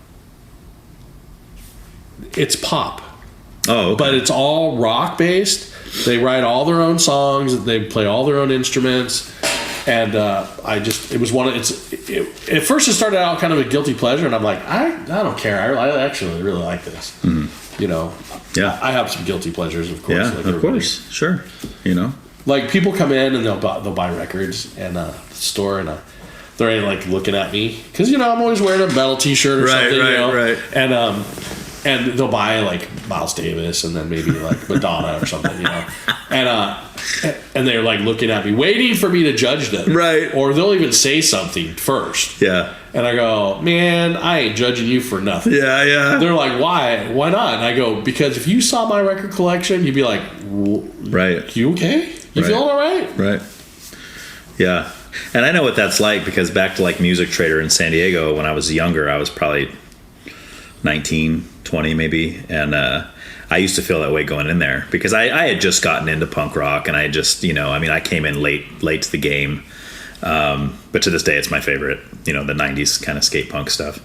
it's pop. Oh, okay. But it's all rock based. They write all their own songs. They play all their own instruments. And it was one of at first it started out kind of a guilty pleasure, and I'm like, I don't care. I actually really like this. You know, yeah. I have some guilty pleasures, of course. Yeah, like of course, sure. You know, like people come in and they'll buy records and the store, and they're like looking at me because I'm always wearing a metal T-shirt or something, right. And they'll buy like Miles Davis and then maybe like Madonna or something, and they're like looking at me, waiting for me to judge them, right? Or they'll even say something first, yeah. And I go, man, I ain't judging you for nothing. Yeah. They're like, why? Why not? And I go, because if you saw my record collection, you'd be like, right? You okay? You feeling all right? Right. Yeah. And I know what that's like because back to like Music Trader in San Diego when I was younger, I was probably 19, 20 maybe, and I used to feel that way going in there because I had just gotten into punk rock and I just I came in late to the game, but to this day it's my favorite, the 90s kind of skate punk stuff.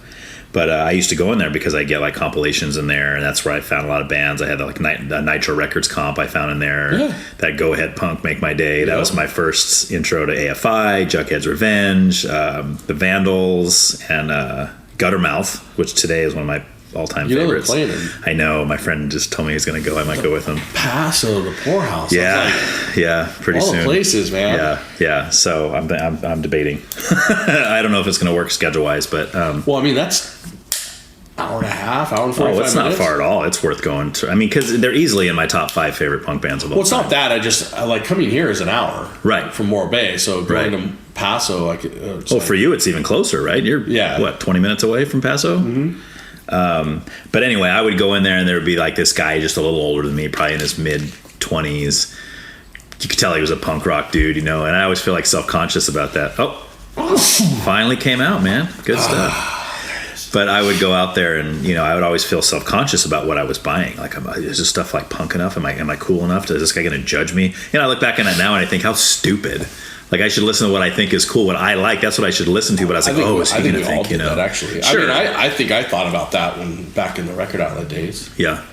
But I used to go in there because I get like compilations in there, and that's where I found a lot of bands. I had like the Nitro Records comp I found in there. That Go Ahead Punk Make My Day. That was my first intro to AFI, Jughead's Revenge, the Vandals, and Guttermouth, which today is one of my all-time favorites. They're playing. I know. My friend just told me he's going to go. I might go with him. Paso, the Poorhouse. Yeah, pretty soon. All the places, man. Yeah. So I'm debating. I don't know if it's going to work schedule-wise, but well, I mean that's hour and a half, hour and 45 minutes. It's not far at all. It's worth going to. I mean, because they're easily in my top 5 favorite punk bands of all time. Well, it's not that. I like coming here is an hour, right, from Morro Bay. So going to Paso, for you, it's even closer, right? You're 20 minutes away from Paso. Mm-hmm. But anyway, I would go in there and there would be like this guy just a little older than me, probably in his mid 20s. You could tell he was a punk rock dude, and I always feel like self-conscious about that. Finally came out, man. Good stuff. But I would go out there and, I would always feel self-conscious about what I was buying. Like, is this stuff like punk enough? Am I cool enough? Is this guy going to judge me? I look back on it now and I think how stupid. Like, I should listen to what I think is cool, what I like. That's what I should listen to. But I was like, is he going to think, that, actually. Sure. I mean, I think I thought about that back in the record outlet days. Yeah.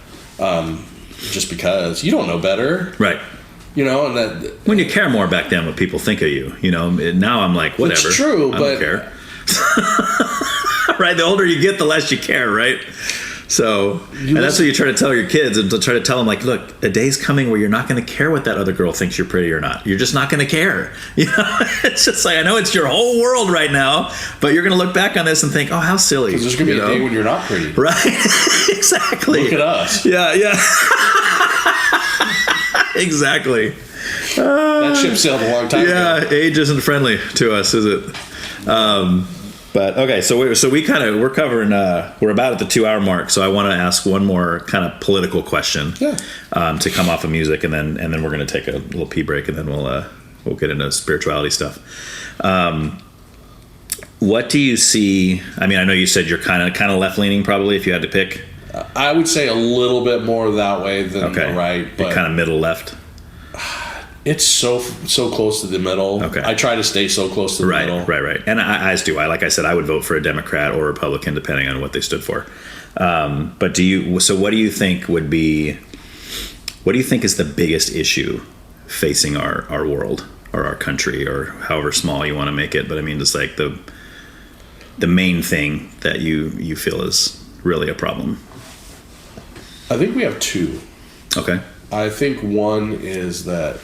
Just because you don't know better. Right. And that. When you care more back then what people think of you, now I'm like, whatever. It's true, I don't care. Right? The older you get, the less you care, right? So, and that's what you try to tell your kids, and to try to tell them, like, look, a day's coming where you're not going to care what that other girl thinks you're pretty or not. You're just not going to care. It's just like, I know it's your whole world right now, but you're going to look back on this and think, oh, how silly. Because there's going to be a day when you're not pretty. Right? Exactly. Look at us. Yeah. Exactly. That ship sailed a long time ago. Yeah, age isn't friendly to us, is it? But okay, so we're covering. We're about at the 2-hour mark. So I want to ask one more kind of political question. To come off of music, and then we're going to take a little pee break, and then we'll get into spirituality stuff. What do you see? I mean, I know you said you're kind of left leaning, probably, if you had to pick. I would say a little bit more that way than the right, but kind of middle left. It's so close to the middle. Okay. I try to stay so close to the middle. Right. And as do I. Like I said, I would vote for a Democrat or Republican depending on what they stood for. But what do you think would be? What do you think is the biggest issue facing our world or our country, or however small you want to make it? But I mean, just like the main thing that you feel is really a problem. I think we have two. Okay. I think one is that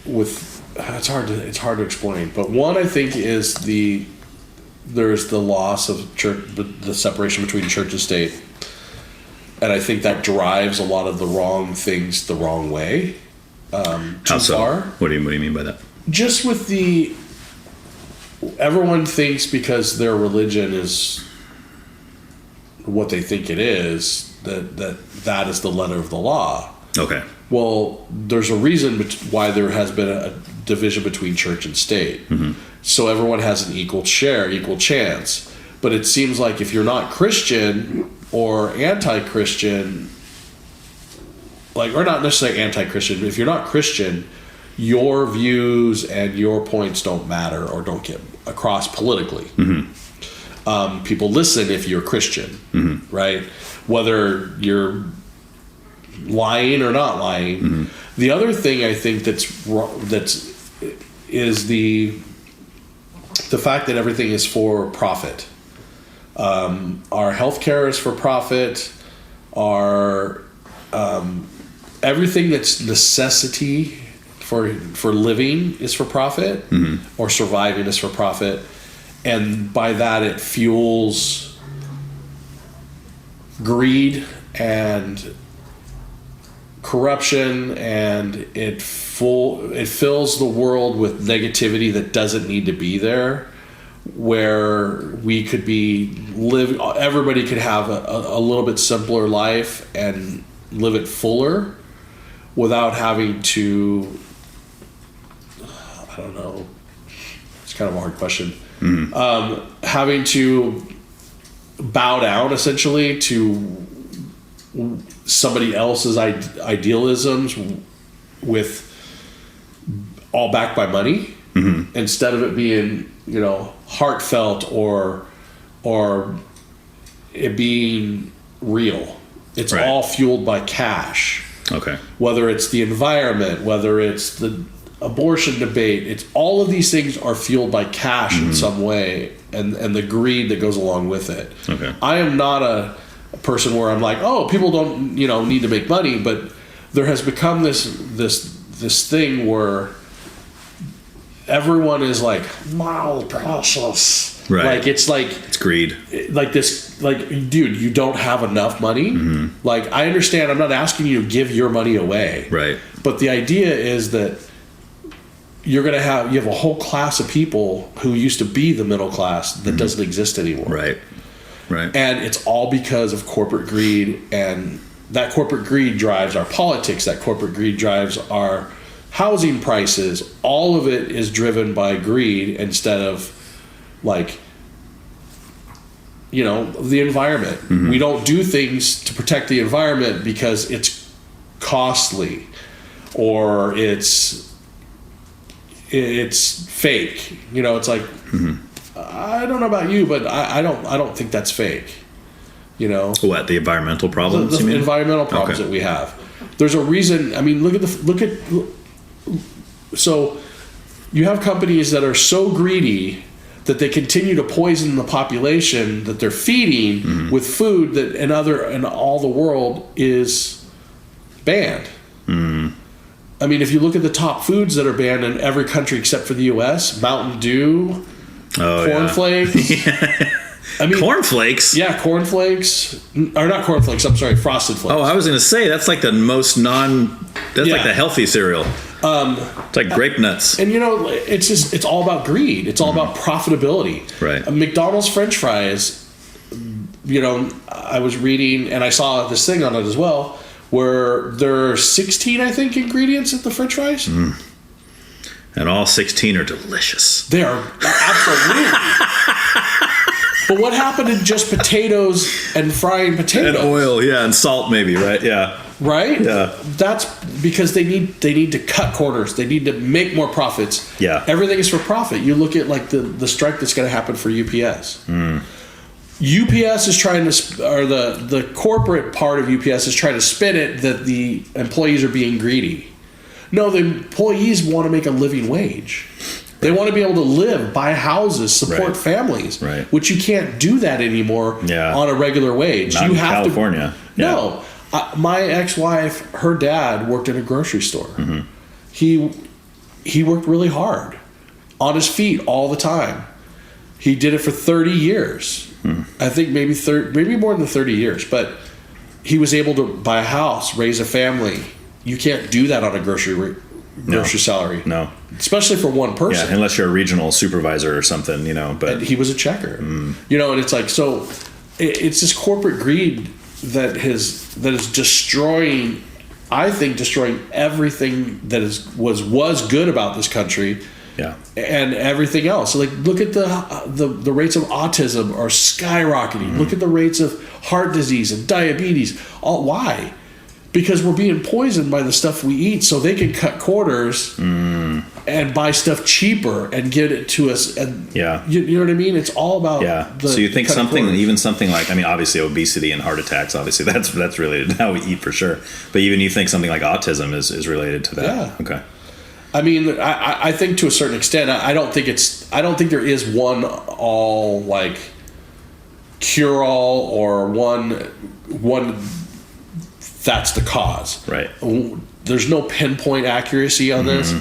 it's hard to explain, but one I think is there's the loss of church, the separation between church and state, and I think that drives a lot of the wrong things the wrong way. Too far. What do you mean by that? Just with everyone thinks because their religion is what they think it is, that is the letter of the law. Okay. Well, there's a reason why there has been a division between church and state. Mm-hmm. So everyone has an equal share, equal chance. But it seems like if you're not Christian or anti-Christian, or not necessarily anti-Christian, but if you're not Christian, your views and your points don't matter or don't get across politically. People listen if you're Christian, right? Whether you're lying or not lying. The other thing I think is the fact that everything is for profit. Our healthcare is for profit. Our everything that's necessity for living is for profit, or surviving is for profit, and by that it fuels greed and corruption, and it fills the world with negativity that doesn't need to be there, where we could everybody could have a little bit simpler life and live it fuller without having to, I don't know, it's kind of a hard question, having to bow down essentially to somebody else's idealisms with all backed by money, instead of it being, heartfelt or it being real. It's all fueled by cash. Okay. Whether it's the environment, whether it's the abortion debate, it's all of these things are fueled by cash in some way, and the greed that goes along with it. Okay. I am not a person where I'm like, oh, people don't need to make money, but there has become this thing where everyone is like mild process. Right. It's greed. Dude, you don't have enough money. Like, I understand, I'm not asking you to give your money away. Right. But the idea is that you have a whole class of people who used to be the middle class that doesn't exist anymore. Right. And it's all because of corporate greed, and that corporate greed drives our politics. That corporate greed drives our housing prices. All of it is driven by greed instead of the environment. We don't do things to protect the environment because it's costly or it's fake. It's like, I don't know about you, but I don't think that's fake. What, the environmental problems? The environmental problems that we have. There's a reason. I mean, so you have companies that are so greedy that they continue to poison the population that they're feeding with food that in all the world is banned. I mean, if you look at the top foods that are banned in every country except for the U.S., Mountain Dew, cornflakes. I mean, cornflakes? Yeah, cornflakes. Or not cornflakes, I'm sorry, Frosted Flakes. Oh, I was going to say, that's like the most that's like the healthy cereal. It's like grape nuts. And it's all about greed. It's all about profitability. Right. McDonald's French fries, I was reading and I saw this thing on it as well, where there are 16, I think, ingredients in the French fries. And all 16 are delicious. They are absolutely. But what happened to just potatoes and frying potatoes? And oil, and salt maybe, right? Yeah. Right? Yeah. That's because they need to cut corners. They need to make more profits. Yeah. Everything is for profit. You look at the strike that's going to happen for UPS. UPS is trying to, or the corporate part of UPS is trying to spin it that the employees are being greedy. No, the employees want to make a living wage. They want to be able to live, buy houses, support families, which you can't do that anymore on a regular wage. Not you in have California. No. My ex-wife, her dad worked in a grocery store. He worked really hard, on his feet all the time. He did it for 30 years. I think maybe more than 30 years. But he was able to buy a house, raise a family. You can't do that on a grocery salary. No. Especially for one person. Yeah, unless you're a regional supervisor or something, But and he was a checker. And it's like, so it's this corporate greed that is destroying, I think, everything that was good about this country. Yeah. And everything else. So look at the rates of autism are skyrocketing. Look at the rates of heart disease and diabetes. Why? because we're being poisoned by the stuff we eat, so they can cut corners and buy stuff cheaper and get it to us. And you know what I mean? It's all about so you think even something like, I mean, obviously obesity and heart attacks, obviously that's related to how we eat for sure. But even you think something like autism is related to that. Yeah. Okay. I mean, I think to a certain extent, I don't think there is one all like cure all or one that's the cause. Right. There's no pinpoint accuracy on this,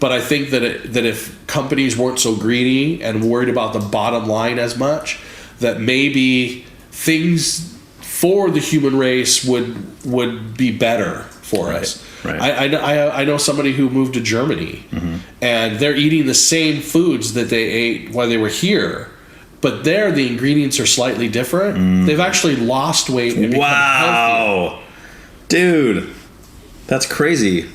but I think that if companies weren't so greedy and worried about the bottom line as much, that maybe things for the human race would be better for us. Right. I know somebody who moved to Germany, and they're eating the same foods that they ate while they were here, but there the ingredients are slightly different. They've actually lost weight and become healthier. Dude, that's crazy.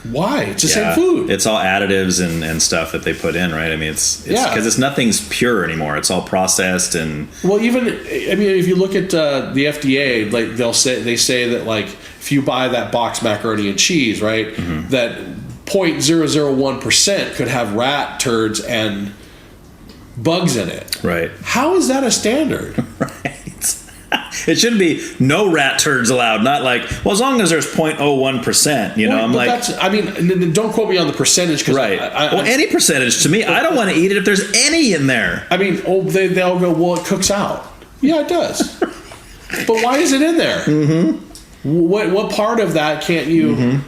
Why? It's the same food. It's all additives and stuff that they put in, right? I mean, it's because nothing's pure anymore. It's all processed and. Well, even if you look at the FDA, like they say that like if you buy that box macaroni and cheese, right, that 0.001% could have rat turds and bugs in it. Right. How is that a standard? Right. It shouldn't be no rat turds allowed. Not like, well, as long as there's 0.01%, you know. I'm like, don't quote me on the percentage. Right. Any percentage to me, I don't want to eat it if there's any in there. I mean, they'll go, well, it cooks out. Yeah, it does. But why is it in there? What part of that can't you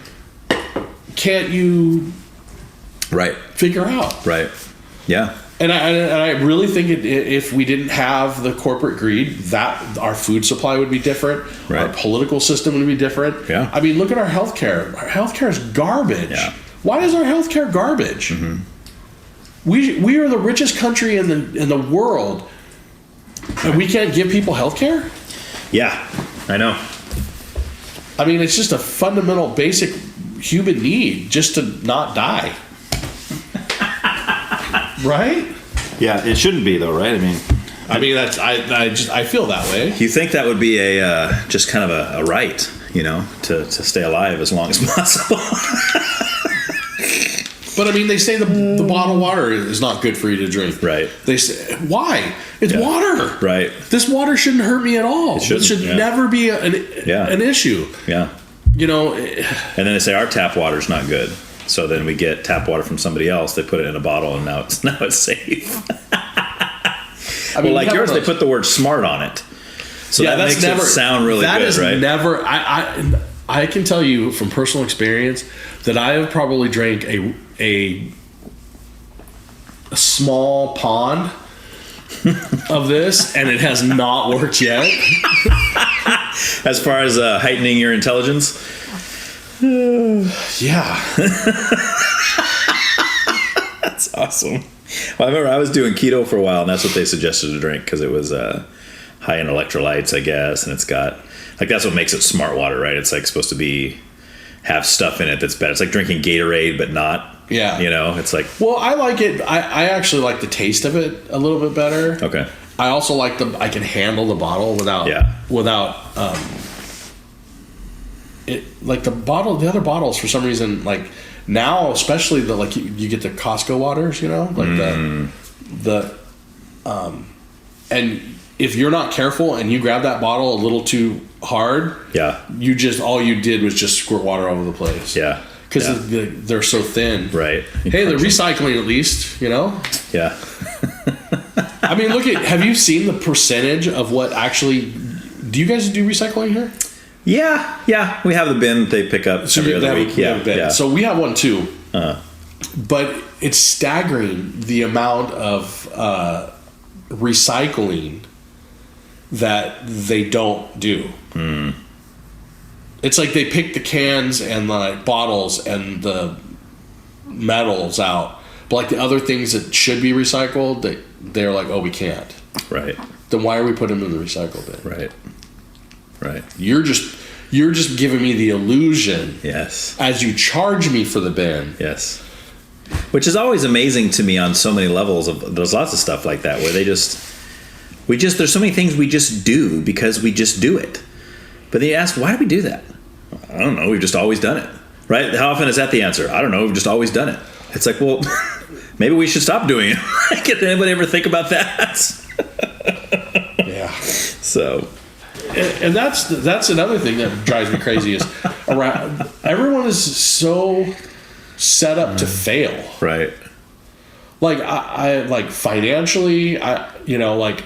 right figure out? Right. Yeah. And I really think if we didn't have the corporate greed, that our food supply would be different. Right. Our political system would be different. Yeah. I mean, look at our healthcare. Our healthcare is garbage. Yeah. Why is our healthcare garbage? We are the richest country in the world, and we can't give people healthcare? Yeah, I know. I mean, it's just a fundamental, basic human need just to not die. Right? Yeah, it shouldn't be though, right? I mean, that's I feel that way. You think that would be a just kind of a right, you know, to stay alive as long as possible. But I mean, they say the bottled water is not good for you to drink. Right. They say, why? It's water. Right. This water shouldn't hurt me at all. It should never be an issue. Yeah. You know. And then they say our tap water is not good. So then we get tap water from somebody else. They put it in a bottle, and now it's safe. I mean, well, like yours, they put the word "smart" on it, so that makes it sound really good, right? That is never. I can tell you from personal experience that I have probably drank a small pond of this, and it has not worked yet. As far as heightening your intelligence. Yeah. That's awesome. Well, I remember I was doing keto for a while, and that's what they suggested to drink because it was high in electrolytes, I guess, and it's got like that's what makes it smart water, right? It's like supposed to have stuff in it that's bad. It's like drinking Gatorade, but not. Yeah. You know, it's like. Well, I like it. I actually like the taste of it a little bit better. Okay. I also like I can handle the bottle without. It like the other bottles for some reason like now especially you get the Costco waters, you know, like the and if you're not careful and you grab that bottle a little too hard, all you did was just squirt water over the place. Yeah. Because they're so thin. Right. Hey, they're recycling at least, you know? Yeah. I mean, have you seen the percentage of what actually, do you guys do recycling here? Yeah, we have the bin they pick up every other week. Yeah. So we have one too. But it's staggering the amount of recycling that they don't do. It's like they pick the cans and the bottles and the metals out, but like the other things that should be recycled, they're like, oh, we can't. Right. Then why are we putting them in the recycle bin? Right. You're just giving me the illusion. Yes. As you charge me for the bin. Yes. Which is always amazing to me on so many levels. There's lots of stuff like that where there's so many things we just do because we just do it. But then you ask, why do we do that? I don't know. We've just always done it. Right? How often is that the answer? I don't know. We've just always done it. It's like, well, maybe we should stop doing it. Did anybody ever think about that? Yeah. So. And that's another thing that drives me crazy is around everyone is so set up to fail. Right. Like I like financially, like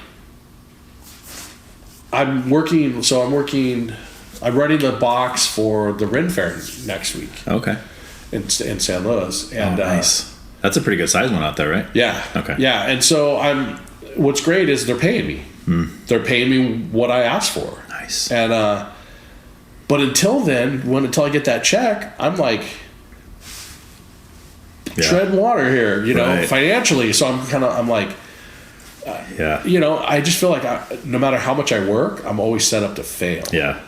I'm running the box for the Ren Fair next week. Okay. In San Luis. And nice. That's a pretty good size one out there, right? Yeah. Okay. Yeah, and so what's great is they're paying me. They're paying me what I asked for. Nice. And but until I get that check, I'm like treading water here, Right. financially. So I'm like, I just feel like no matter how much I work, I'm always set up to fail. Yeah.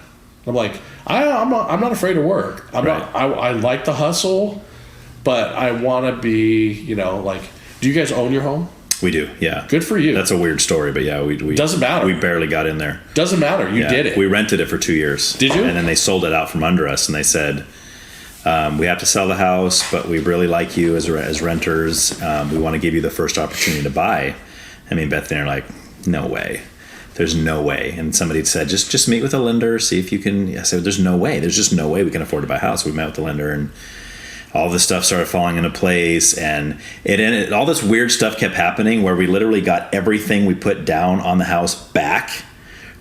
I'm like, I'm not afraid to work. I like the hustle, but I want to be, like, do you guys own your home? We do, yeah. Good for you. That's a weird story, but yeah, we doesn't matter. We barely got in there. Doesn't matter. You did it. We rented it for 2 years. Did you? And then they sold it out from under us, and they said, we have to sell the house, but we really like you as renters. We want to give you the first opportunity to buy. I mean, Beth and I are like, no way. There's no way. And somebody said, just meet with a lender, see if you can. I said, there's no way. There's just no way we can afford to buy a house. We met with the lender, and all this stuff started falling into place, and all this weird stuff kept happening where we literally got everything we put down on the house back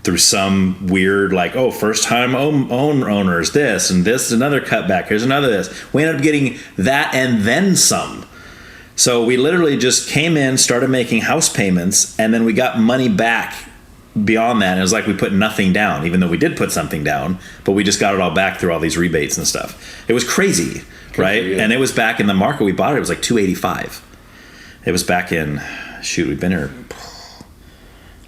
through some weird, like, first time owners, this and this, another cutback, here's another this. We ended up getting that and then some. So we literally just came in, started making house payments, and then we got money back beyond that. And it was like we put nothing down, even though we did put something down, but we just got it all back through all these rebates and stuff. It was crazy. Right? And it was back in the market we bought it was like $285. It was back in, we've been here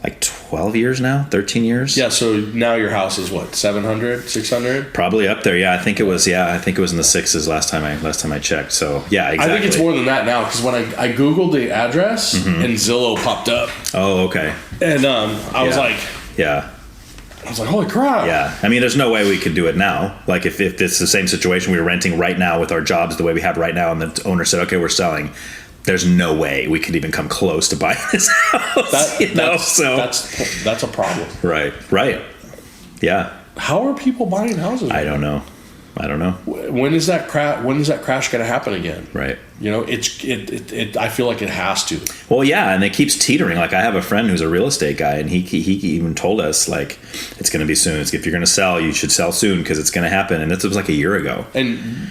like 12 years now, 13 years. Yeah, so now your house is what, 700, 600? Probably up there. Yeah, I think it was in the sixes last time I checked. So, yeah, exactly. I think it's more than that now because when I Googled the address and Zillow popped up. Oh, okay. And I was like, I was like, holy crap. Yeah. I mean, there's no way we could do it now. Like, if it's the same situation we were renting right now with our jobs the way we have right now, and the owner said, okay, we're selling, there's no way we could even come close to buying this house. That's a problem. Right. Yeah. How are people buying houses? I don't know. When is that crash going to happen again? Right. I feel like it has to. Well, yeah, and it keeps teetering. Like, I have a friend who's a real estate guy, and he even told us, like, it's going to be soon. If you're going to sell, you should sell soon because it's going to happen. And this was like a year ago. And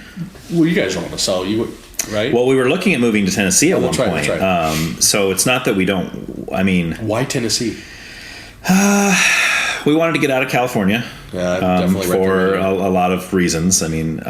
you guys don't want to sell, right? Well, we were looking at moving to Tennessee at one point. That's right. So it's not that we don't. I mean, why Tennessee? We wanted to get out of California. Yeah, definitely for a lot of reasons. I mean,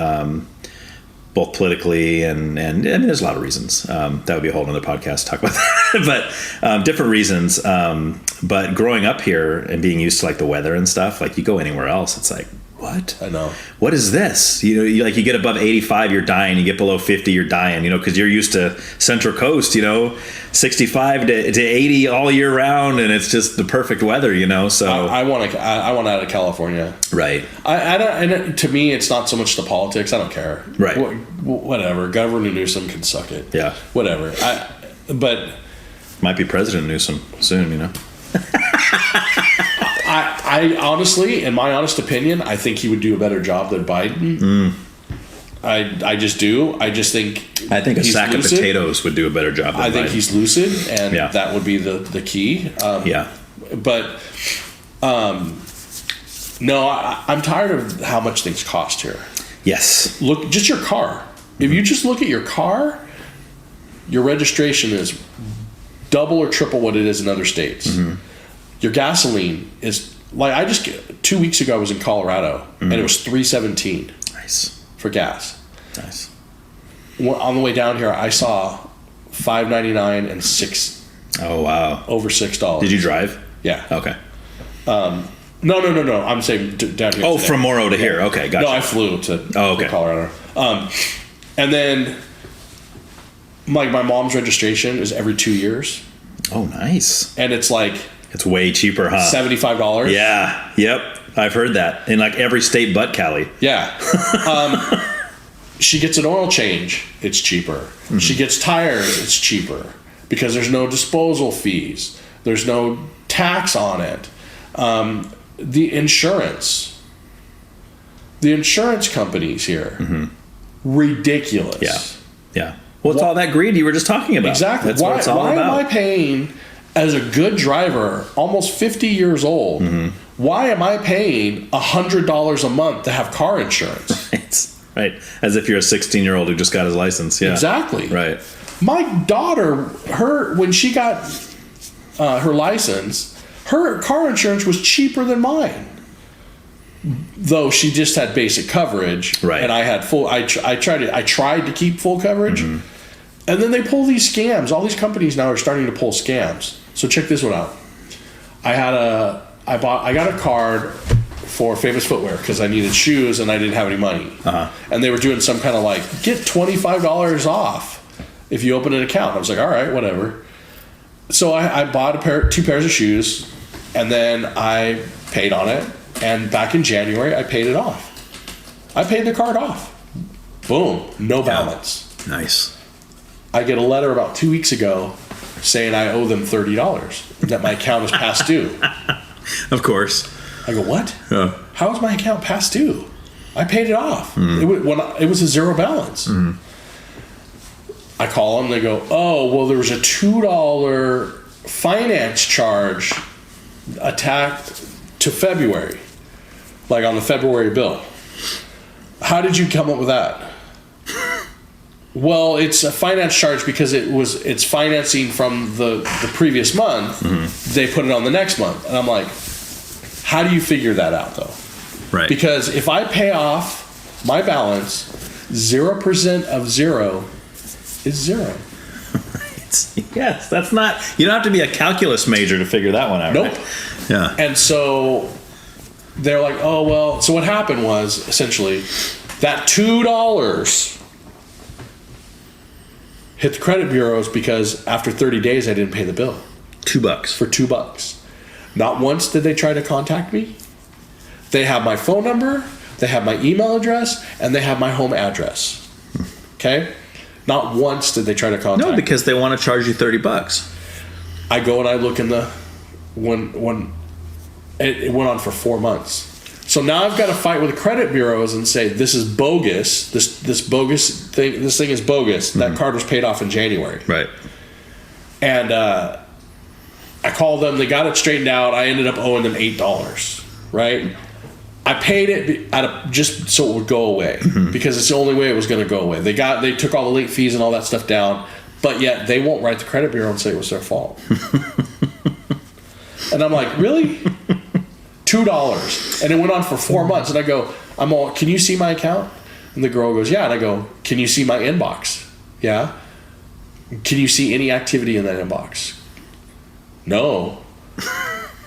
both politically and I mean, there's a lot of reasons. That would be a whole other podcast to talk about that. But different reasons. But growing up here and being used to like the weather and stuff, like you go anywhere else, it's like, what? I know. What is this? You get above 85, you're dying. You get below 50, you're dying. Because you're used to Central Coast. 65 to 80 all year round, and it's just the perfect weather. So I want out of California. Right. And to me, it's not so much the politics. I don't care. Right. Whatever. Governor Newsom can suck it. Yeah. Whatever. But might be President Newsom soon. I honestly, in my honest opinion, I think he would do a better job than Biden. I just do. I think a sack of potatoes would do a better job than Biden. I think he's lucid, and that would be the key. But no, I'm tired of how much things cost here. Yes. Look, just your car. If you just look at your car, your registration is double or triple what it is in other states. Your gasoline is like 2 weeks ago I was in Colorado and it was $3.17. Nice for gas. Nice. On the way down here, I saw $5.99 and $6. Oh wow! Over $6. Did you drive? Yeah. Okay. No. I'm saying down here. Oh, today. from Morrow to here. Okay, gotcha. No, I flew to Colorado. And then my mom's registration is every 2 years. Oh, nice. And it's like it's way cheaper, huh? $75. Yeah. Yep. I've heard that in like every state but Cali. Yeah. She gets an oil change, it's cheaper. She gets tires, it's cheaper because there's no disposal fees. There's no tax on it. The insurance companies here, ridiculous. Yeah. Well, it's all that greed you were just talking about. Exactly. That's what it's all why about. am I paying, as a good driver, almost 50 years old, why am I paying $100 a month to have car insurance? Right. As if you're a 16-year-old who just got his license. Yeah. Exactly. Right. My daughter, when she got her license, her car insurance was cheaper than mine. Though she just had basic coverage, right? And I had full. I tried to keep full coverage, and then they pull these scams. All these companies now are starting to pull scams. So check this one out. I got a card for Famous Footwear because I needed shoes and I didn't have any money, and they were doing some kind of like get $25 off if you open an account. I was like, all right, whatever. So I bought two pairs of shoes, and then I paid on it. And back in January, I paid it off. I paid the card off. Boom. No balance. Nice. I get a letter about 2 weeks ago saying I owe them $30, that my account is past due. Of course. I go, what? How is my account past due? I paid it off. It was a zero balance. I call them. They go, oh, well, there was a $2 finance charge attacked to February, like on the February bill. How did you come up with that? Well, it's a finance charge because it's financing from the previous month. They put it on the next month, and I'm like, how do you figure that out though? Right. Because if I pay off my balance, 0% of 0 is 0. Yes, that's not. You don't have to be a calculus major to figure that one out. Nope. Right? Yeah. And so they're like, oh, well, so what happened was essentially that $2 hit the credit bureaus because after 30 days I didn't pay the bill. $2. For $2. Not once did they try to contact me. They have my phone number, they have my email address, and they have my home address. Okay? Not once did they try to contact me. No, because they want to charge you $30. I go and I look in the when it went on for 4 months. So now I've got to fight with the credit bureaus and say this is bogus. This bogus thing. This thing is bogus. That card was paid off in January. Right. And I called them. They got it straightened out. I ended up owing them $8. Right. I paid it just so it would go away because it's the only way it was going to go away. They took all the late fees and all that stuff down, but yet they won't write the credit bureau and say it was their fault. And I'm like, really? $2. And it went on for 4 months. And I go, can you see my account? And the girl goes, yeah. And I go, can you see my inbox? Yeah. Can you see any activity in that inbox? No.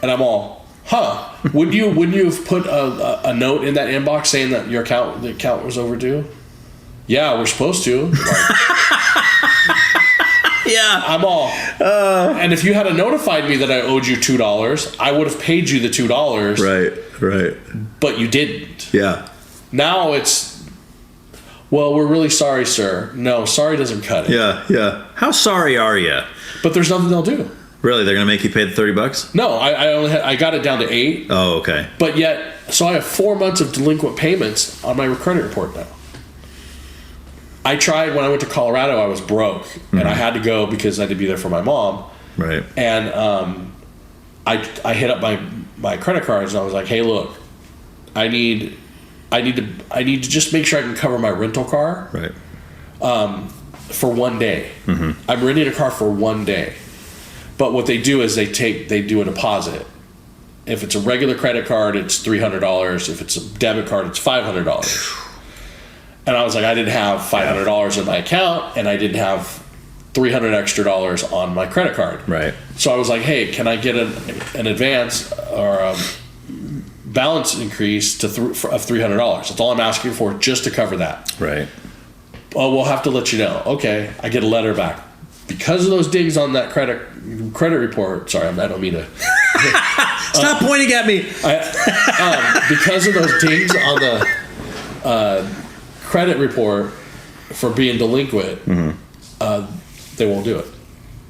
And I'm all, huh? Wouldn't you have put a note in that inbox saying that the account was overdue? Yeah, we're supposed to. Yeah. I'm all. And if you had notified me that I owed you $2, I would have paid you the $2. Right. But you didn't. Yeah. Now it's, well, we're really sorry, sir. No, sorry doesn't cut it. Yeah. How sorry are you? But there's nothing they'll do. Really? They're going to make you pay the $30? No, I got it down to 8. Oh, okay. But yet, so I have 4 months of delinquent payments on my credit report now. I tried when I went to Colorado. I was broke, and I had to go because I had to be there for my mom. Right. And I hit up my credit cards, and I was like, "Hey, look, I need to just make sure I can cover my rental car, right, for 1 day. I'm renting a car for 1 day, but what they do is they do a deposit. If it's a regular credit card, it's $300. If it's a debit card, it's $500." And I was like, I didn't have $500 in my account, and I didn't have $300 extra on my credit card. Right. So I was like, hey, can I get an advance or a balance increase of $300? That's all I'm asking for, just to cover that. Right. Oh, we'll have to let you know. Okay. I get a letter back. Because of those dings on that credit report. Sorry, I don't mean to Stop pointing at me. Because of those dings on the credit report for being delinquent, they won't do it.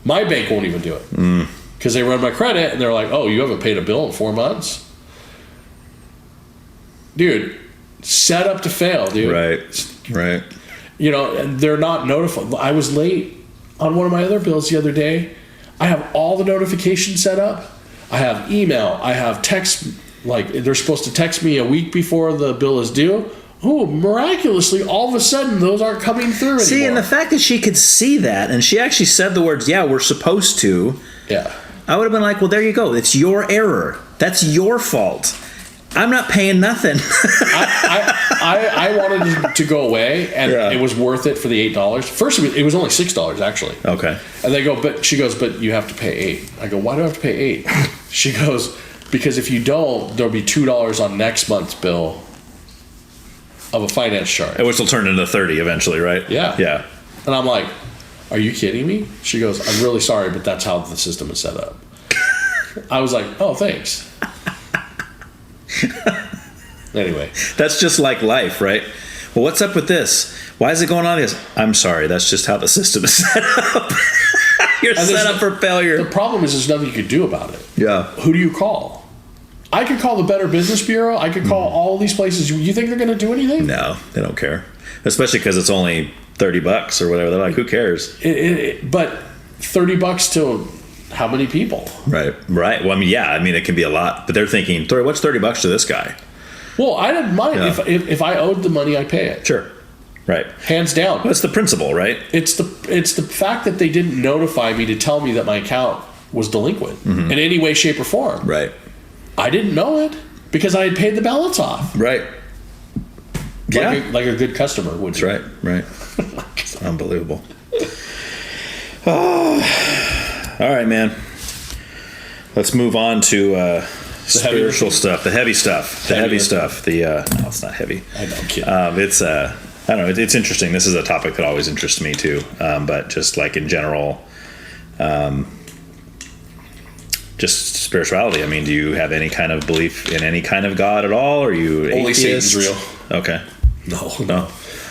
My bank won't even do it because they run my credit and they're like, "Oh, you haven't paid a bill in 4 months, dude." Set up to fail, dude. Right. You know, and they're not notified. I was late on one of my other bills the other day. I have all the notifications set up. I have email. I have text. Like, they're supposed to text me a week before the bill is due. Oh, miraculously, all of a sudden, those aren't coming through anymore. See, and the fact that she could see that, and she actually said the words, "Yeah, we're supposed to." Yeah. I would have been like, "Well, there you go. It's your error. That's your fault. I'm not paying nothing." I wanted to go away, and it was worth it for the $8. First, it was only $6 actually. Okay. And they go, but she goes, "But you have to pay $8." I go, "Why do I have to pay $8?" She goes, "Because if you don't, there'll be $2 on next month's bill of a finance charge, Which will turn into 30 eventually, right? Yeah. And I'm like, "Are you kidding me?" She goes, "I'm really sorry, but that's how the system is set up." I was like, "Oh, thanks." Anyway, that's just like life, right? Well, what's up with this? Why is it going on this? I'm sorry, that's just how the system is set up. You're set up for failure. The problem is there's nothing you can do about it. Yeah. Who do you call? I could call the Better Business Bureau. I could call all these places. You think they're going to do anything? No, they don't care. Especially because it's only $30 or whatever. They're like, who cares? But $30 to how many people? Right. Well, I mean, it can be a lot. But they're thinking, what's $30 to this guy? Well, I didn't mind. Yeah. If I owed the money, I'd pay it. Sure. Right. Hands down. That's the principle, right? It's the fact that they didn't notify me to tell me that my account was delinquent in any way, shape, or form. Right. I didn't know it because I had paid the balance off. Right. Like a good customer would. That's right. Right. Unbelievable. Oh. All right, man. Let's move on to spiritual stuff, the heavy stuff, no, it's not heavy. I know, I'm kidding. It's I don't know. It's interesting. This is a topic that always interests me too. But just like in general, just spirituality. I mean, do you have any kind of belief in any kind of God at all? Or are you only atheist? Satan's real? Okay. No.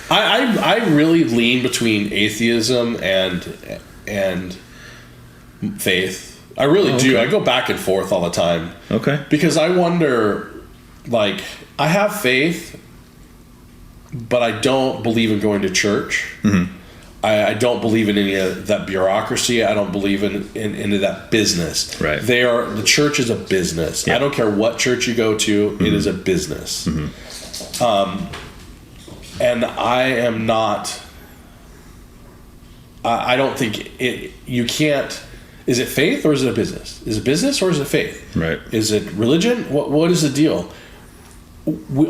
I really lean between atheism and faith. I really do. I go back and forth all the time. Okay. Because I wonder, like, I have faith, but I don't believe in going to church. Mm-hmm. I don't believe in any of that bureaucracy. I don't believe in any of that business. Right. The church is a business. Yeah. I don't care what church you go to. It is a business. Mm-hmm. And I am not. I don't think you can't. Is it faith or is it a business? Is it business or is it faith? Right. Is it religion? What is the deal?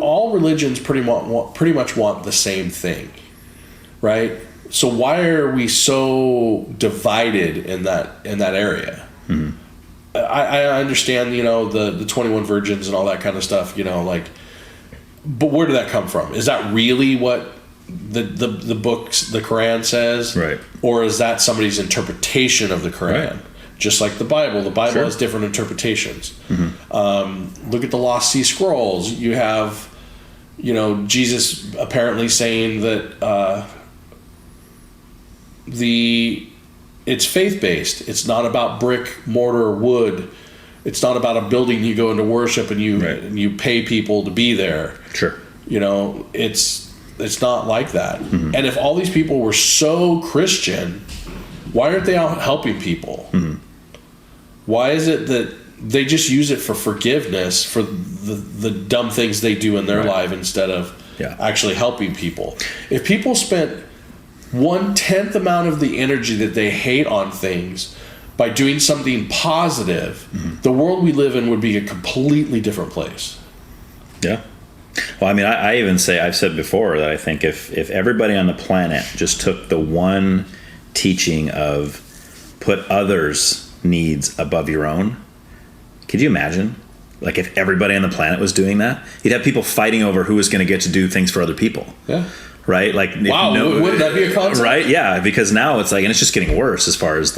All religions pretty much want the same thing, right? So why are we so divided in that area? Mm-hmm. I understand, the 21 virgins and all that kind of stuff, but where did that come from? Is that really what the books, the Quran says? Right. Or is that somebody's interpretation of the Quran? Right. Just like the Bible. The Bible has different interpretations. Mm-hmm. Look at the Lost Sea Scrolls. You have, Jesus apparently saying that it's faith-based. It's not about brick, mortar, or wood. It's not about a building you go into worship and you pay people to be there. Sure. It's not like that. Mm-hmm. And if all these people were so Christian, why aren't they out helping people? Mm-hmm. Why is it that they just use it for forgiveness for the dumb things they do in their life instead of actually helping people? If people spent 1/10 amount of the energy that they hate on things by doing something positive, the world we live in would be a completely different place. Yeah. Well, I mean, I even say, I've said before that I think if everybody on the planet just took the one teaching of put others' needs above your own, could you imagine? Like if everybody on the planet was doing that, you'd have people fighting over who was going to get to do things for other people. Yeah. Right? Like, wow, wouldn't that be a concept? Right? Yeah, because now it's like, and it's just getting worse as far as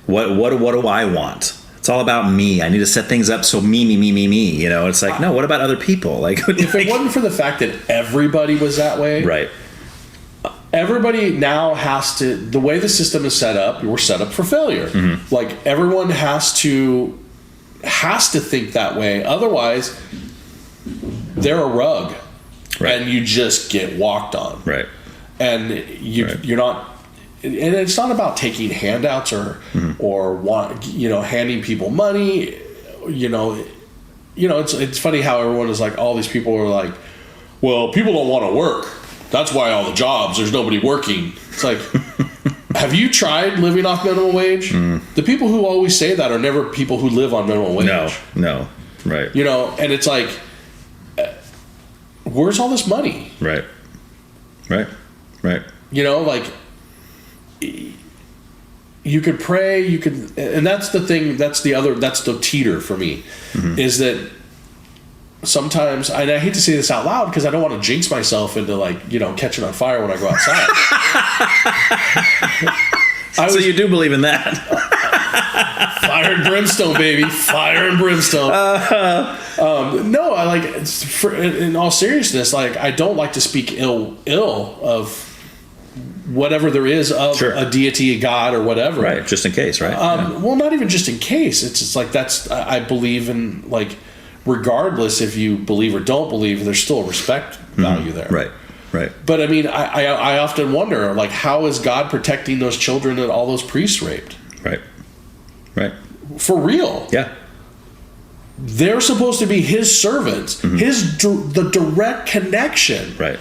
what do I want? It's all about me. I need to set things up so me. You know, it's like, no, what about other people? Like, if it wasn't for the fact that everybody was that way, right? Everybody now has to. The way the system is set up, we're set up for failure. Like everyone has to think that way. Otherwise, they're a rug, and you just get walked on, right? And you're not. And it's not about taking handouts or handing people money. It's funny how everyone is like, all these people are like, well, people don't want to work. That's why all the jobs, there's nobody working. It's like, have you tried living off minimum wage? The people who always say that are never people who live on minimum wage. No, right. And it's like, where's all this money? Right. Like, you could pray, and that's the thing, that's the teeter for me, is that sometimes, and I hate to say this out loud because I don't want to jinx myself into catching on fire when I go outside. So you do believe in that? Fire and brimstone, baby. Fire and brimstone. No, I in all seriousness, I don't like to speak ill of whatever there is of a deity, a god, or whatever. Right, just in case, right? Well, not even just in case. It's just I believe in, regardless if you believe or don't believe, there's still a respect value there. Right. But I mean, I often wonder, how is God protecting those children that all those priests raped? Right. For real. Yeah. They're supposed to be his servants. The direct connection. Right.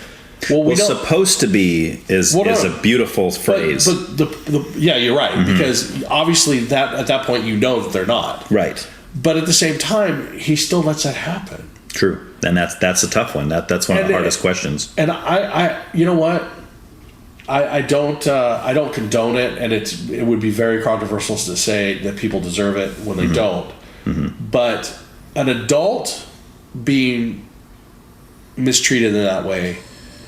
Well, supposed to be is a beautiful phrase. But you're right, because obviously that at that point that they're not. Right. But at the same time, he still lets that happen. True. And that's a tough one. That's one of the hardest questions. And I you know what? I don't condone it, and it would be very controversial to say that people deserve it when they don't. But an adult being mistreated in that way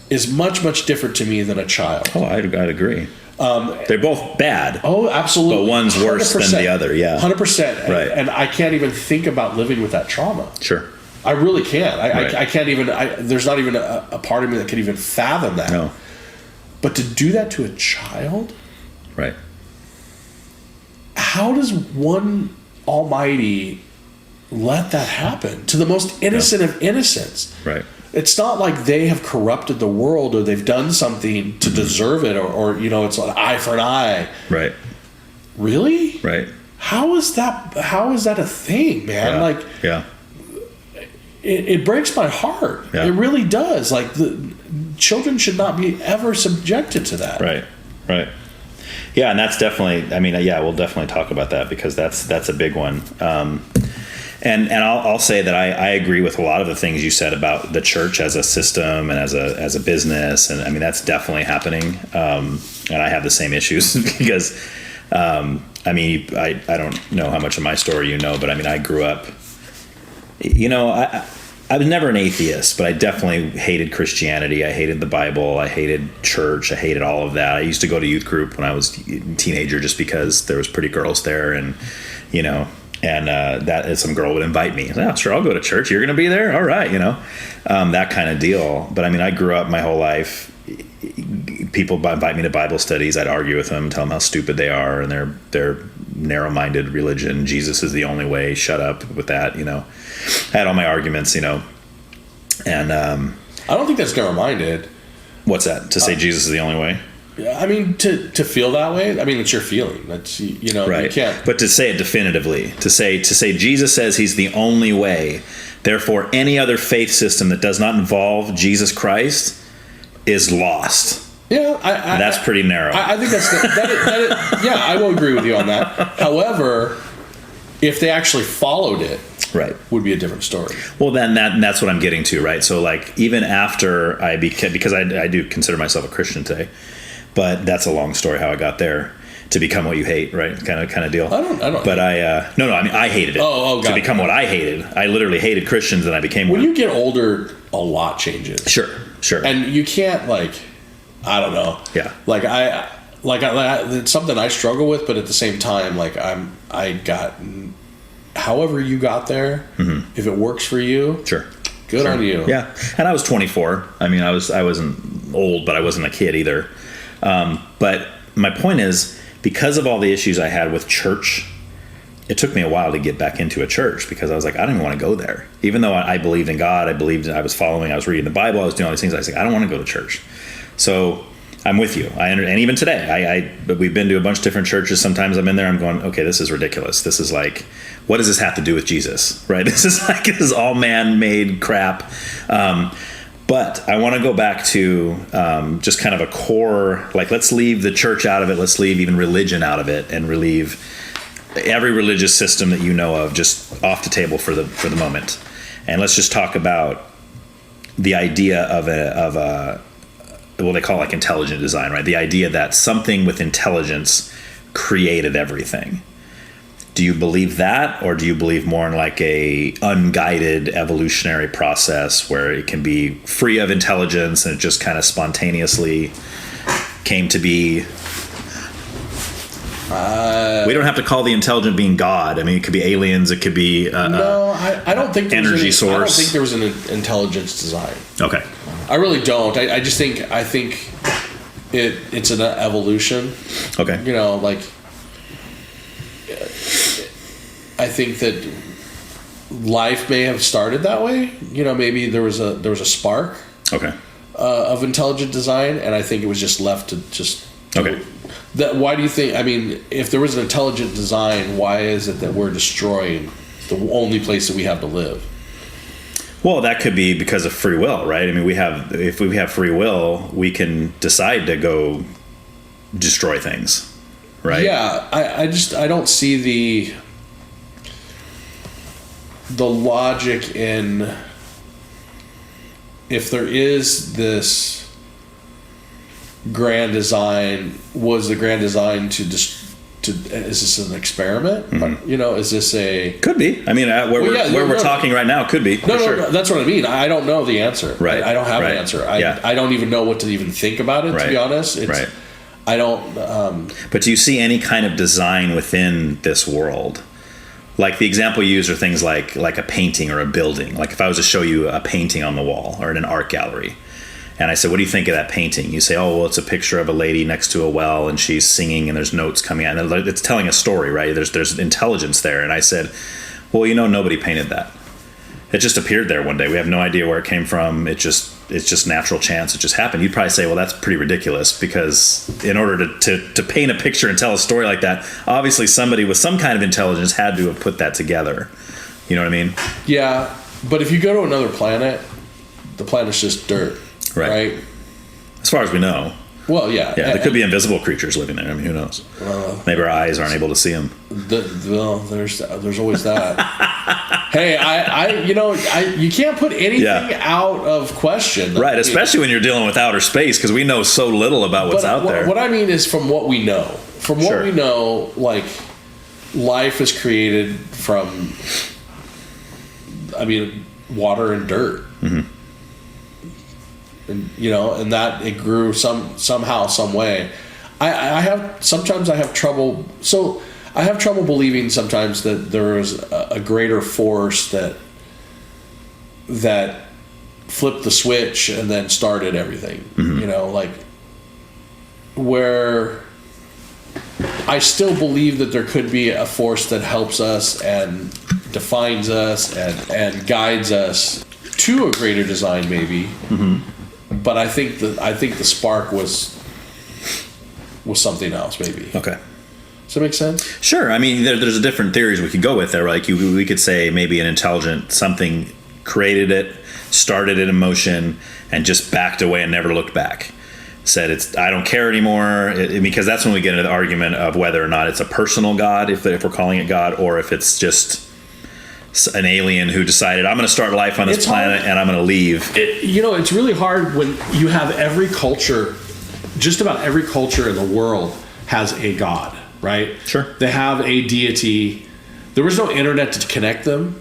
is much, much different to me than a child. Oh, I'd agree. They're both bad. Oh, absolutely. But one's worse than the other. Yeah, 100%. Right. And I can't even think about living with that trauma. Sure. I really can't. I can't even. There's not even a part of me that can even fathom that. No. But to do that to a child, right? How does one Almighty let that happen to the most innocent of innocents? Right. It's not like they have corrupted the world or they've done something to deserve it, or it's an eye for an eye. Right. Really? Right. How is that a thing, man? Yeah. It breaks my heart. Yeah. It really does. The children should not be ever subjected to that. Right. Yeah, and that's definitely. I mean, we'll definitely talk about that because that's a big one. And I'll say that I agree with a lot of the things you said about the church as a system and as a business, and I mean that's definitely happening. And I have the same issues because I don't know how much of my story you know, but I mean I grew up. I was never an atheist, but I definitely hated Christianity. I hated the Bible. I hated church. I hated all of that. I used to go to youth group when I was a teenager just because there was pretty girls there, and that some girl would invite me. Oh, sure, I'll go to church. You're going to be there? All right, that kind of deal. But I mean, I grew up my whole life. People invite me to Bible studies. I'd argue with them, tell them how stupid they are, and their narrow-minded religion. Jesus is the only way. Shut up with that. I had all my arguments. And I don't think that's narrow-minded. What's that? To say Jesus is the only way? I mean, to feel that way. I mean, it's your feeling. That's right. You can't. But to say it definitively, to say Jesus says he's the only way. Therefore, any other faith system that does not involve Jesus Christ is lost. Yeah, that's pretty narrow. I think that's yeah. I will agree with you on that. However, if they actually followed it, right, would be a different story. Well, then that's what I'm getting to, right? So, even after I became, because I do consider myself a Christian today, but that's a long story how I got there to become what you hate, right? Kind of deal. I don't. But no. I mean, I hated it. To become what I hated. I literally hated Christians, and I became. When you get older, a lot changes. Sure. And you can't I don't know. Yeah. It's something I struggle with, but at the same time, I got however you got there, if it works for you, good on you. Yeah, and I was 24. I mean, I wasn't old, but I wasn't a kid either. But my point is, because of all the issues I had with church, it took me a while to get back into a church because I was like, I don't even want to go there. Even though I believed in God, I was reading the Bible, I was doing all these things. I was like, I don't want to go to church. So I'm with you. And even today, we've been to a bunch of different churches. Sometimes I'm in there, I'm going, okay, this is ridiculous. This is like, what does this have to do with Jesus, right? This is all man-made crap. But I want to go back to just kind of a core, like, let's leave the church out of it. Let's leave even religion out of it and relieve every religious system that you know of just off the table for the moment. And let's just talk about the idea of what they call like intelligent design, right? The idea that something with intelligence created everything. Do you believe that, or do you believe more in like a unguided evolutionary process where it can be free of intelligence and it just kind of spontaneously came to be? We don't have to call the intelligent being God. I mean, it could be aliens. It could be no. I don't think there energy was source. I don't think there was an intelligence design. Okay. I really don't. I just think it's an evolution. Okay. You know, like I think that life may have started that way. You know, maybe there was a spark. Okay. Of intelligent design, and I think it was just left to just. Okay. Why do you think? I mean, if there was an intelligent design, why is it that we're destroying the only place that we have to live? Well, that could be because of free will, right? I mean, if we have free will, we can decide to go destroy things, right? Yeah, I don't see the logic in if there is this grand design. Was the grand design to is this an experiment? Mm-hmm. You know, is this could be? I mean, where we're talking right now could be. No, that's what I mean. I don't know the answer. Right. I don't have an answer. I don't even know what to even think about it. To be honest, right. I don't. But do you see any kind of design within this world? Like the example you use are things like a painting or a building. Like if I was to show you a painting on the wall or in an art gallery, and I said, what do you think of that painting? You say, oh, well, it's a picture of a lady next to a well and she's singing and there's notes coming out. And it's telling a story, right? There's intelligence there. And I said, well, nobody painted that. It just appeared there one day. We have no idea where it came from. It's just natural chance. It just happened. You'd probably say, well, that's pretty ridiculous because in order to paint a picture and tell a story like that, obviously somebody with some kind of intelligence had to have put that together. You know what I mean? Yeah, but if you go to another planet, the planet's just dirt. Right. As far as we know. Well, yeah. Yeah, there could be invisible creatures living there. I mean, who knows? Maybe our eyes aren't able to see them. There's always that. Hey, you can't put anything out of question. Right, especially when you're dealing with outer space because we know so little about what's out there. What I mean is from what we know. From what we know, like, life is created from, water and dirt. Mm-hmm. And and that it grew somehow, some way. I have trouble. So I have trouble believing sometimes that there is a greater force that flipped the switch and then started everything. Mm-hmm. Like where I still believe that there could be a force that helps us and defines us and guides us to a greater design, maybe. Mm-hmm. But I think the spark was something else, maybe. Okay. Does that make sense? Sure. I mean, there's different theories we could go with there. Like we could say maybe an intelligent something created it, started it in motion, and just backed away and never looked back. Said I don't care anymore, because that's when we get into the argument of whether or not it's a personal God, if we're calling it God, or if it's just an alien who decided I'm going to start life on this planet and I'm going to leave. It's really hard when you have every culture, just about every culture in the world has a God, right? Sure. They have a deity. There was no internet to connect them,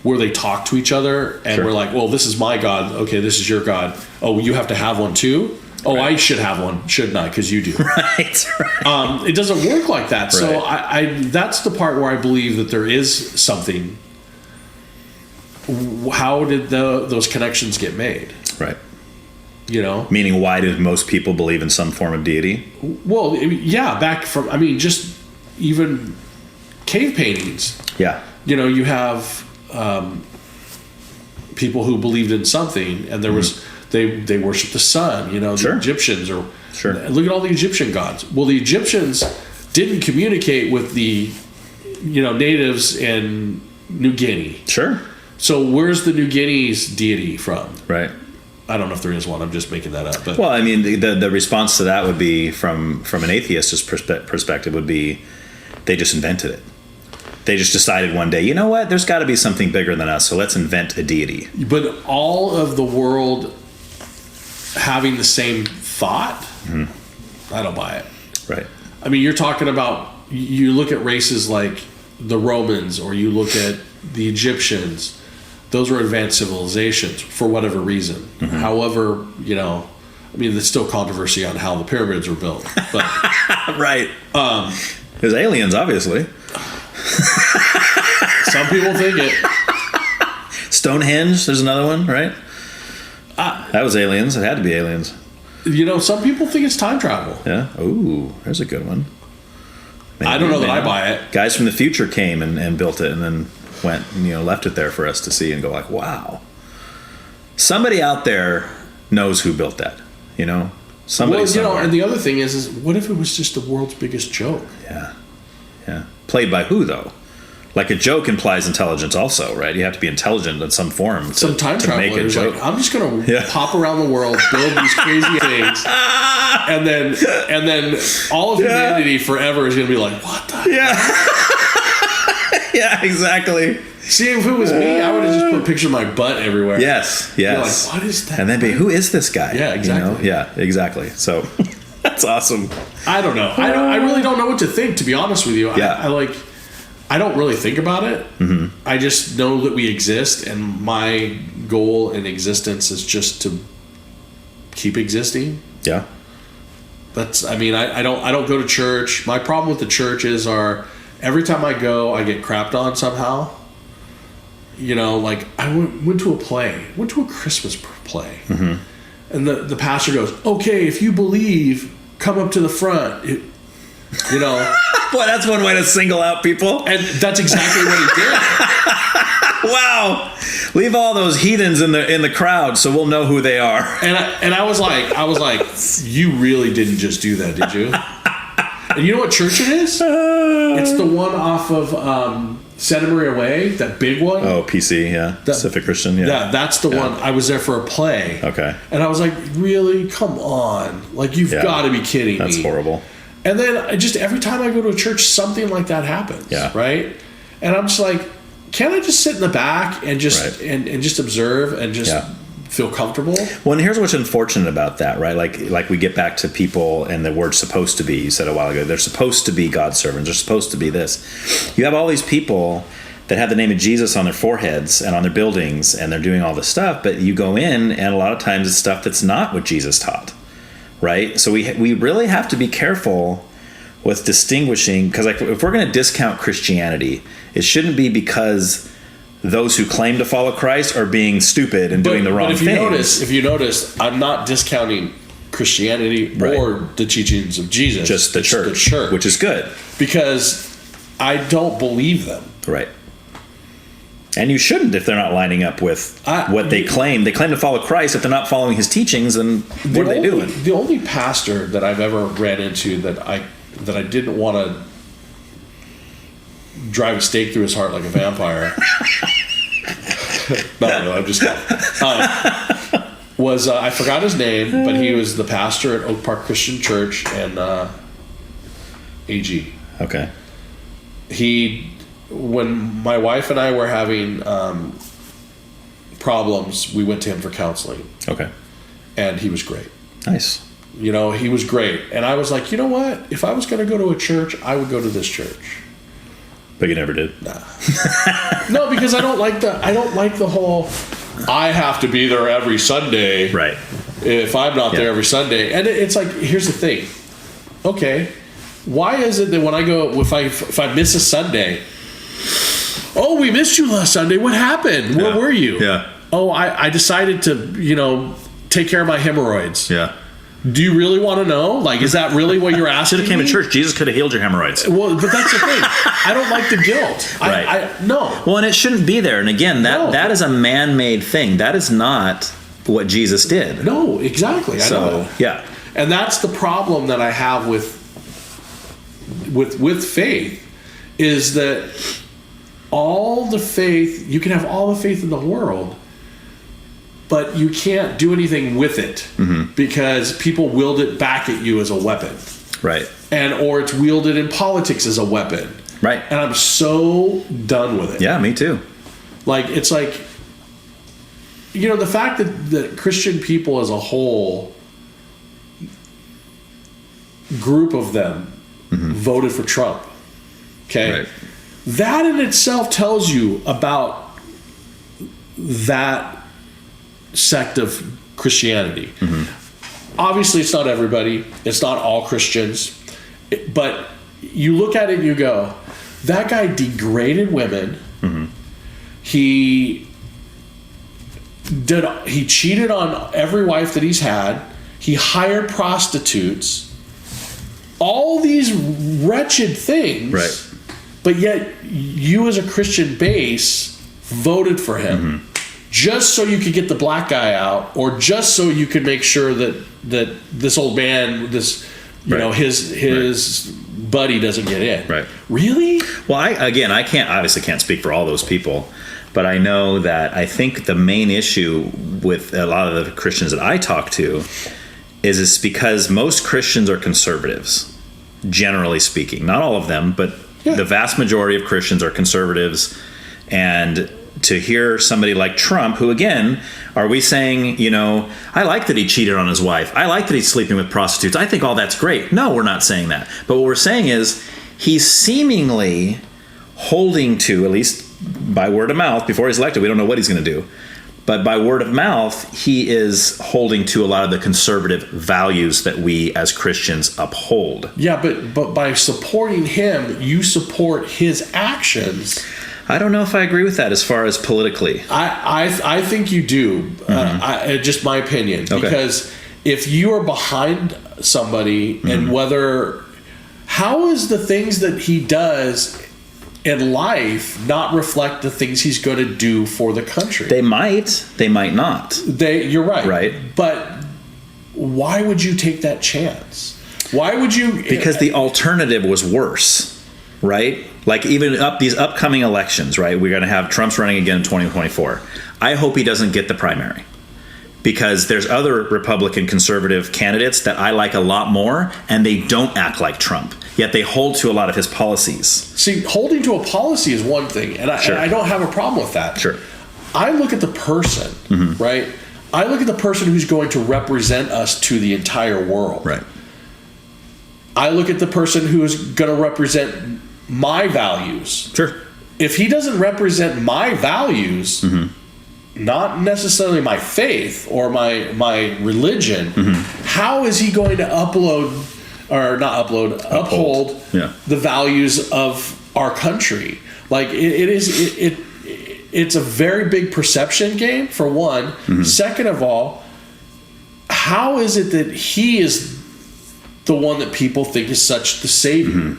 where they talk to each other and we're like, well, this is my God. Okay, this is your God. Oh, you have to have one too. Oh, I should have one, shouldn't I? Because you do. Right. It doesn't work like that. Right. So I that's the part where I believe that there is something. How did those connections get made? Right. You know? Meaning, why do most people believe in some form of deity? Well, yeah, back from, just even cave paintings. Yeah. You know, you have people who believed in something, and there was, they worshiped the sun, you know, the Egyptians, or look at all the Egyptian gods. Well, the Egyptians didn't communicate with the, natives in New Guinea. Sure. So where's the New Guinea's deity from? Right. I don't know if there is one. I'm just making that up. But well, I mean, the response to that would be from an atheist's perspective would be they just invented it. They just decided one day, you know what? There's got to be something bigger than us, so let's invent a deity. But all of the world having the same thought, I don't buy it. Right. I mean, you're talking about, you look at races like the Romans, or you look at the Egyptians. Those were advanced civilizations for whatever reason. However, there's still controversy on how the pyramids were built. But right. There's aliens, obviously. Some people think it. Stonehenge, there's another one, right? That was aliens. It had to be aliens. Some people think it's time travel. Yeah. Ooh, there's a good one. Maybe, I don't know that I buy it. Guys from the future came and built it, and then went, left it there for us to see and go like, wow. Somebody out there knows who built that, Somebody somewhere. And the other thing is what if it was just the world's biggest joke? Yeah. Yeah. Played by who, though? Like, a joke implies intelligence also, right? You have to be intelligent in some form some time to make a joke. Like, I'm just going to pop around the world, build these crazy things, and then all of humanity forever is going to be like, what the Yeah, exactly. See, if it was me, I would have just put a picture of my butt everywhere. Yes. You're like, what is that? And then be, who is this guy? Yeah, exactly. Yeah, exactly. So that's awesome. I don't know. I really don't know what to think, to be honest with you. Yeah. I don't really think about it. I just know that we exist, and my goal in existence is just to keep existing. Yeah. I don't go to church. My problem with the church is every time I go, I get crapped on somehow. I went to a play, went to a Christmas play, and the pastor goes, "Okay, if you believe, come up to the front." Boy, that's one way to single out people. And that's exactly what he did. Wow. Leave all those heathens in the crowd so we'll know who they are. And I was like, you really didn't just do that, did you? And you know what church it is? It's the one off of Santa Maria Way, that big one. Oh, PC, yeah. Pacific Christian, yeah. Yeah, that's the one. I was there for a play. Okay. And I was like, really? Come on. Like, you've got to be kidding me. That's horrible. And then every time I go to a church, something like that happens. Yeah. Right? And I'm just like, can't I just sit in the back and just and just observe and just feel comfortable? Well, and here's what's unfortunate about that, right? Like we get back to people and the word supposed to be. You said a while ago, they're supposed to be God's servants. They're supposed to be this. You have all these people that have the name of Jesus on their foreheads and on their buildings, and they're doing all this stuff, but you go in and a lot of times it's stuff that's not what Jesus taught. Right? So we really have to be careful with distinguishing, because if we're going to discount Christianity, it shouldn't be because those who claim to follow Christ are being stupid and doing the wrong thing. If you notice, I'm not discounting Christianity or the teachings of Jesus. Just the church, which is good. Because I don't believe them. Right. And you shouldn't if they're not lining up with what they claim. They claim to follow Christ. If they're not following his teachings, then what are they doing? The only pastor that I've ever ran into that I didn't want to drive a stake through his heart like a vampire. No, I'm just kidding. Was I forgot his name, but he was the pastor at Oak Park Christian Church and AG. Okay. When my wife and I were having problems, we went to him for counseling. Okay. And he was great. Nice. He was great. And I was like, you know what? If I was going to go to a church, I would go to this church. But you never did. Nah. No, because I don't like the whole I have to be there every Sunday. Right. if I'm not there every Sunday. And it's like, here's the thing. Okay, why is it that when I go, if I miss a Sunday, oh, we missed you last Sunday. What happened? Where were you? Yeah. Oh, I decided to, take care of my hemorrhoids. Yeah. Do you really want to know? Like, is that really what you're asking? Should have came to church. Jesus could have healed your hemorrhoids. Well, but that's the thing. I don't like the guilt. Right. No. Well, and it shouldn't be there. And again, that is a man-made thing. That is not what Jesus did. No, exactly. I know that. Yeah. And that's the problem that I have with faith, is that all the faith, you can have all the faith in the world, but you can't do anything with it because people wield it back at you as a weapon. Right. Or it's wielded in politics as a weapon. Right. And I'm so done with it. Yeah, me too. Like, it's like, the fact that Christian people as a whole, group of them, voted for Trump. Okay? Right. That in itself tells you about that sect of Christianity. Obviously, it's not everybody. It's not all Christians. But you look at it and you go, that guy degraded women. He cheated on every wife that he's had. He hired prostitutes. All these wretched things. Right. But yet, you as a Christian base voted for him. Just so you could get the black guy out, or just so you could make sure that this old man, his buddy doesn't get in. Right. Really? Well, I obviously can't speak for all those people, but I know that I think the main issue with a lot of the Christians that I talk to is because most Christians are conservatives, generally speaking. Not all of them, but the vast majority of Christians are conservatives. And to hear somebody like Trump, who, again, are we saying, I like that he cheated on his wife. I like that he's sleeping with prostitutes. I think all that's great. No, we're not saying that. But what we're saying is he's seemingly holding to, at least by word of mouth, before he's elected, we don't know what he's going to do. But by word of mouth, he is holding to a lot of the conservative values that we as Christians uphold. Yeah, but by supporting him, you support his actions. I don't know if I agree with that as far as politically. I think you do. Just my opinion. Okay. Because if you are behind somebody, and how is the things that he does in life not reflect the things he's going to do for the country? They might not. You're right. Right. But why would you take that chance? Why would you? Because the alternative was worse, right? Like even these upcoming elections, right? We're going to have Trump's running again in 2024. I hope he doesn't get the primary, because there's other Republican conservative candidates that I like a lot more, and they don't act like Trump, yet they hold to a lot of his policies. See, holding to a policy is one thing, and I don't have a problem with that. Sure. I look at the person, right? I look at the person who's going to represent us to the entire world. Right. I look at the person who is going to represent my values. Sure. If he doesn't represent my values, not necessarily my faith or my religion, how is he going to uphold the values of our country? Like it's a very big perception game, for one. Second of all, how is it that he is the one that people think is such the savior?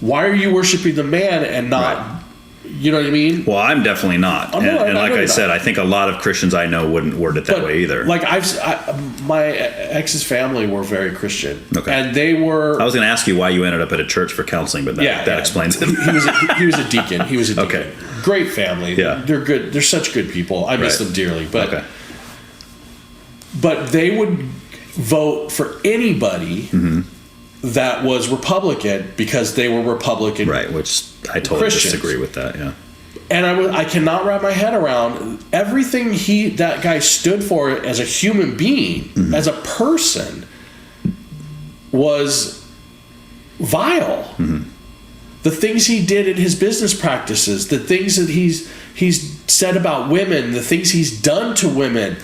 Why are you worshiping the man and not, you know what I mean? Well, I'm definitely not. And like I said, I think a lot of Christians I know wouldn't word it that way either. Like my ex's family were very Christian. Okay. And they were... I was going to ask you why you ended up at a church for counseling, but that explains it. He was a deacon. He was a deacon. Okay. Great family. Yeah. They're good. They're such good people. I miss them dearly. But they would vote for anybody that was Republican because they were Republican. Right, which I totally Christians. disagree with that, yeah. And I cannot wrap my head around everything that guy stood for as a human being, as a person, was vile. The things he did in his business practices, the things that he's said about women, the things he's done to women,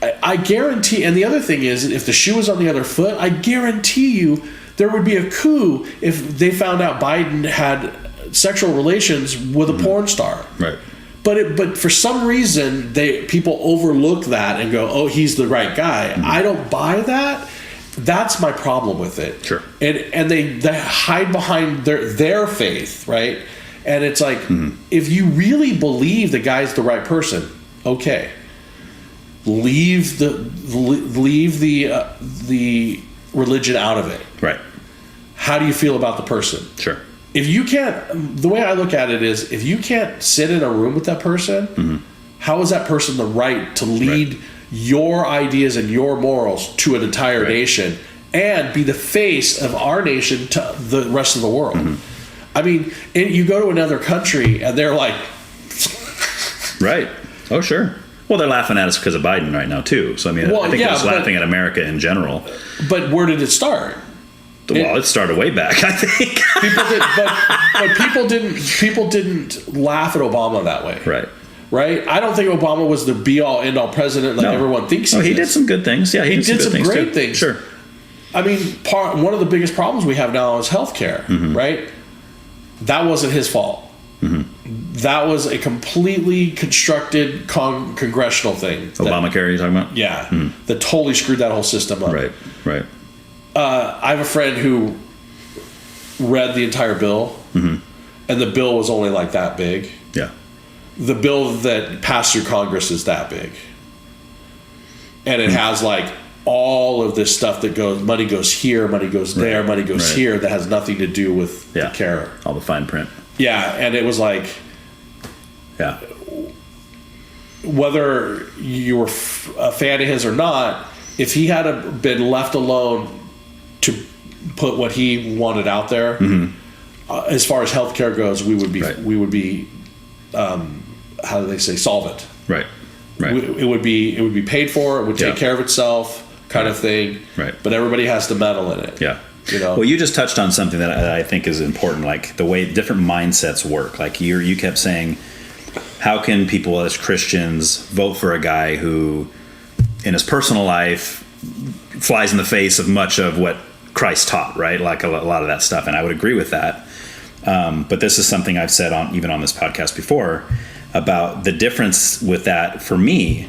I guarantee, and the other thing is, if the shoe was on the other foot, I guarantee you there would be a coup if they found out Biden had sexual relations with a porn star. Right. But for some reason, people overlook that and go, "Oh, he's the right guy." I don't buy that. That's my problem with it. Sure. And they hide behind their faith, right? And it's like, if you really believe the guy's the right person, okay, leave the religion out of it. Right. How do you feel about the person? Sure. If you can't, the way I look at it is, if you can't sit in a room with that person, how is that person the right to lead your ideas and your morals to an entire nation and be the face of our nation to the rest of the world? I mean, you go to another country and they're like, right. Oh, sure. Well, they're laughing at us because of Biden right now too. So I mean, I think they're just laughing at America in general. But where did it start? Well, it started way back, I think. People didn't laugh at Obama that way. Right. Right? I don't think Obama was the be-all, end-all president like everyone thinks he is. He did some good things. Yeah, he did some great things. Sure. I mean, one of the biggest problems we have now is healthcare, right? That wasn't his fault. That was a completely constructed congressional thing. Obamacare, you're talking about? Yeah. That totally screwed that whole system up. Right, right. I have a friend who read the entire bill, and the bill was only like that big. Yeah. The bill that passed through Congress is that big. And it has like all of this stuff that money goes here, money goes there, money goes here, that has nothing to do with the care. All the fine print. Yeah, and it was like, whether you were a fan of his or not, if he had been left alone to put what he wanted out there, as far as healthcare goes, we would be how do they say, solvent. Right. It would be paid for. It would take care of itself, kind of thing. Right. But everybody has to meddle in it. Yeah. You know? Well, you just touched on something that I think is important, like the way different mindsets work. Like you kept saying, how can people as Christians vote for a guy who, in his personal life, flies in the face of much of what Christ taught, right? Like a lot of that stuff, and I would agree with that. But this is something I've said even on this podcast before about the difference with that for me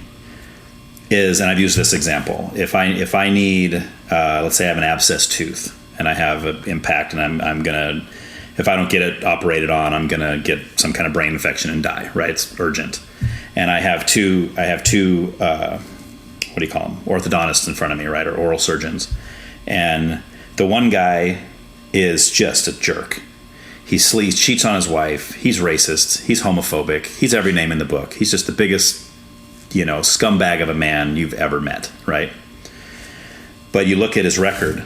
is, and I've used this example. If I need, let's say I have an abscess tooth and I have an impact, and I'm gonna, if I don't get it operated on, I'm gonna get some kind of brain infection and die. Right? It's urgent, and I have two. What do you call them? Orthodontists in front of me, right? Or oral surgeons, and the one guy is just a jerk. He cheats on his wife. He's racist. He's homophobic. He's every name in the book. He's just the biggest, scumbag of a man you've ever met, right? But you look at his record,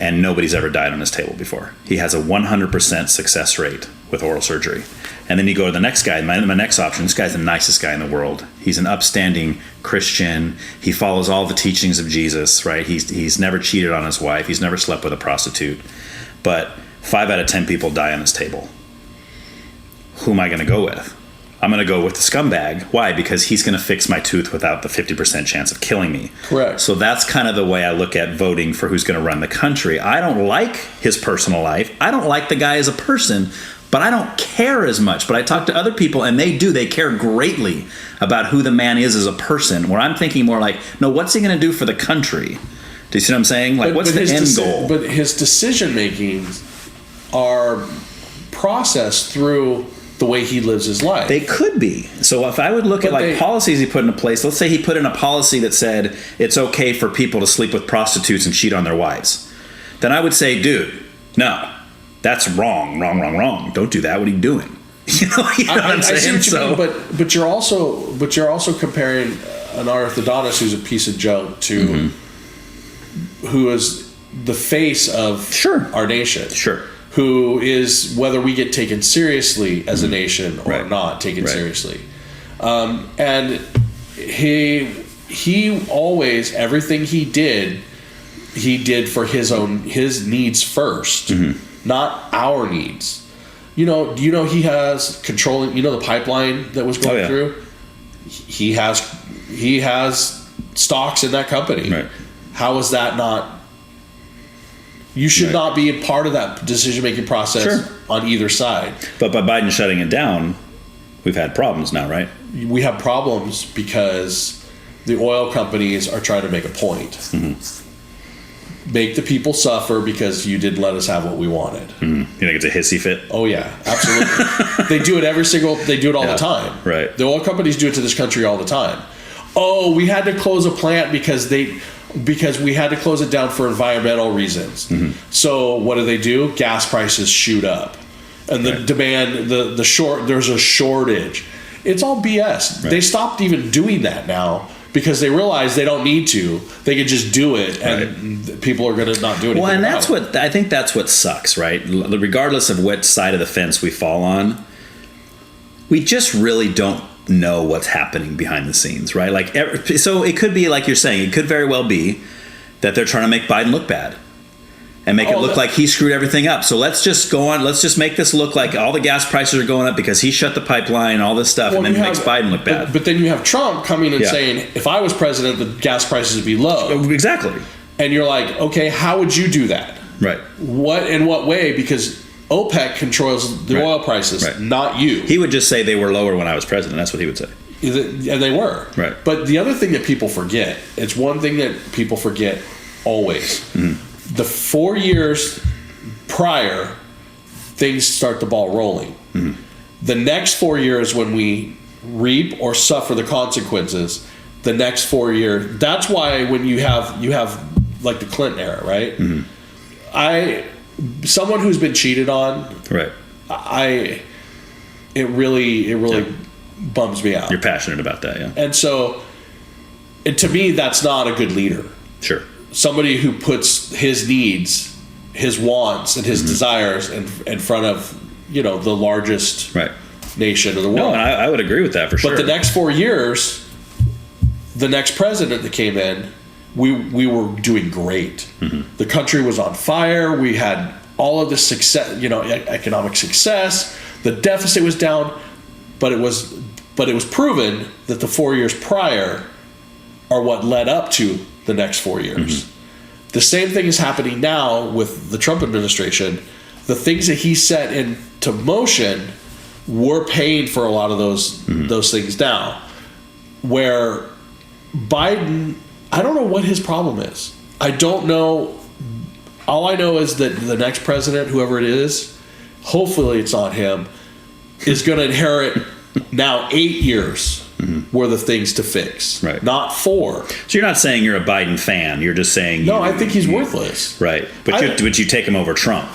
and nobody's ever died on his table before. He has a 100% success rate with oral surgery. And then you go to the next guy, my next option. This guy's the nicest guy in the world. He's an upstanding Christian. He follows all the teachings of Jesus, right? He's never cheated on his wife. He's never slept with a prostitute. But 5 out of 10 people die on this table. Who am I going to go with? I'm going to go with the scumbag. Why? Because he's going to fix my tooth without the 50% chance of killing me. Correct. So that's kind of the way I look at voting for who's going to run the country. I don't like his personal life. I don't like the guy as a person, but I don't care as much. But I talk to other people, and they do. They care greatly about who the man is as a person, where I'm thinking more like, no, what's he going to do for the country? Do you see what I'm saying? Like, what's the end goal? But his decision-making are processed through the way he lives his life. They could be. So if I would look at policies he put into place, let's say he put in a policy that said it's okay for people to sleep with prostitutes and cheat on their wives, then I would say, dude, no, that's wrong. Don't do that. What are you doing? You know what I'm saying? I see what you mean, but you're also comparing an orthodontist who's a piece of junk to who is the face of our nation. Sure. Who is, whether we get taken seriously as a nation or not taken seriously. And he always, everything he did for his needs first, not our needs. Do you know he has controlling, the pipeline that was going through? He has stocks in that company. Right. How is that not? You should not be a part of that decision-making process on either side. But by Biden shutting it down, we've had problems now, right? We have problems because the oil companies are trying to make a point. Make the people suffer because you didn't let us have what we wanted. You think it's a hissy fit? Oh yeah, absolutely. They do it they do it all the time. Right. The oil companies do it to this country all the time. Oh, we had to close a plant because we had to close it down for environmental reasons. So what do? Gas prices shoot up. And the demand, there's a shortage. It's all BS. They stopped even doing that now because they realize they don't need to. They can just do it, and people are going to not do anything. Well, and I think that's what sucks, right? Regardless of what side of the fence we fall on, we just really don't know what's happening behind the scenes, right? Like, so it could be like you're saying. It could very well be that they're trying to make Biden look bad. And make it look like he screwed everything up. So let's just go on. Let's just make this look like all the gas prices are going up because he shut the pipeline, all this stuff, and then makes Biden look bad. But then you have Trump coming and saying, if I was president, the gas prices would be low. Exactly. And you're like, okay, how would you do that? Right. In what way? Because OPEC controls the oil prices, not you. He would just say they were lower when I was president. That's what he would say. And they were. Right. But the other thing that people forget, it's one thing that people forget always. The 4 years prior, things start the ball rolling. The next 4 years, when we reap or suffer the consequences, the next 4 years. That's why when you have like the Clinton era, right? Someone who's been cheated on, right? It really bums me out. You're passionate about that, yeah. And so, to me, that's not a good leader. Sure. Somebody who puts his needs, his wants, and his desires in front of the largest nation of the world. No, I would agree with that for sure. But the next 4 years, the next president that came in, we were doing great. The country was on fire. We had all of this success, economic success. The deficit was down, but it was proven that the 4 years prior are what led up to the next 4 years. The same thing is happening now with the Trump administration. The things that he set into motion were paying for a lot of those things now. Where Biden, I don't know what his problem is. I don't know. All I know is that the next president, whoever it is, hopefully it's not him, is going to inherit now 8 years worth of things to fix, not 4. So you're not saying you're a Biden fan. You're just saying I think he's worthless. Right, but would you take him over Trump?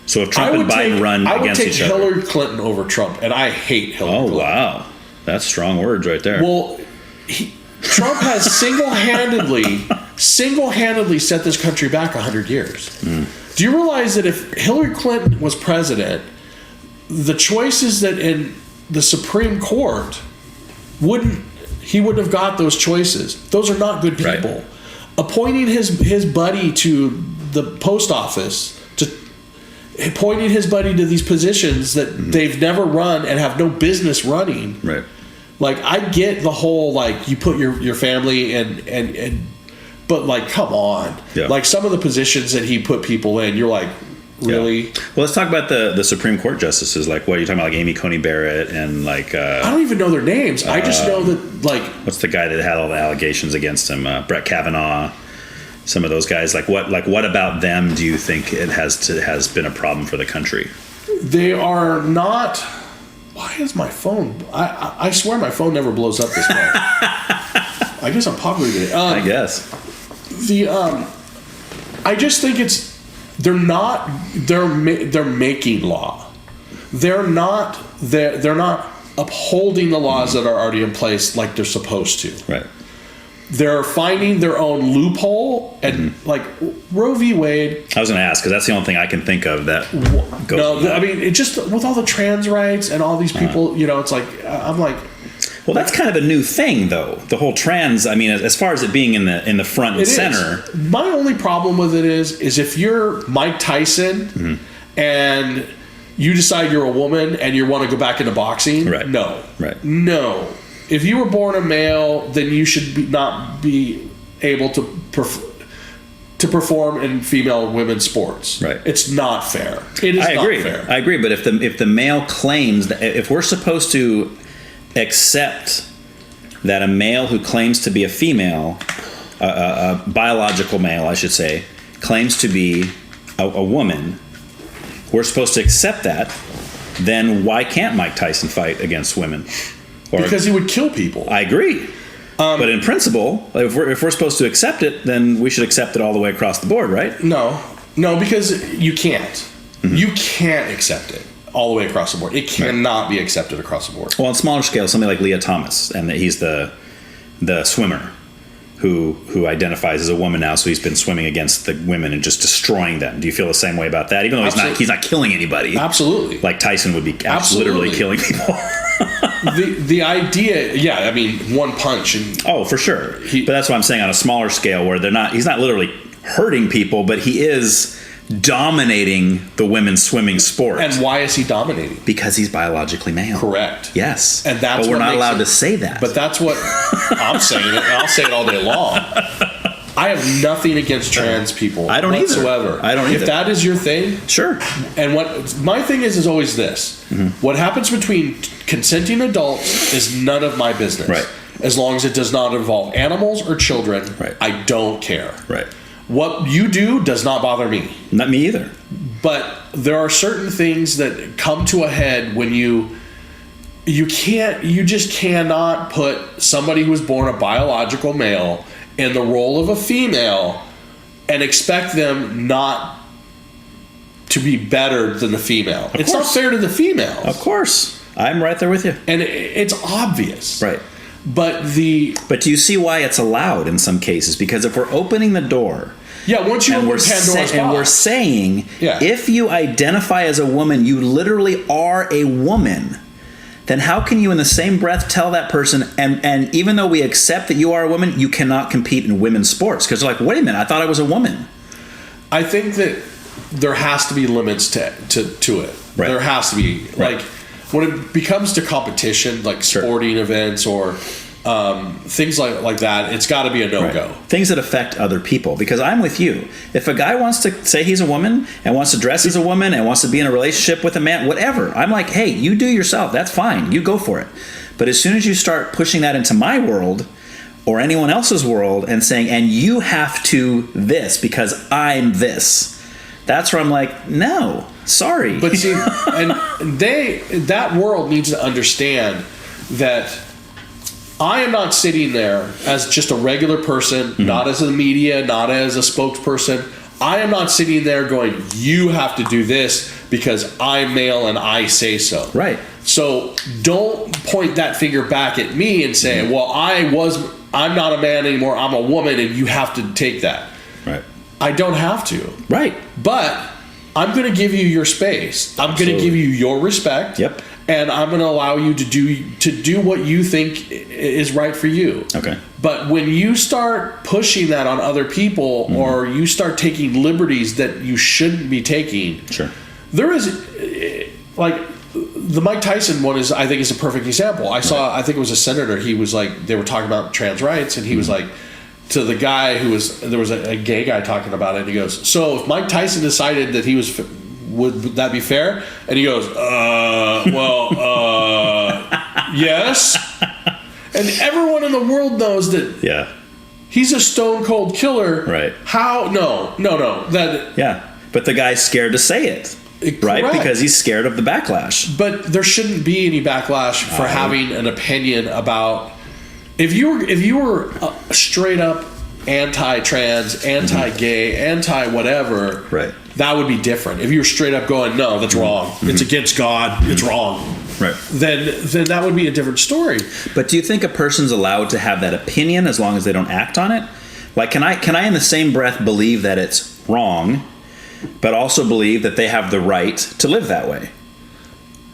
So if Trump and Biden run against each other, I would take Hillary Clinton over Trump, and I hate Hillary Clinton. Oh wow, that's strong words right there. Well, Trump has single-handedly set this country back 100 years. Do you realize that if Hillary Clinton was president, the choices that in the Supreme Court he wouldn't have got those choices. Those are not good people. Right. Appointing his buddy to the post office, appointing his buddy to these positions that they've never run and have no business running. Right. Like, I get the whole, like, you put your family and but, like, come on. Yeah. Like, some of the positions that he put people in, you're like, really? Yeah. Well, let's talk about the Supreme Court justices. Like, what are you talking about? Like Amy Coney Barrett and like I don't even know their names. I just know that, like, what's the guy that had all the allegations against him? Brett Kavanaugh. Some of those guys. Like, what about them do you think it has been a problem for the country? They are not. Why is my phone? I swear my phone never blows up this way. I guess I'm popular today. I guess. I just think they're making law. They're not upholding the laws that are already in place like they're supposed to. Right. They're finding their own loophole, and like Roe v. Wade. I was going to ask because that's the only thing I can think of that goes. No, I mean, it just with all the trans rights and all these people, it's like I'm like. Well, that's kind of a new thing, though. The whole trans. I mean, as far as it being in the front and center. My only problem with it is if you're Mike Tyson and you decide you're a woman and you want to go back into boxing. Right. No. Right. No. if you were born a male, then you should not be able to perform in female women's sports. Right. It's not fair. It is I agree. not fair. I agree. But if the male claims that, if we're supposed to accept that a male who claims to be a female, a biological male, I should say, claims to be a woman, we're supposed to accept that, then why can't Mike Tyson fight against women? Because he would kill people. I agree. But in principle, if we're supposed to accept it, then we should accept it all the way across the board, right? No, because you can't. You can't accept it all the way across the board. It cannot be accepted across the board. Well, on smaller scale, somebody like Leah Thomas, and he's the swimmer who identifies as a woman now, so he's been swimming against the women and just destroying them. Do you feel the same way about that? Even though he's not killing anybody. Absolutely. Like Tyson would be literally killing people. The idea, I mean, one punch and for sure. But that's what I'm saying on a smaller scale, where he's not literally hurting people, but he is dominating the women's swimming sport. And why is he dominating? Because he's biologically male. Correct. Yes. And that's but we're not allowed to say that. But that's what I'm saying. I'll say it all day long. I have nothing against trans people. I don't whatsoever. I don't either. If that is your thing, sure. And what my thing is always this: what happens between consenting adults is none of my business. Right. As long as it does not involve animals or children, right. I don't care. Right. What you do does not bother me. Not me either. But there are certain things that come to a head when you just cannot put somebody who was born a biological male in the role of a female and expect them not to be better than the female. It's not fair to the females. Of course. I'm right there with you. And it's obvious. Right. But do you see why it's allowed in some cases? Because if we're opening the door, once you open Pandora's box, and we're saying, if you identify as a woman, you literally are a woman. Then how can you in the same breath tell that person, and even though we accept that you are a woman, you cannot compete in women's sports? Because they're like, wait a minute, I thought I was a woman. I think that there has to be limits to it. Right. There has to be. Right. Like when it becomes to competition, like sporting events or things like that, it's got to be a no-go. Right. Things that affect other people. Because I'm with you. If a guy wants to say he's a woman and wants to dress as a woman and wants to be in a relationship with a man, whatever, I'm like, hey, you do yourself. That's fine. You go for it. But as soon as you start pushing that into my world or anyone else's world and saying, and you have to this because I'm this, that's where I'm like, no, sorry. But see, and that world needs to understand that I am not sitting there as just a regular person, not as a media, not as a spokesperson. I am not sitting there going, you have to do this because I'm male and I say so. Right. So don't point that finger back at me and say, well, I'm not a man anymore, I'm a woman and you have to take that. Right. I don't have to. Right. But I'm going to give you your space. I'm going to give you your respect. Yep. And I'm going to allow you to do what you think is right for you. Okay. But when you start pushing that on other people or you start taking liberties that you shouldn't be taking, sure. There is, like, the Mike Tyson one I think is a perfect example. I think it was a senator. He was like, they were talking about trans rights, and he was like, to the guy there was a gay guy talking about it, and he goes, so if Mike Tyson decided that he was, would that be fair? And he goes, yes. And everyone in the world knows that he's a stone cold killer. Right. How? No. But the guy's scared to say it. Right? Correct. Because he's scared of the backlash. But there shouldn't be any backlash for having an opinion about. If you were straight up anti-trans, anti-gay, anti-whatever, right, that would be different. If you were straight up going, no, that's wrong. It's against God. It's wrong. Right. Then that would be a different story. But do you think a person's allowed to have that opinion as long as they don't act on it? Like, can I in the same breath believe that it's wrong, but also believe that they have the right to live that way?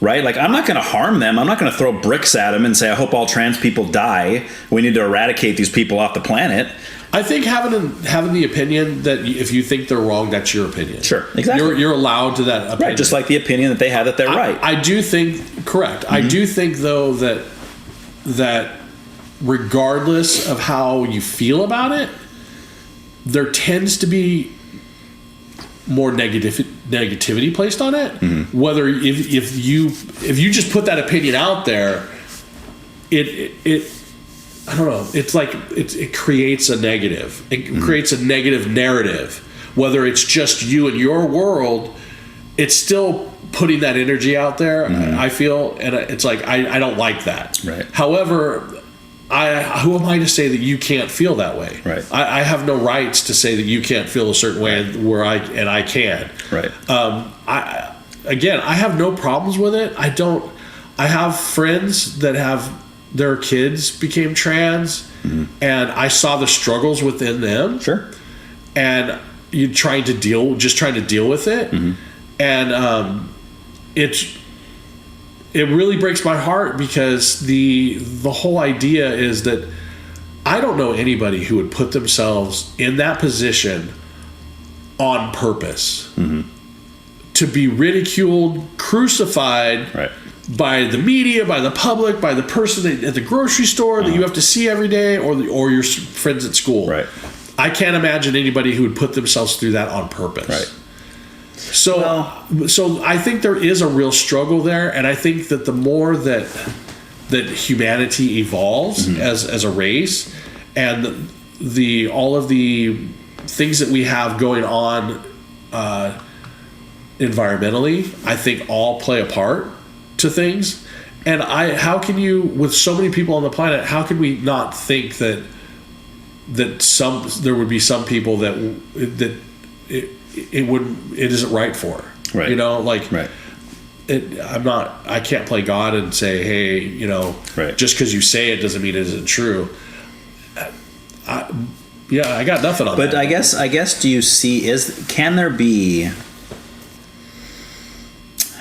Right? Like, I'm not going to harm them. I'm not going to throw bricks at them and say, I hope all trans people die. We need to eradicate these people off the planet. I think having the opinion that if you think they're wrong, that's your opinion. Sure, exactly. You're allowed to that opinion. Right, just like the opinion that they have that they're right. I do think, correct. I do think, though, that regardless of how you feel about it, there tends to be more negativity placed on it. Whether if you just put that opinion out there, it I don't know. It's like it creates a negative. It creates a negative narrative. Whether it's just you and your world, it's still putting that energy out there. I feel, and it's like I don't like that. Right. However, who am I to say that you can't feel that way? Right. I have no rights to say that you can't feel a certain way where I can. Right. I have no problems with it. I have friends that have their kids became trans, and I saw the struggles within them. Sure. And you trying to deal with it, and it really breaks my heart, because the whole idea is that I don't know anybody who would put themselves in that position on purpose to be ridiculed, crucified by the media, by the public, by the person at the grocery store that you have to see every day, or your friends at school. Right. I can't imagine anybody who would put themselves through that on purpose. Right. So I think there is a real struggle there, and I think that the more that humanity evolves as a race, and all of the things that we have going on environmentally, I think all play a part to things. And how can you, with so many people on the planet, how can we not think that there would be some people that it isn't right for, right? You know, like I can't play God and say, hey, you know, just because you say it doesn't mean it isn't true. I got nothing on that. But I guess, do you see, can there be,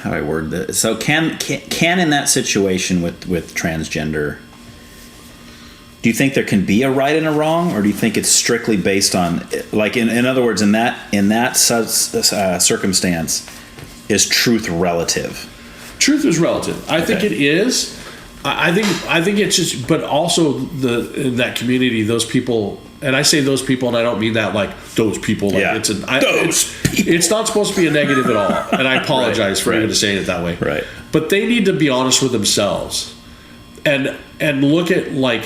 how do I word this? So can in that situation with transgender, do you think there can be a right and a wrong, or do you think it's strictly based on, like, in other words, in that circumstance, is truth relative? Truth is relative. I think it is. I think it's just, but also in that community, those people, and I say those people, and I don't mean that like those people. Like it's not supposed to be a negative at all, and I apologize for even saying it that way. Right. But they need to be honest with themselves, and look at like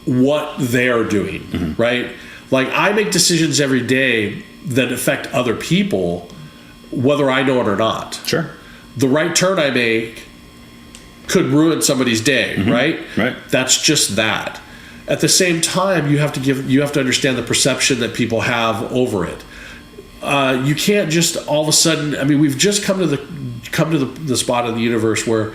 what they're doing, right? Like, I make decisions every day that affect other people, whether I know it or not. Sure. The right turn I make could ruin somebody's day, right? Right. That's just that. At the same time, you have to understand the perception that people have over it. You can't just all of a sudden. I mean, we've just come to the spot in the universe where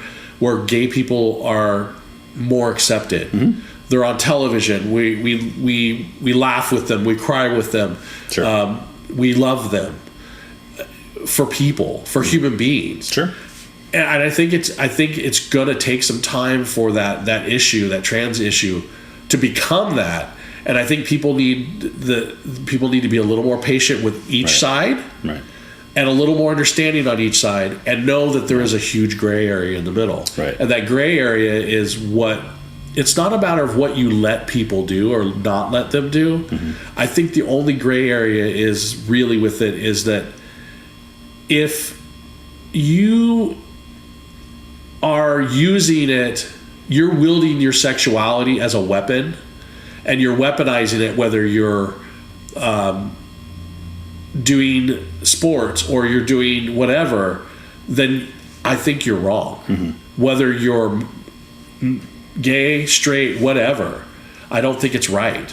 gay people are more accepted. They're on television. We laugh with them. We cry with them. Sure. We love them. For people, for human beings. Sure. And I think it's gonna take some time for that issue, that trans issue, to become that. And I think people need to be a little more patient with each side, right, and a little more understanding on each side, and know that there is a huge gray area in the middle. Right. And that gray area is what. It's not a matter of what you let people do or not let them do. I think the only gray area is really with it is that if you are using it, you're wielding your sexuality as a weapon, and you're weaponizing it, whether you're doing sports or you're doing whatever, then I think you're wrong. Whether you're gay, straight, whatever, I don't think it's right.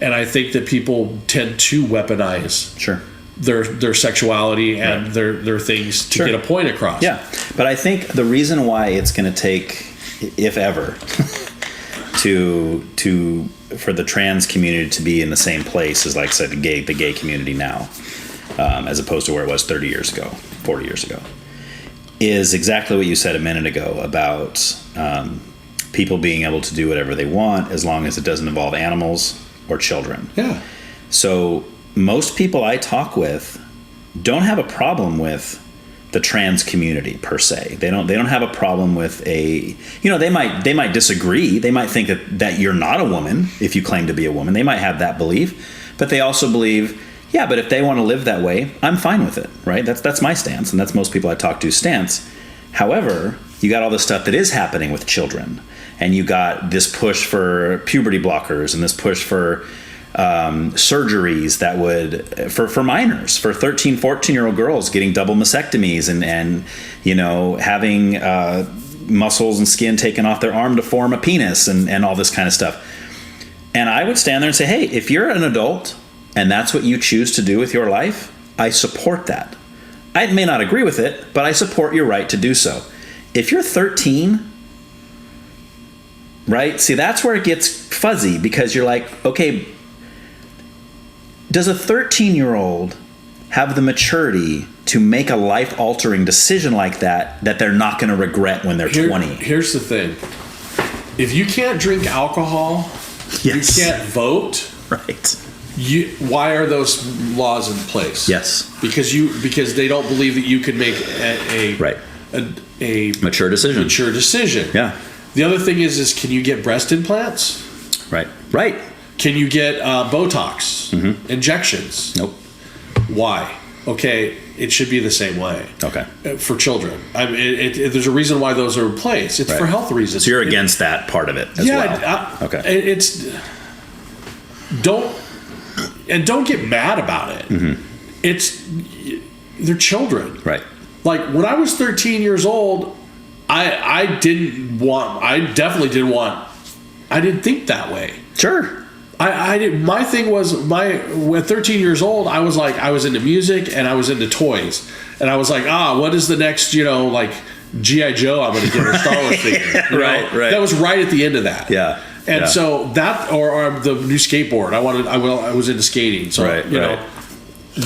And I think that people tend to weaponize their sexuality and their things to get a point across. Yeah, but I think the reason why it's going to take, if ever, for the trans community to be in the same place as, like I said, the gay community now, as opposed to where it was 30 years ago, 40 years ago, is exactly what you said a minute ago about people being able to do whatever they want as long as it doesn't involve animals or children. Yeah. So most people I talk with don't have a problem with the trans community per se. They don't have a problem with they might disagree. They might think that you're not a woman if you claim to be a woman. They might have that belief, but they also believe, yeah, but if they want to live that way, I'm fine with it, right? That's my stance, and that's most people I talk to's stance. However, you got all this stuff that is happening with children, and you got this push for puberty blockers and this push for surgeries that would for minors, for 13, 14-year-old girls getting double mastectomies and having muscles and skin taken off their arm to form a penis and all this kind of stuff. And I would stand there and say, hey, if you're an adult and that's what you choose to do with your life, I support that. I may not agree with it, but I support your right to do so. If you're 13, right? See, that's where it gets fuzzy, because you're like, okay, does a 13-year-old have the maturity to make a life-altering decision like that they're not going to regret when they're 20? Here's the thing. If you can't drink alcohol, yes, you can't vote. Right. Why are those laws in place? Yes. Because they don't believe that you can make a mature decision. Yeah. The other thing is can you get breast implants? Right. Can you get Botox injections? Nope. Why? Okay, it should be the same way. Okay. For children. I mean, there's a reason why those are in place. It's for health reasons. So you're against that part of it as well. Okay. Don't get mad about it. They're children. Right. Like when I was 13 years old, I didn't think that way. Sure. I did. My thing was at 13 years old, I was into music and I was into toys, and I was like, what is the next, like G.I. Joe I'm going to get, or Star Wars figure? Right. That was right at the end of that. Yeah. And so that, or the new skateboard, I was into skating. So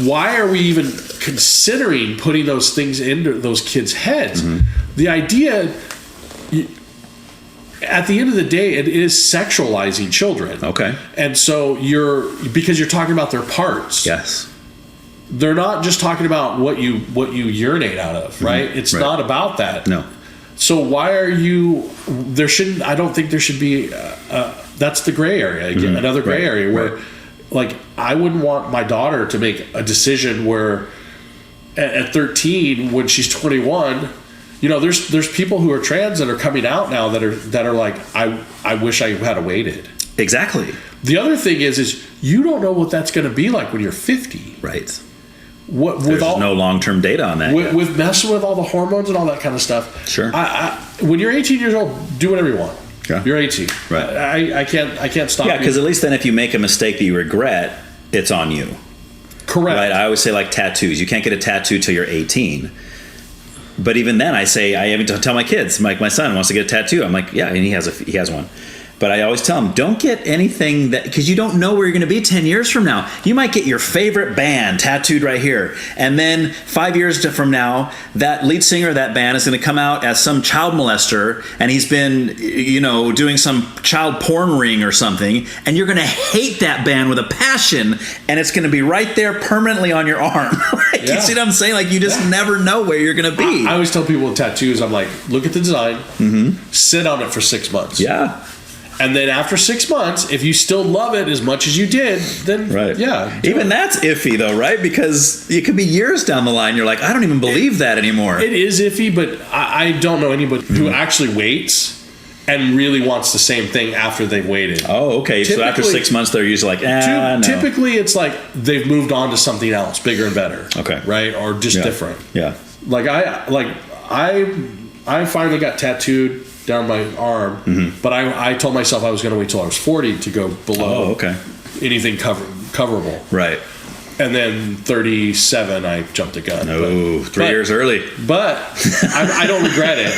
why are we even considering putting those things into those kids' heads? The idea. At the end of the day, it is sexualizing children. Okay. And so because you're talking about their parts. Yes. They're not just talking about what you urinate out of, right? It's not about that. No. So why are you? I don't think there should be. That's the gray area again. Another gray area where, like, I wouldn't want my daughter to make a decision where, at 13, when she's 21. There's people who are trans that are coming out now that are like, I wish I had waited. Exactly. The other thing is you don't know what that's going to be like when you're 50. Right. There's no long-term data on that. With messing with all the hormones and all that kind of stuff. Sure. When you're 18 years old, do whatever you want. Yeah. You're 18. Right. I can't stop you. Yeah, because at least then if you make a mistake that you regret, it's on you. Correct. Right. I always say, like, tattoos. You can't get a tattoo till you're 18. But even then, I even tell my kids, my son wants to get a tattoo. I'm like, yeah, and he has one. But I always tell him, don't get anything because you don't know where you're going to be 10 years from now. You might get your favorite band tattooed right here. And then 5 years from now, that lead singer of that band is going to come out as some child molester, and he's been, doing some child porn ring or something. And you're going to hate that band with a passion, and it's going to be right there permanently on your arm. Like, you see what I'm saying? Like, you just never know where you're going to be. I always tell people with tattoos, I'm like, look at the design, sit on it for 6 months. Yeah. And then after 6 months, if you still love it as much as you did, then Even that's iffy though, right? Because it could be years down the line. You're like, I don't even believe that anymore. It is iffy, but I don't know anybody who actually waits and really wants the same thing after they've waited. Oh, okay. So after 6 months, they're usually like, no. Typically, it's like they've moved on to something else, bigger and better. Okay. Right? Or just different. Yeah. I finally got tattooed down my arm, but I told myself I was going to wait till I was 40 to go below anything coverable. Right. And then 37, I jumped the gun. Oh, 3 years early. But I don't regret it.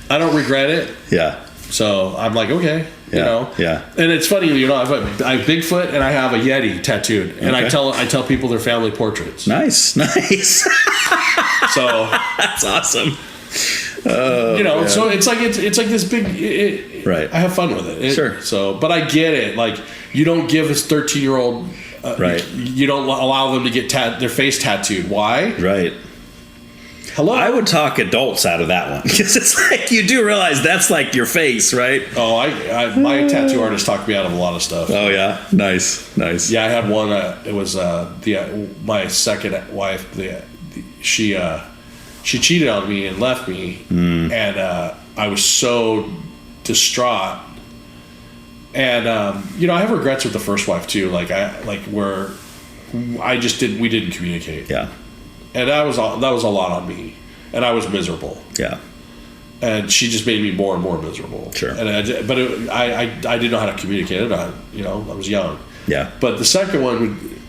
I don't regret it. Yeah. So I'm like, okay, Yeah. And it's funny, I have Bigfoot and I have a Yeti tattooed, and I tell people their family portraits. Nice. So that's awesome. So it's like this big. Right. I have fun with it. Sure. So, but I get it. Like, you don't give this 13-year-old. Right. You don't allow them to get their face tattooed. Why? Right. hello. I would talk adults out of that one because it's like you do realize that's like your face, right? Oh, my tattoo artist talked me out of a lot of stuff. Oh yeah, nice. Yeah, I had one. It was my second wife. She cheated on me and left me, and I was so distraught. And I have regrets with the first wife too. We didn't communicate. Yeah. And that was a lot on me, and I was miserable. Yeah. And she just made me more and more miserable. Sure. And I didn't know how to communicate it. I was young. Yeah. But the second one,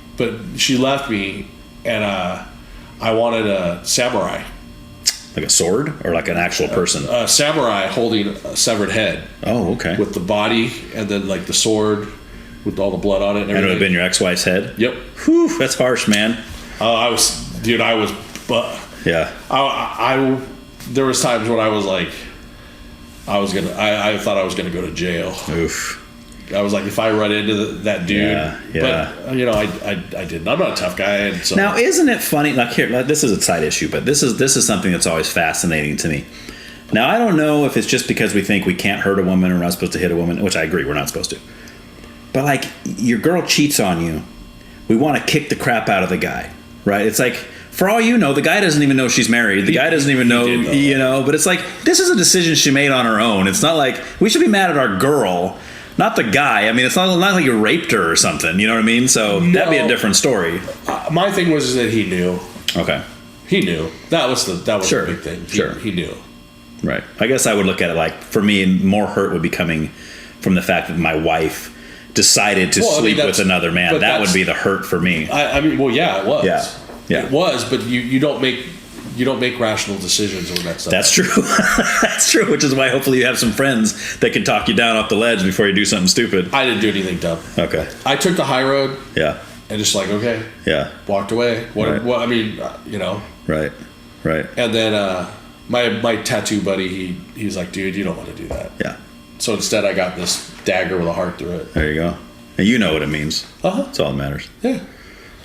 she left me, and I wanted a samurai. Like a sword or like an actual person? A samurai holding a severed head. Oh, okay. With the body and then like the sword with all the blood on it. And it would have been your ex-wife's head? Yep. Whew, that's harsh, man. Yeah. There was times when I was like, I thought I was gonna go to jail. Oof. I was like, if I run into that dude, yeah. But I didn't. I'm not a tough guy. And so now, isn't it funny? Like here, this is a side issue, but this is something that's always fascinating to me. Now, I don't know if it's just because we think we can't hurt a woman or we're not supposed to hit a woman, which I agree, we're not supposed to. But like, your girl cheats on you, we want to kick the crap out of the guy, right? It's like, for all you know, the guy doesn't even know she's married. The guy doesn't even know, but it's like, this is a decision she made on her own. It's not like we should be mad at our girl, not the guy. I mean, it's not like you raped her or something. You know what I mean? So that'd be a different story. My thing was that he knew. Okay. He knew. That was the big thing. He knew. Right. I guess I would look at it like, for me, more hurt would be coming from the fact that my wife decided to sleep with another man. That would be the hurt for me. It was. Yeah. It was, but you don't make rational decisions when that stuff. That's true. That's true. Which is why hopefully you have some friends that can talk you down off the ledge before you do something stupid. I didn't do anything dumb. Okay. I took the high road. Yeah. And just like, okay. Yeah. Walked away. Right. Right. Right. And then my tattoo buddy, he's like, dude, you don't want to do that. Yeah. So instead, I got this dagger with a heart through it. There you go. And you know what it means. That's all that matters. Yeah.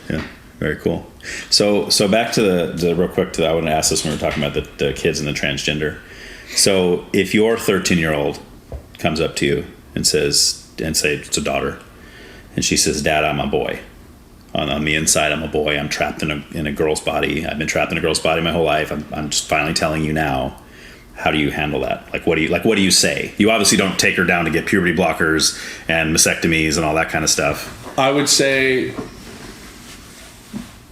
Yeah. Very cool. So back to the real quick. I want to ask this when we're talking about the kids and the transgender. So if your 13-year-old comes up to you and say it's a daughter, and she says, "Dad, I'm a boy. On the inside, I'm a boy. I'm trapped in a girl's body. I've been trapped in a girl's body my whole life. I'm just finally telling you now." How do you handle that? What do you say? You obviously don't take her down to get puberty blockers and mastectomies and all that kind of stuff. I would say,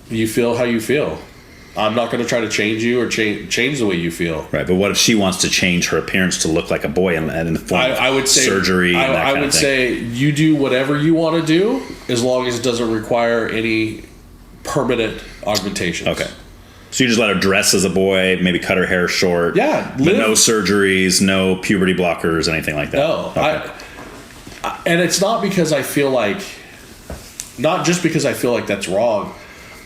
you feel how you feel. I'm not going to try to change you or change the way you feel. Right, but what if she wants to change her appearance to look like a boy and in the form of surgery? I would say you do whatever you want to do as long as it doesn't require any permanent augmentations. Okay. So you just let her dress as a boy, maybe cut her hair short. Yeah. But no surgeries, no puberty blockers, anything like that. No. Okay. And it's not because I feel like, not just because I feel like that's wrong.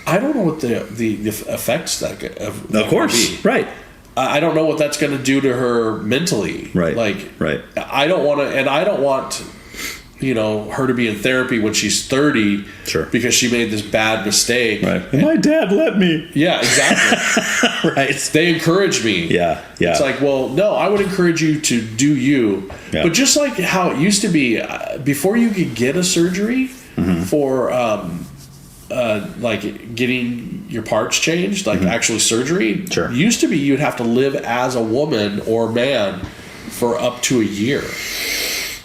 I don't know what the effects that of course, be. Right. I don't know what that's going to do to her mentally. Right. Right. I don't want to, and I don't want, her to be in therapy when she's 30. Sure. Because she made this bad mistake. Right. And my dad let me. Yeah, exactly. Right. They encourage me. Yeah. Yeah. It's like, well, no, I would encourage you to do you. Yeah. But just like how it used to be, before you could get a surgery for like getting your parts changed, like actually surgery, sure. Used to be you'd have to live as a woman or man for up to a year.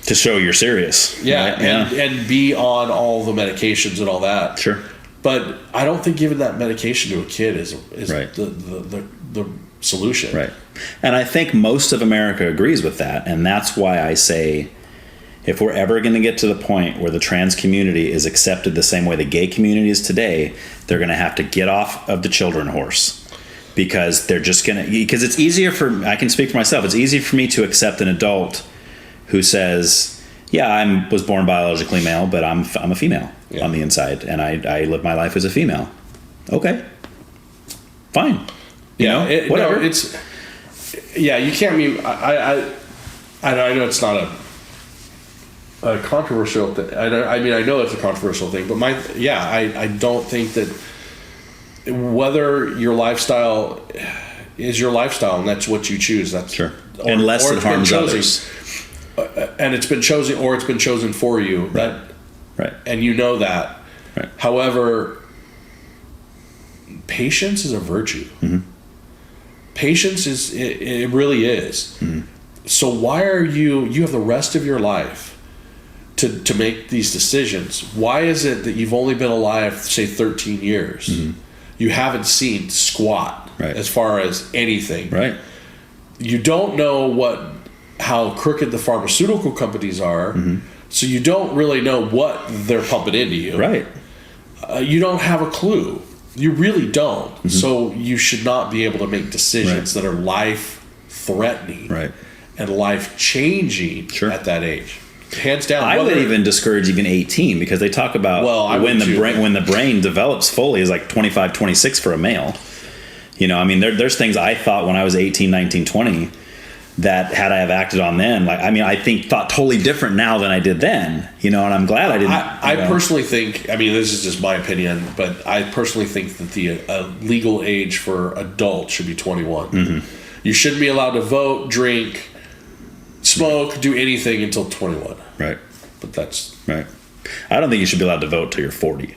To show you're serious. Yeah, right? And be on all the medications and all that. Sure. But I don't think giving that medication to a kid is right. the solution. Right. And I think most of America agrees with that. And that's why I say, if we're ever going to get to the point where the trans community is accepted the same way the gay community is today, they're going to have to get off of the children horse. Because they're just going to... Because it's easier I can speak for myself, it's easier for me to accept an adult who says, yeah, I was born biologically male, but I'm a female on the inside, and I live my life as a female. Okay. Fine. Whatever. You can't mean... I know it's not a controversial thing. I know it's a controversial thing, but I don't think that whether your lifestyle is your lifestyle, and that's what you choose. That's sure. Unless it harms others. And it's been chosen, or it's been chosen for you. Right. Right. And you know that. Right. However, patience is a virtue. Patience is, it really is. So why are you have the rest of your life to make these decisions? Why is it that you've only been alive, say, 13 years? You haven't seen squat as far as anything. Right. You don't know how crooked the pharmaceutical companies are, so you don't really know what they're pumping into you. Right. You don't have a clue. You really don't. So you should not be able to make decisions that are life-threatening and life-changing at that age. Hands down. I would even discourage even 18, because they talk about when the brain develops fully is like 25, 26 for a male. You know, I mean, there's things I thought when I was 18, 19, 20 that had I have acted on then, like, I mean, I thought totally different now than I did then, you know, and I'm glad I didn't. I personally think, I mean, this is just my opinion, but I personally think that the legal age for adults should be 21. You shouldn't be allowed to vote, drink, smoke, do anything until 21. Right. But that's... Right. I don't think you should be allowed to vote till you're 40.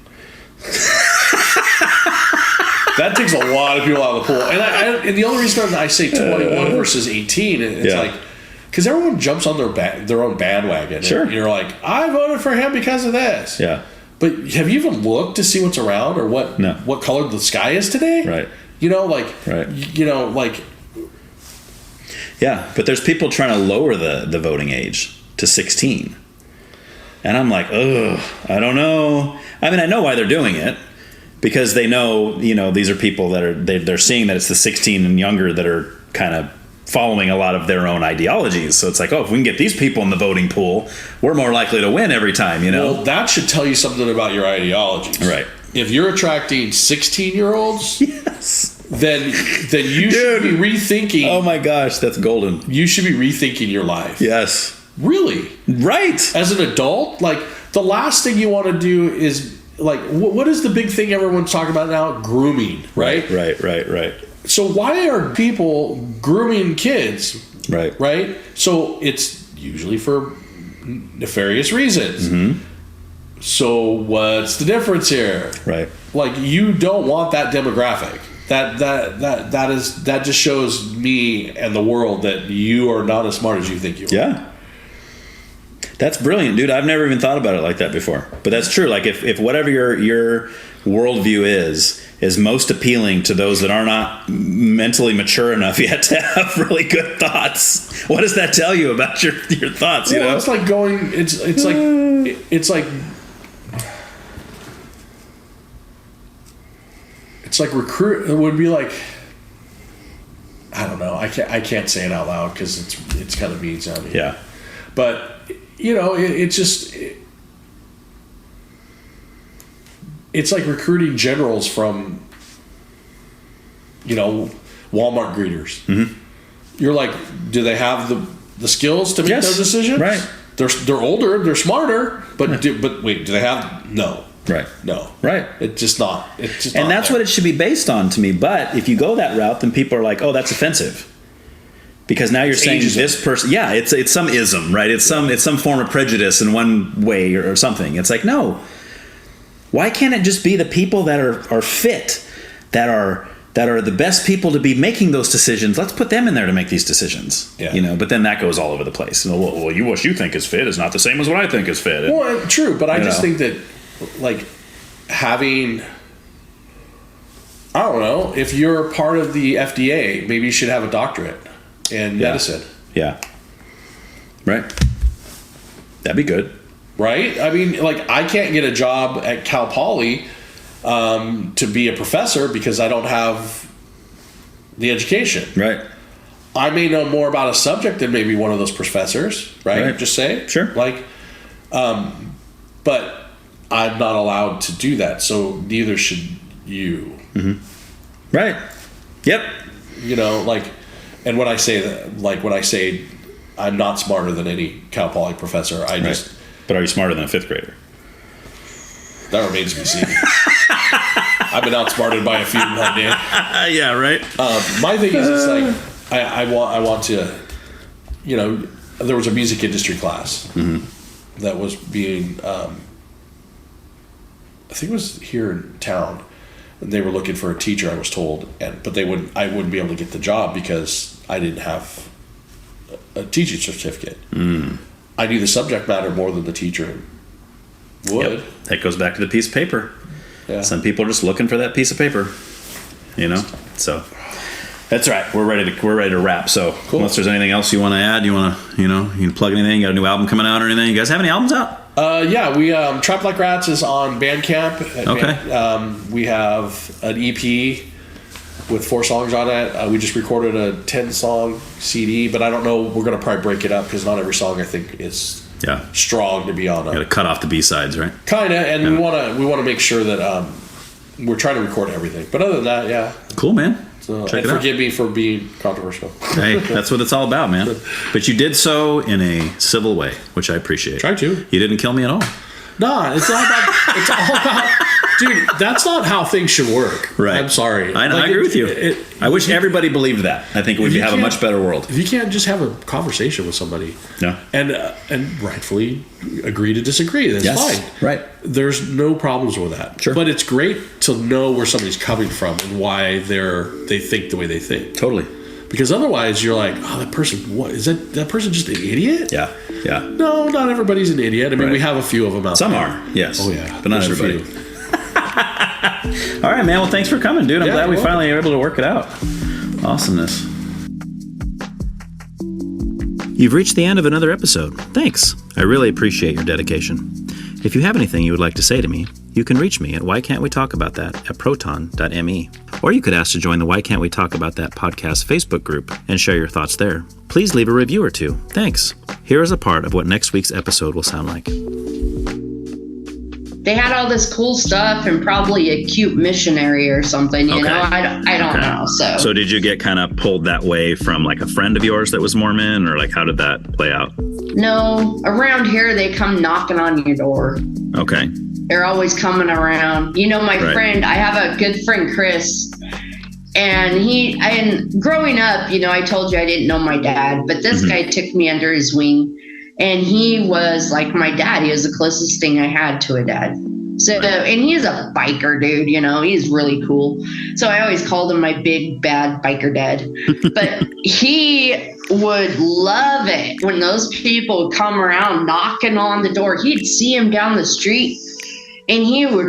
That takes a lot of people out of the pool. And the only reason I say 21 versus 18, it's like, because everyone jumps on their own bandwagon. Sure. And you're like, I voted for him because of this. Yeah. But have you even looked to see what's around or what color the sky is today? Right. You know, like, Yeah, but there's people trying to lower the voting age to 16. And I'm like, ugh, I don't know. I mean, I know why they're doing it. Because they know, you know, these are people that they're seeing that it's the 16 and younger that are kind of following a lot of their own ideologies. So it's like, oh, if we can get these people in the voting pool, we're more likely to win every time, you know? Well, that should tell you something about your ideologies. Right. If you're attracting 16-year-olds, then you should be rethinking. Oh my gosh, that's golden. You should be rethinking your life. Yes. Really? Right. As an adult, like, the last thing you want to do is, like, what is the big thing everyone's talking about now? Grooming, right? Right. So why are people grooming kids? Right? So it's usually for nefarious reasons. So what's the difference here? Right. Like, you don't want that demographic. That just shows me and the world that you are not as smart as you think you are. Yeah. That's brilliant, dude. I've never even thought about it like that before. But that's true. Like, if whatever your worldview is most appealing to those that are not mentally mature enough yet to have really good thoughts, what does that tell you about your thoughts? You know, it's like going. It's like recruit. It would be like, I don't know. I can't say it out loud because it's kind of mean sounding. Yeah. But you know, it's like recruiting generals from, you know, Walmart greeters. You're like, do they have the skills to make those decisions? Right. They're older, they're smarter, but wait, do they have? No. Right. No. Right. It's just not. And that's what it should be based on to me. But if you go that route, then people are like, oh, that's offensive. Because now you're saying ageism. This person, it's some ism, right? It's some form of prejudice in one way or something. It's like, no. Why can't it just be the people that are fit, that are the best people to be making those decisions? Let's put them in there to make these decisions. Yeah. You know, but then that goes all over the place. You know, well, what you think is fit is not the same as what I think is fit. Well, true, but I just think that, like, having, I don't know, if you're part of the FDA, maybe you should have a doctorate in medicine. Yeah. Right. That'd be good. Right? I mean, like, I can't get a job at Cal Poly to be a professor because I don't have the education. Right. I may know more about a subject than maybe one of those professors, right? Just say. Sure. Like, but I'm not allowed to do that, so neither should you. Right. Yep. You know, like, and when I say that, like, when I say I'm not smarter than any Cal Poly professor, I just... But are you smarter than a fifth grader? That remains to be seen. I've been outsmarted by a few that day. Yeah, right. My thing is, it's like I want to, you know, there was a music industry class that was being, I think it was here in town, and they were looking for a teacher. I was told, but I wouldn't be able to get the job because I didn't have a teaching certificate. I knew the subject matter more than the teacher would. Yep. That goes back to the piece of paper. Yeah. Some people are just looking for that piece of paper, you know. So that's right. We're ready to wrap. So cool. Unless there's anything else you want to add, you can plug anything. You got a new album coming out or anything? You guys have any albums out? Yeah, we Trap Like Rats is on Bandcamp. Okay. We have an EP with 4 songs on it. We just recorded a 10-song CD, but I don't know. We're going to probably break it up because not every song I think is strong to be on. You got to cut off the B-sides, right? Kind of, and we want to make sure that we're trying to record everything. But other than that, yeah. Cool, man. So, Check it out. Forgive me for being controversial. Hey, that's what it's all about, man. But you did so in a civil way, which I appreciate. Try to. You didn't kill me at all. Nah, it's all about. Dude, that's not how things should work. Right. I'm sorry. I know. I agree with you. I wish everybody believed that. I think we would have a much better world. If you can't just have a conversation with somebody, and rightfully agree to disagree, that's fine. Right. There's no problems with that. Sure. But it's great to know where somebody's coming from and why they think the way they think. Totally. Because otherwise, you're like, oh, that person. What is that person? Just an idiot? Yeah. Yeah. No, not everybody's an idiot. I mean, we have a few of them out Some there. are. Yes. Oh yeah. But not There's everybody. All right, man. Well, thanks for coming, dude. I'm glad we finally were able to work it out. Awesomeness. You've reached the end of another episode. Thanks. I really appreciate your dedication. If you have anything you would like to say to me, you can reach me at whycan'twetalkaboutThat at proton.me. Or you could ask to join the Why Can't We Talk About That podcast Facebook group and share your thoughts there. Please leave a review or two. Thanks. Here is a part of what next week's episode will sound like. They had all this cool stuff and probably a cute missionary or something, you know? I don't know. So did you get kind of pulled that way from like a friend of yours that was Mormon, or like how did that play out? No, around here they come knocking on your door. Okay. They're always coming around. You know, my friend, I have a good friend, Chris, and growing up, you know, I told you I didn't know my dad, but this guy took me under his wing. And he was like my dad. He was the closest thing I had to a dad. So, and he's a biker dude, you know, he's really cool. So I always called him my big, bad biker dad. But he would love it when those people would come around knocking on the door. He'd see him down the street and he would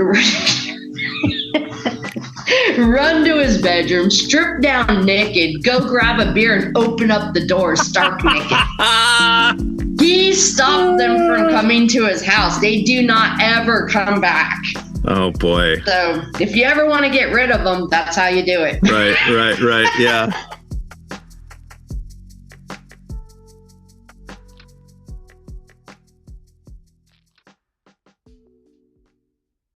run to his bedroom, strip down naked, go grab a beer and open up the door stark naked. He stopped them from coming to his house. They do not ever come back. Oh, boy. So if you ever want to get rid of them, that's how you do it. Right. Yeah.